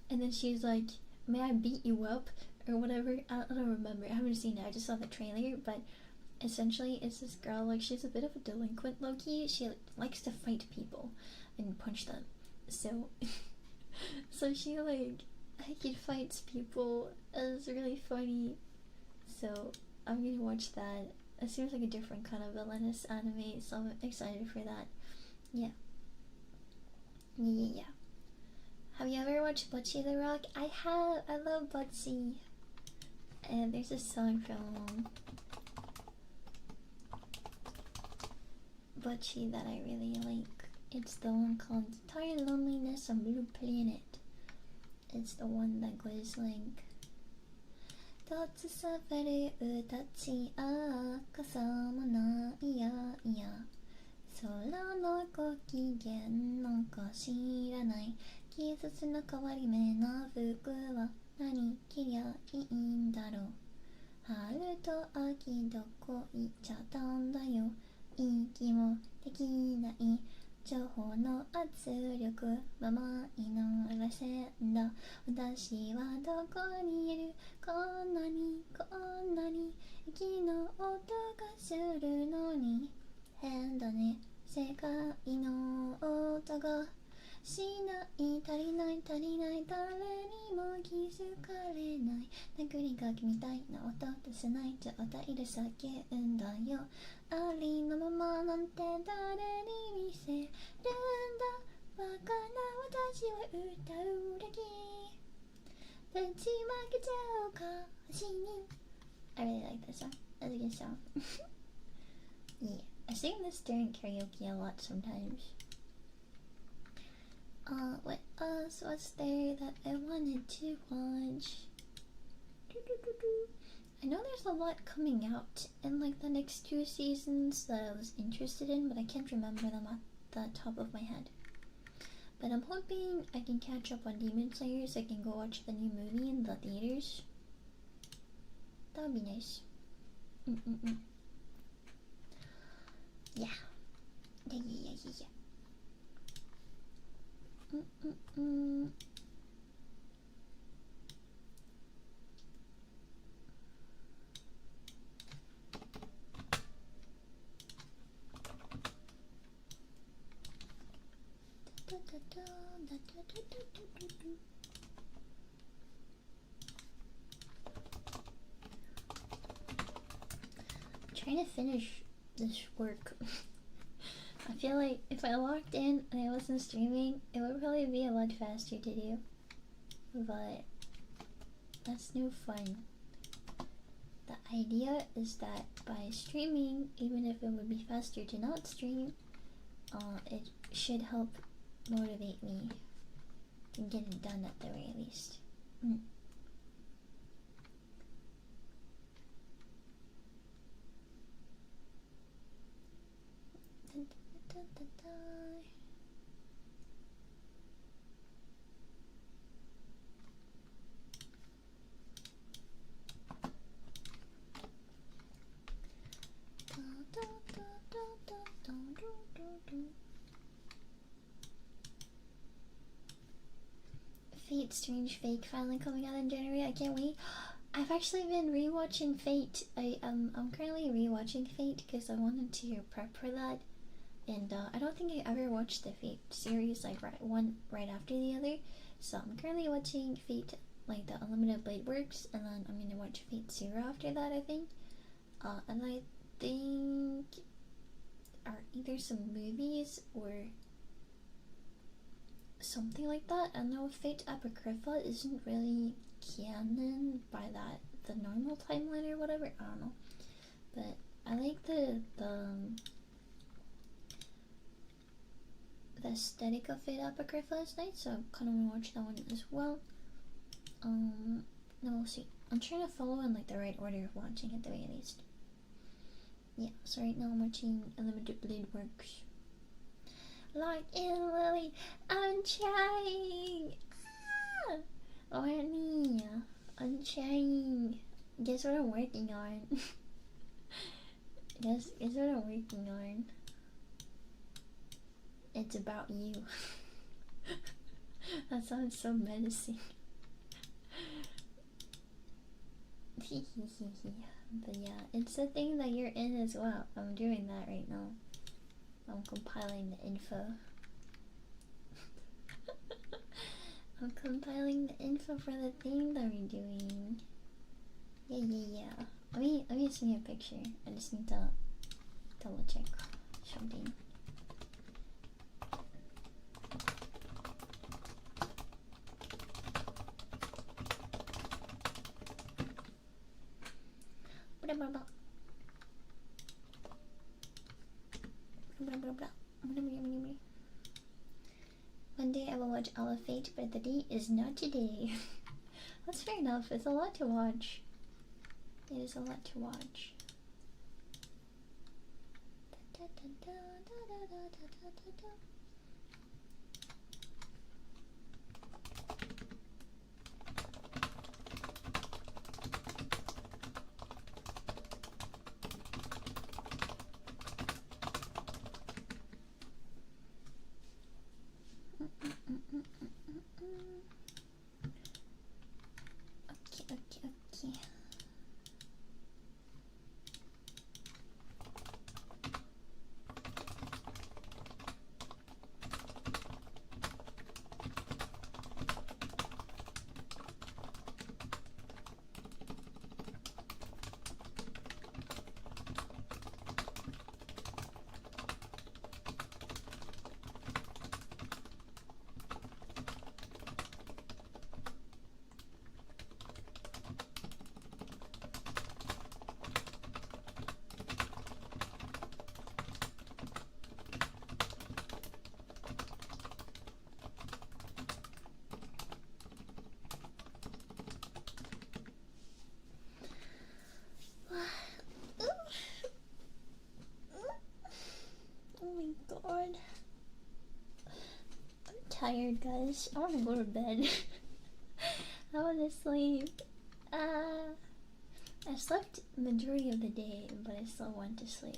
A: And then she's like, may I beat you up, or whatever. I don't remember, I haven't seen it, I just saw the trailer. But essentially it's this girl, like she's a bit of a delinquent, low-key. She likes to fight people and punch them. So so she like fights people, and it's really funny. So I'm gonna watch that. It seems like a different kind of villainous anime, so I'm excited for that. Yeah. Have you ever watched Butchie the Rock? I have. I love Butchie. And there's a song from Butchie that I really like. It's the one called Tired Loneliness on Blue Planet. It's the one that goes like, 突さべる歌ち傘もないやいや空のご機嫌なんか知らない季節の変わり目の服は何着りゃいいんだろう春と秋どこ行っちゃったんだよ息もできない情報の圧力まま祈らせんだ私はどこにいるこんなに息の音がするのに変だね世界の音がしない足りない誰にも気づかれない殴り書きみたいな音出せない状態で叫んだよありのままなんて誰に見せるんだバカな私は歌うだけぶちまけちゃおうか星に I really like this song. That's a good song. Yeah, I sing this during karaoke a lot sometimes. What else was there that I wanted to watch? I know there's a lot coming out in like the next 2 seasons that I was interested in, but I can't remember them at the top of my head. But I'm hoping I can catch up on Demon Slayer so I can go watch the new movie in the theaters. That would be nice. Yeah. I'm trying to finish this work. I feel like if I logged in and I wasn't streaming, it would probably be a lot faster to do. But that's no fun. The idea is that by streaming, even if it would be faster to not stream, it should help motivate me to get it done at the very least. Fate Strange Fake finally coming out in January. I can't wait. I've actually been rewatching Fate. I'm currently rewatching Fate because I wanted to prep for that. And I don't think I ever watched the Fate series like one right after the other. So I'm currently watching Fate, like the Unlimited Blade Works, and then I'm gonna watch Fate Zero after that, I think. And I think are either some movies or something like that. I know Fate Apocrypha isn't really canon by the normal timeline or whatever. I don't know, but I like the aesthetic of Fate Apocrypha is nice, so I kind of want to watch that one as well. No, we'll see. I'm trying to follow in like the right order of watching at the very least. Yeah, so right now I'm watching Unlimited Blade Works. Like in Lillie, I'm trying. Orny, I'm trying. Guess what I'm working on? Guess what I'm working on? It's about you. That sounds so menacing. But yeah, it's a thing that you're in as well. I'm doing that right now. I'm compiling the info. I'm compiling the info for the thing that we're doing. Yeah. Let me send you a picture. I just need to double check something. One day I will watch all of Fate, but the day is not today. That's fair enough. It's a lot to watch. It is a lot to watch. Okay. Oh my god. I'm tired, guys. I want to go to bed. I want to sleep. I slept majority of the day, but I still want to sleep.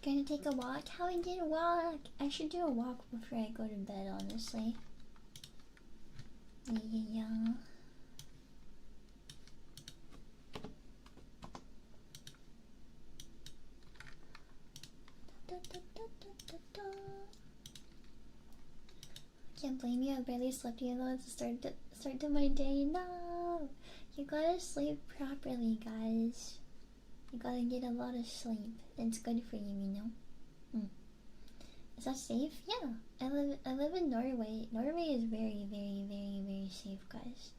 A: Gonna take a walk? How we did a walk? I should do a walk before I go to bed, honestly. Yeah. Can't blame you, I barely slept even though it's the start to my day. No! You gotta sleep properly, guys. You gotta get a lot of sleep. It's good for you, you know? Is that safe? Yeah. I live in Norway. Norway is very, very, very, very safe, guys.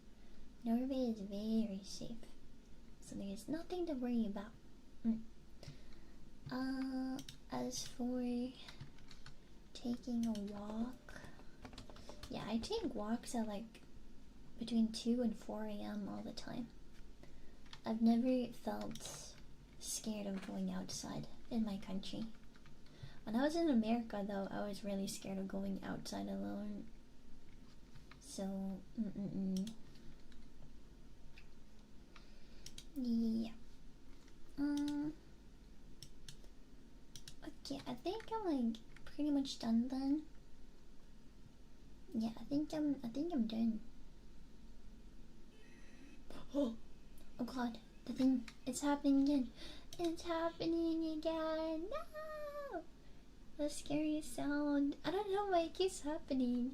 A: Norway is very safe. So there's nothing to worry about. As for taking a walk, yeah, I take walks at like between 2 and 4 a.m. all the time. I've never felt scared of going outside in my country. When I was in America, though, I was really scared of going outside alone. So, yeah. Okay, I think I'm like pretty much done then. Yeah, I think I'm done. Oh god, the thing, it's happening again. It's happening again. No! The scary sound. I don't know why it keeps happening.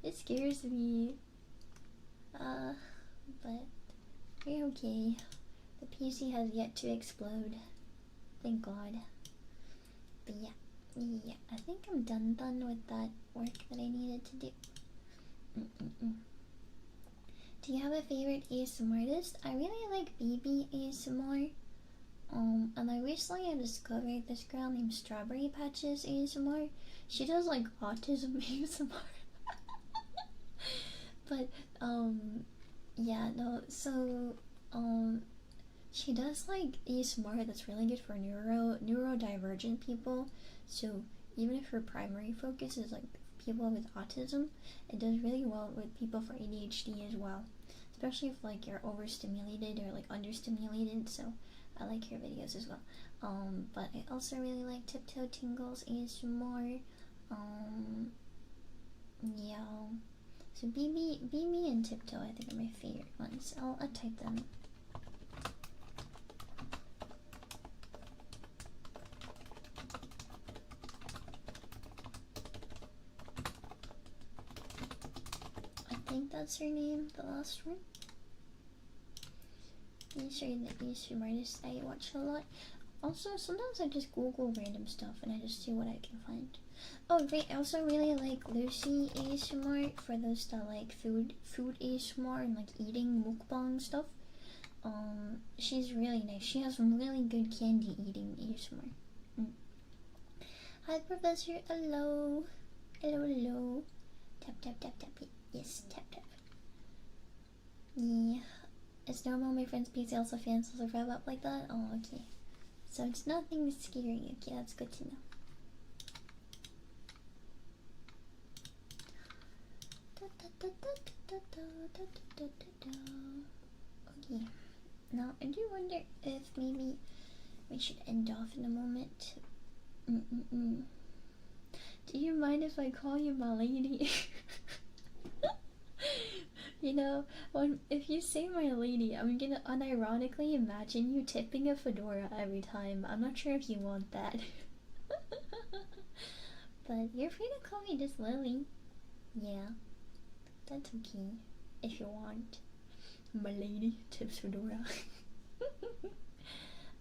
A: It scares me. But we're okay. The PC has yet to explode. Thank God. But yeah, I think I'm done with that work that I needed to do. Do you have a favorite ASMR artist? I really like BB ASMR. And I recently discovered this girl named Strawberry Patches ASMR. She does like autism ASMR. But yeah, no, so she does like ASMR that's really good for neurodivergent people. So even if her primary focus is like people with autism, it does really well with people for ADHD as well, especially if like you're overstimulated or like understimulated. So I like her videos as well. But I also really like Tiptoe Tingles ASMR. Yeah. So BB and Tiptoe I think are my favorite ones. I'll type them. I think that's her name, the last one. These are the ASMR artists I watch a lot. Also, sometimes I just Google random stuff and I just see what I can find. Oh, right, I also really like Lucy ASMR for those that like food ASMR and like eating mukbang stuff. She's really nice. She has some really good candy eating ASMR. Hi, Professor. Hello. Hello. Tap, tap, tap, tap. Yes, tap, tap. Yeah. It's normal my friend's PC also fans also rev up like that? Oh, okay. So it's nothing scary. Okay, that's good to know. Okay. Now, I do wonder if maybe we should end off in a moment. Do you mind if I call you my lady? You know, if you say my lady, I'm gonna unironically imagine you tipping a fedora every time. I'm not sure if you want that. But you're free to call me just Lillie. Yeah, that's okay. If you want. My lady tips fedora.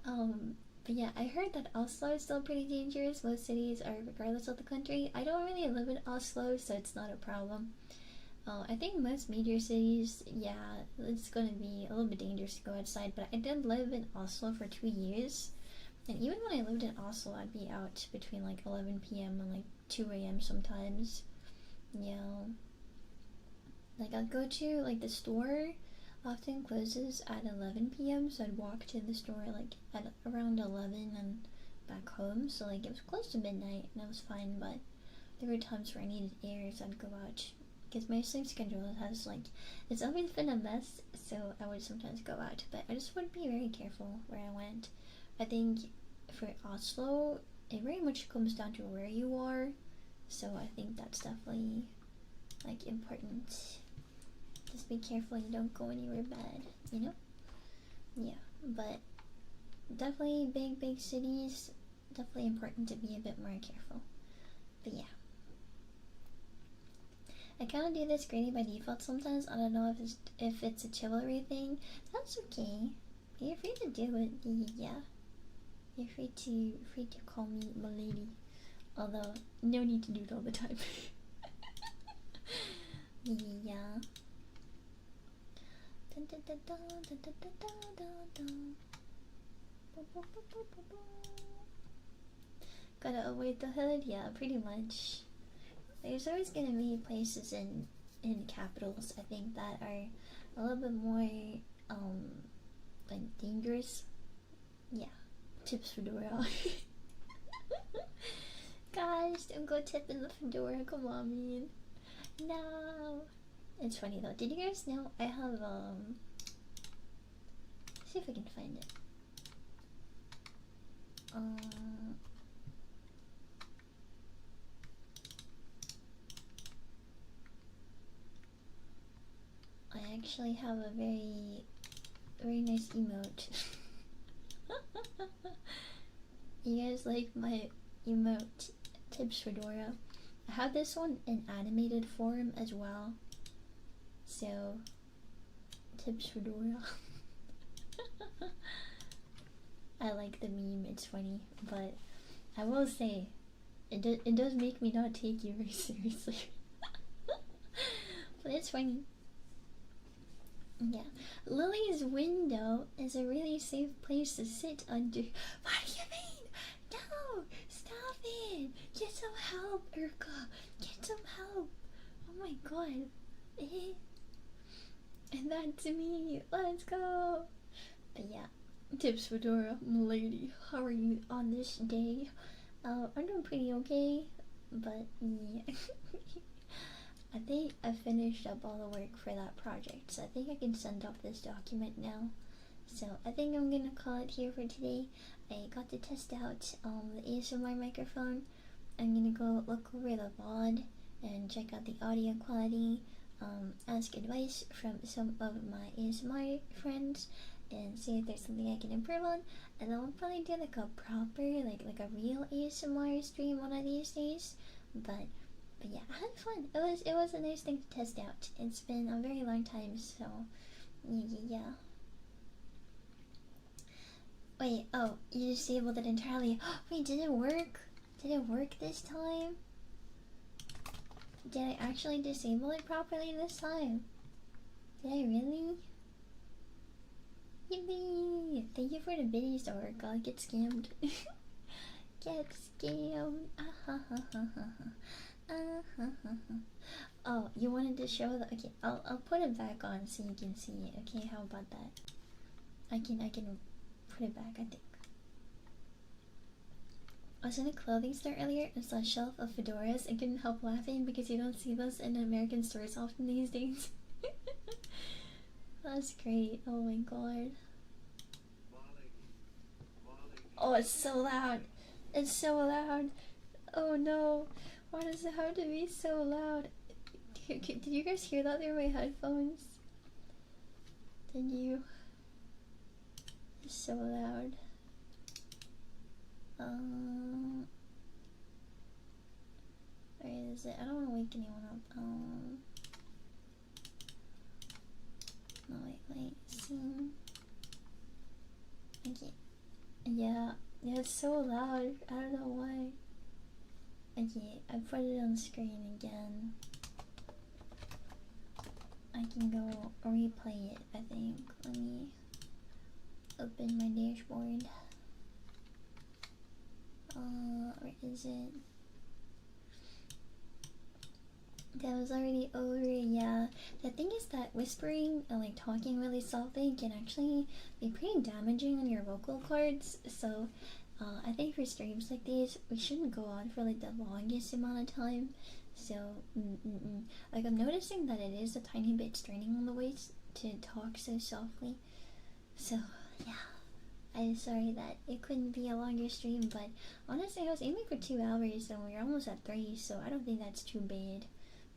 A: But yeah, I heard that Oslo is still pretty dangerous. Most cities are regardless of the country. I don't really live in Oslo, so it's not a problem. I think most major cities, yeah, it's gonna be a little bit dangerous to go outside, but I did live in Oslo for 2 years, and even when I lived in Oslo, I'd be out between like 11 p.m. and like 2 a.m. sometimes. Yeah. Like I'd go to like the store often closes at 11 p.m. so I'd walk to the store like at around 11 and back home, so like it was close to midnight and it was fine, but there were times where I needed air, so I'd go out because my sleep schedule has like, it's always been a mess, so I would sometimes go out, but I just would be very careful where I went. I think for Oslo, it very much comes down to where you are, so I think that's definitely like important. Just be careful you don't go anywhere bad, you know? Yeah, but definitely big cities, definitely important to be a bit more careful. But yeah. I kind of do this grading by default sometimes. I don't know if it's a chivalry thing. That's okay. You're free to do it. Yeah. You're free to call me my lady. Although, no need to do it all the time. Yeah. Gotta avoid the hood? Yeah, pretty much. There's always gonna be places in in capitals, I think, that are a little bit more like dangerous. Yeah, tips fedora. Gosh, don't go tipping the fedora. Come on, man. No. It's funny though. Did you guys know I have see if I can find it. I actually have a very nice emote. You guys like my emote tips fedora? I have this one in animated form as well. So tips fedora. I like the meme, it's funny, but I will say it does make me not take you very seriously. But it's funny. Yeah. Lily's window is a really safe place to sit under. What do you mean? No! Stop it! Get some help, Urka! Get some help! Oh my god. And that's me. Let's go! But yeah. Tips fedora, milady. How are you on this day? I'm doing pretty okay. But yeah. I think I finished up all the work for that project, so I think I can send off this document now. So I think I'm gonna call it here for today. I got to test out the ASMR microphone. I'm gonna go look over the VOD and check out the audio quality, ask advice from some of my ASMR friends, and see if there's something I can improve on. And then I'll probably do like a proper, like a real ASMR stream one of these days. But yeah, I had fun. It was a nice thing to test out. It's been a very long time, so yeah. Wait, oh, you disabled it entirely. Wait, did it work? Did it work this time? Did I actually disable it properly this time? Did I really? Yippee! Thank you for the biddies, or God, get scammed. Get scammed. Oh, you wanted to show the. Okay, I'll put it back on so you can see it. Okay, how about that? I can put it back, I think. I was in a clothing store earlier and saw a shelf of fedoras and couldn't help laughing because you don't see those in American stores often these days. That's great. Oh my god. Oh, it's so loud. It's so loud. Oh no. Why does it have to be so loud? Did you guys hear that through my headphones? Did you? It's so loud. Where is it? I don't want to wake anyone up. No, wait, scene. Okay. Yeah, it's so loud. I don't know why. Okay, I put it on screen again. I can go replay it, I think. Let me open my dashboard. Where is it? That was already over, yeah. The thing is that whispering and like talking really softly can actually be pretty damaging on your vocal cords, so I think for streams like these, we shouldn't go on for like the longest amount of time. So, like I'm noticing that it is a tiny bit straining on the waist to talk so softly. So, yeah. I'm sorry that it couldn't be a longer stream, but honestly I was aiming for 2 hours and we're almost at 3, so I don't think that's too bad.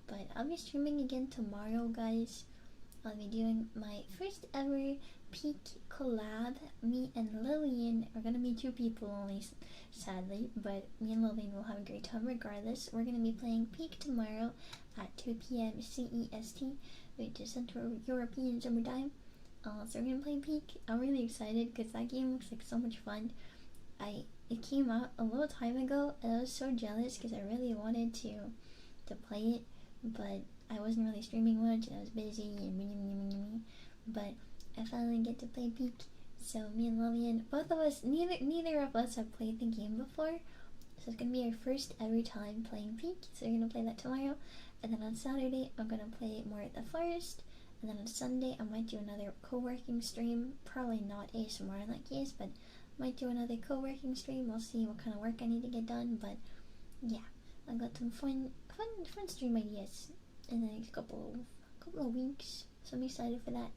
A: But I'll be streaming again tomorrow, guys. I'll be doing my first ever Peak collab. Me and Lillian are gonna be 2 people only, sadly, but me and Lillian will have a great time regardless. We're gonna be playing Peak tomorrow at 2 p.m. CEST, which is Central European Summer Time. So we're gonna play Peak. I'm really excited because that game looks like so much fun. It came out a little time ago and I was so jealous because I really wanted to play it, but I wasn't really streaming much and I was busy and but I finally get to play Peak. So me and Lillian, both of us, neither of us have played the game before, so it's gonna be our first ever time playing Peak. So we're gonna play that tomorrow, And then on Saturday, I'm gonna play more at the forest. And then on Sunday, I might do another co-working stream. Probably not ASMR in that case, but might do another co-working stream. We'll see what kind of work I need to get done. But yeah, I've got some fun stream ideas in the next couple of weeks. So I'm excited for that.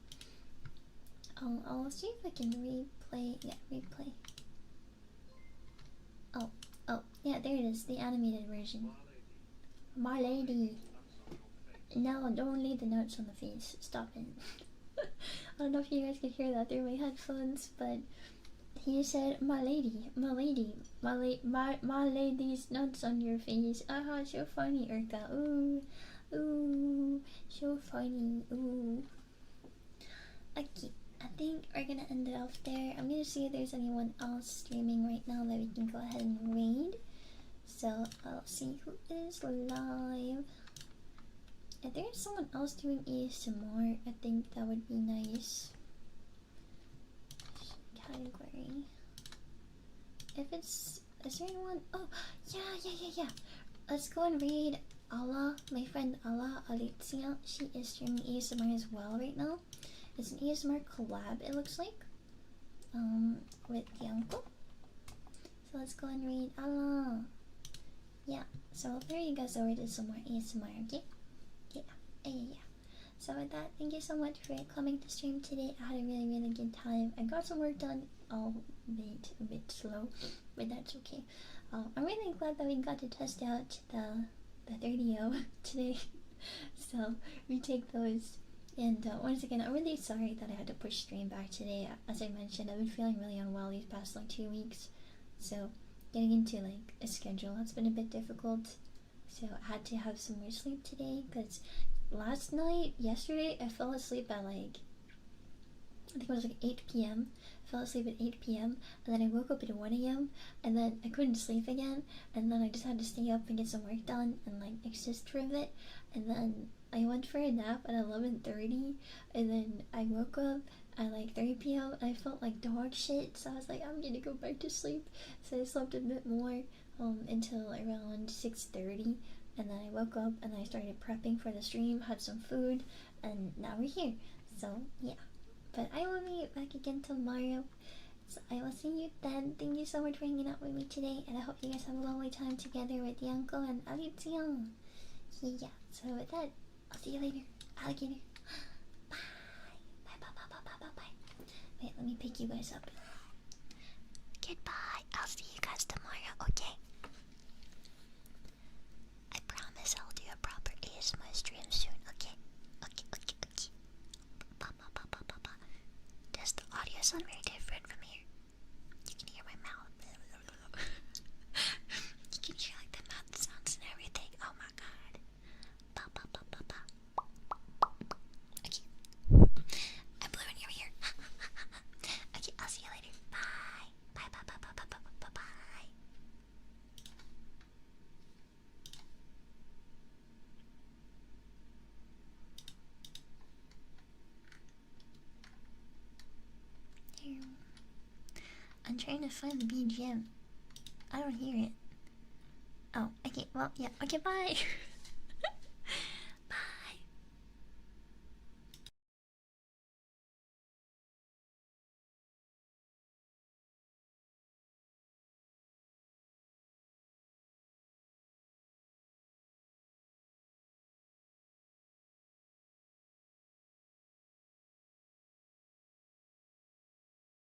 A: I'll see if I can replay. Yeah, replay. Oh, yeah, there it is, the animated version. My lady. No, don't leave the notes on the face. Stop it. I don't know if you guys could hear that through my headphones, but he said, my lady, my lady's notes on your face. Aha, so funny, Urka. Ooh, so funny. Ooh. Okay. I think we're gonna end it off there. I'm gonna see if there's anyone else streaming right now that we can go ahead and raid. So I'll see who is live. If there's someone else doing ASMR, I think that would be nice. Category. Is there anyone? Oh, yeah. Let's go and raid Allah, my friend Allah Alicia. She is streaming ASMR as well right now. It's an ASMR collab, it looks like, with the uncle. So let's go and read Allah. Yeah, so I'll throw you guys over to some more ASMR, okay? Yeah. So with that, thank you so much for coming to stream today. I had a really good time. I got some work done, a bit slow, but that's okay. I'm really glad that we got to test out the 30O today. So we take those. And once again, I'm really sorry that I had to push stream back today. As I mentioned, I've been feeling really unwell these past 2 weeks, so getting into a schedule has been a bit difficult. So I had to have some more sleep today, because yesterday I fell asleep at I think it was 8 p.m. I fell asleep at 8 p.m. and then I woke up at 1 a.m. and then I couldn't sleep again, and then I just had to stay up and get some work done and exist for a bit, and then I went for a nap at 11:30, and then I woke up at 3 p.m. and I felt like dog shit, so I was like, I'm gonna go back to sleep. So I slept a bit more until around 6:30, and then I woke up and I started prepping for the stream, had some food, and now we're here. So yeah, but I will be back again tomorrow, so I will see you then. Thank you so much for hanging out with me today, and I hope you guys have a lovely time together with the uncle and Alicia. Yeah, so with that, I'll see you later, alligator. Bye. Wait, let me pick you guys up. Goodbye. I'll see you guys tomorrow, okay? I promise I'll do a proper ASMR stream soon, okay? Okay. Does the audio sound very different from here? You can hear my mouth. You can hear the mouth sounds and everything. Oh my god. Okay. I'm blue and you're here. Okay, I'll see you later. Bye. Bye. Here. I'm trying to find the BGM. I don't hear it. Oh, okay, well, yeah, okay, bye.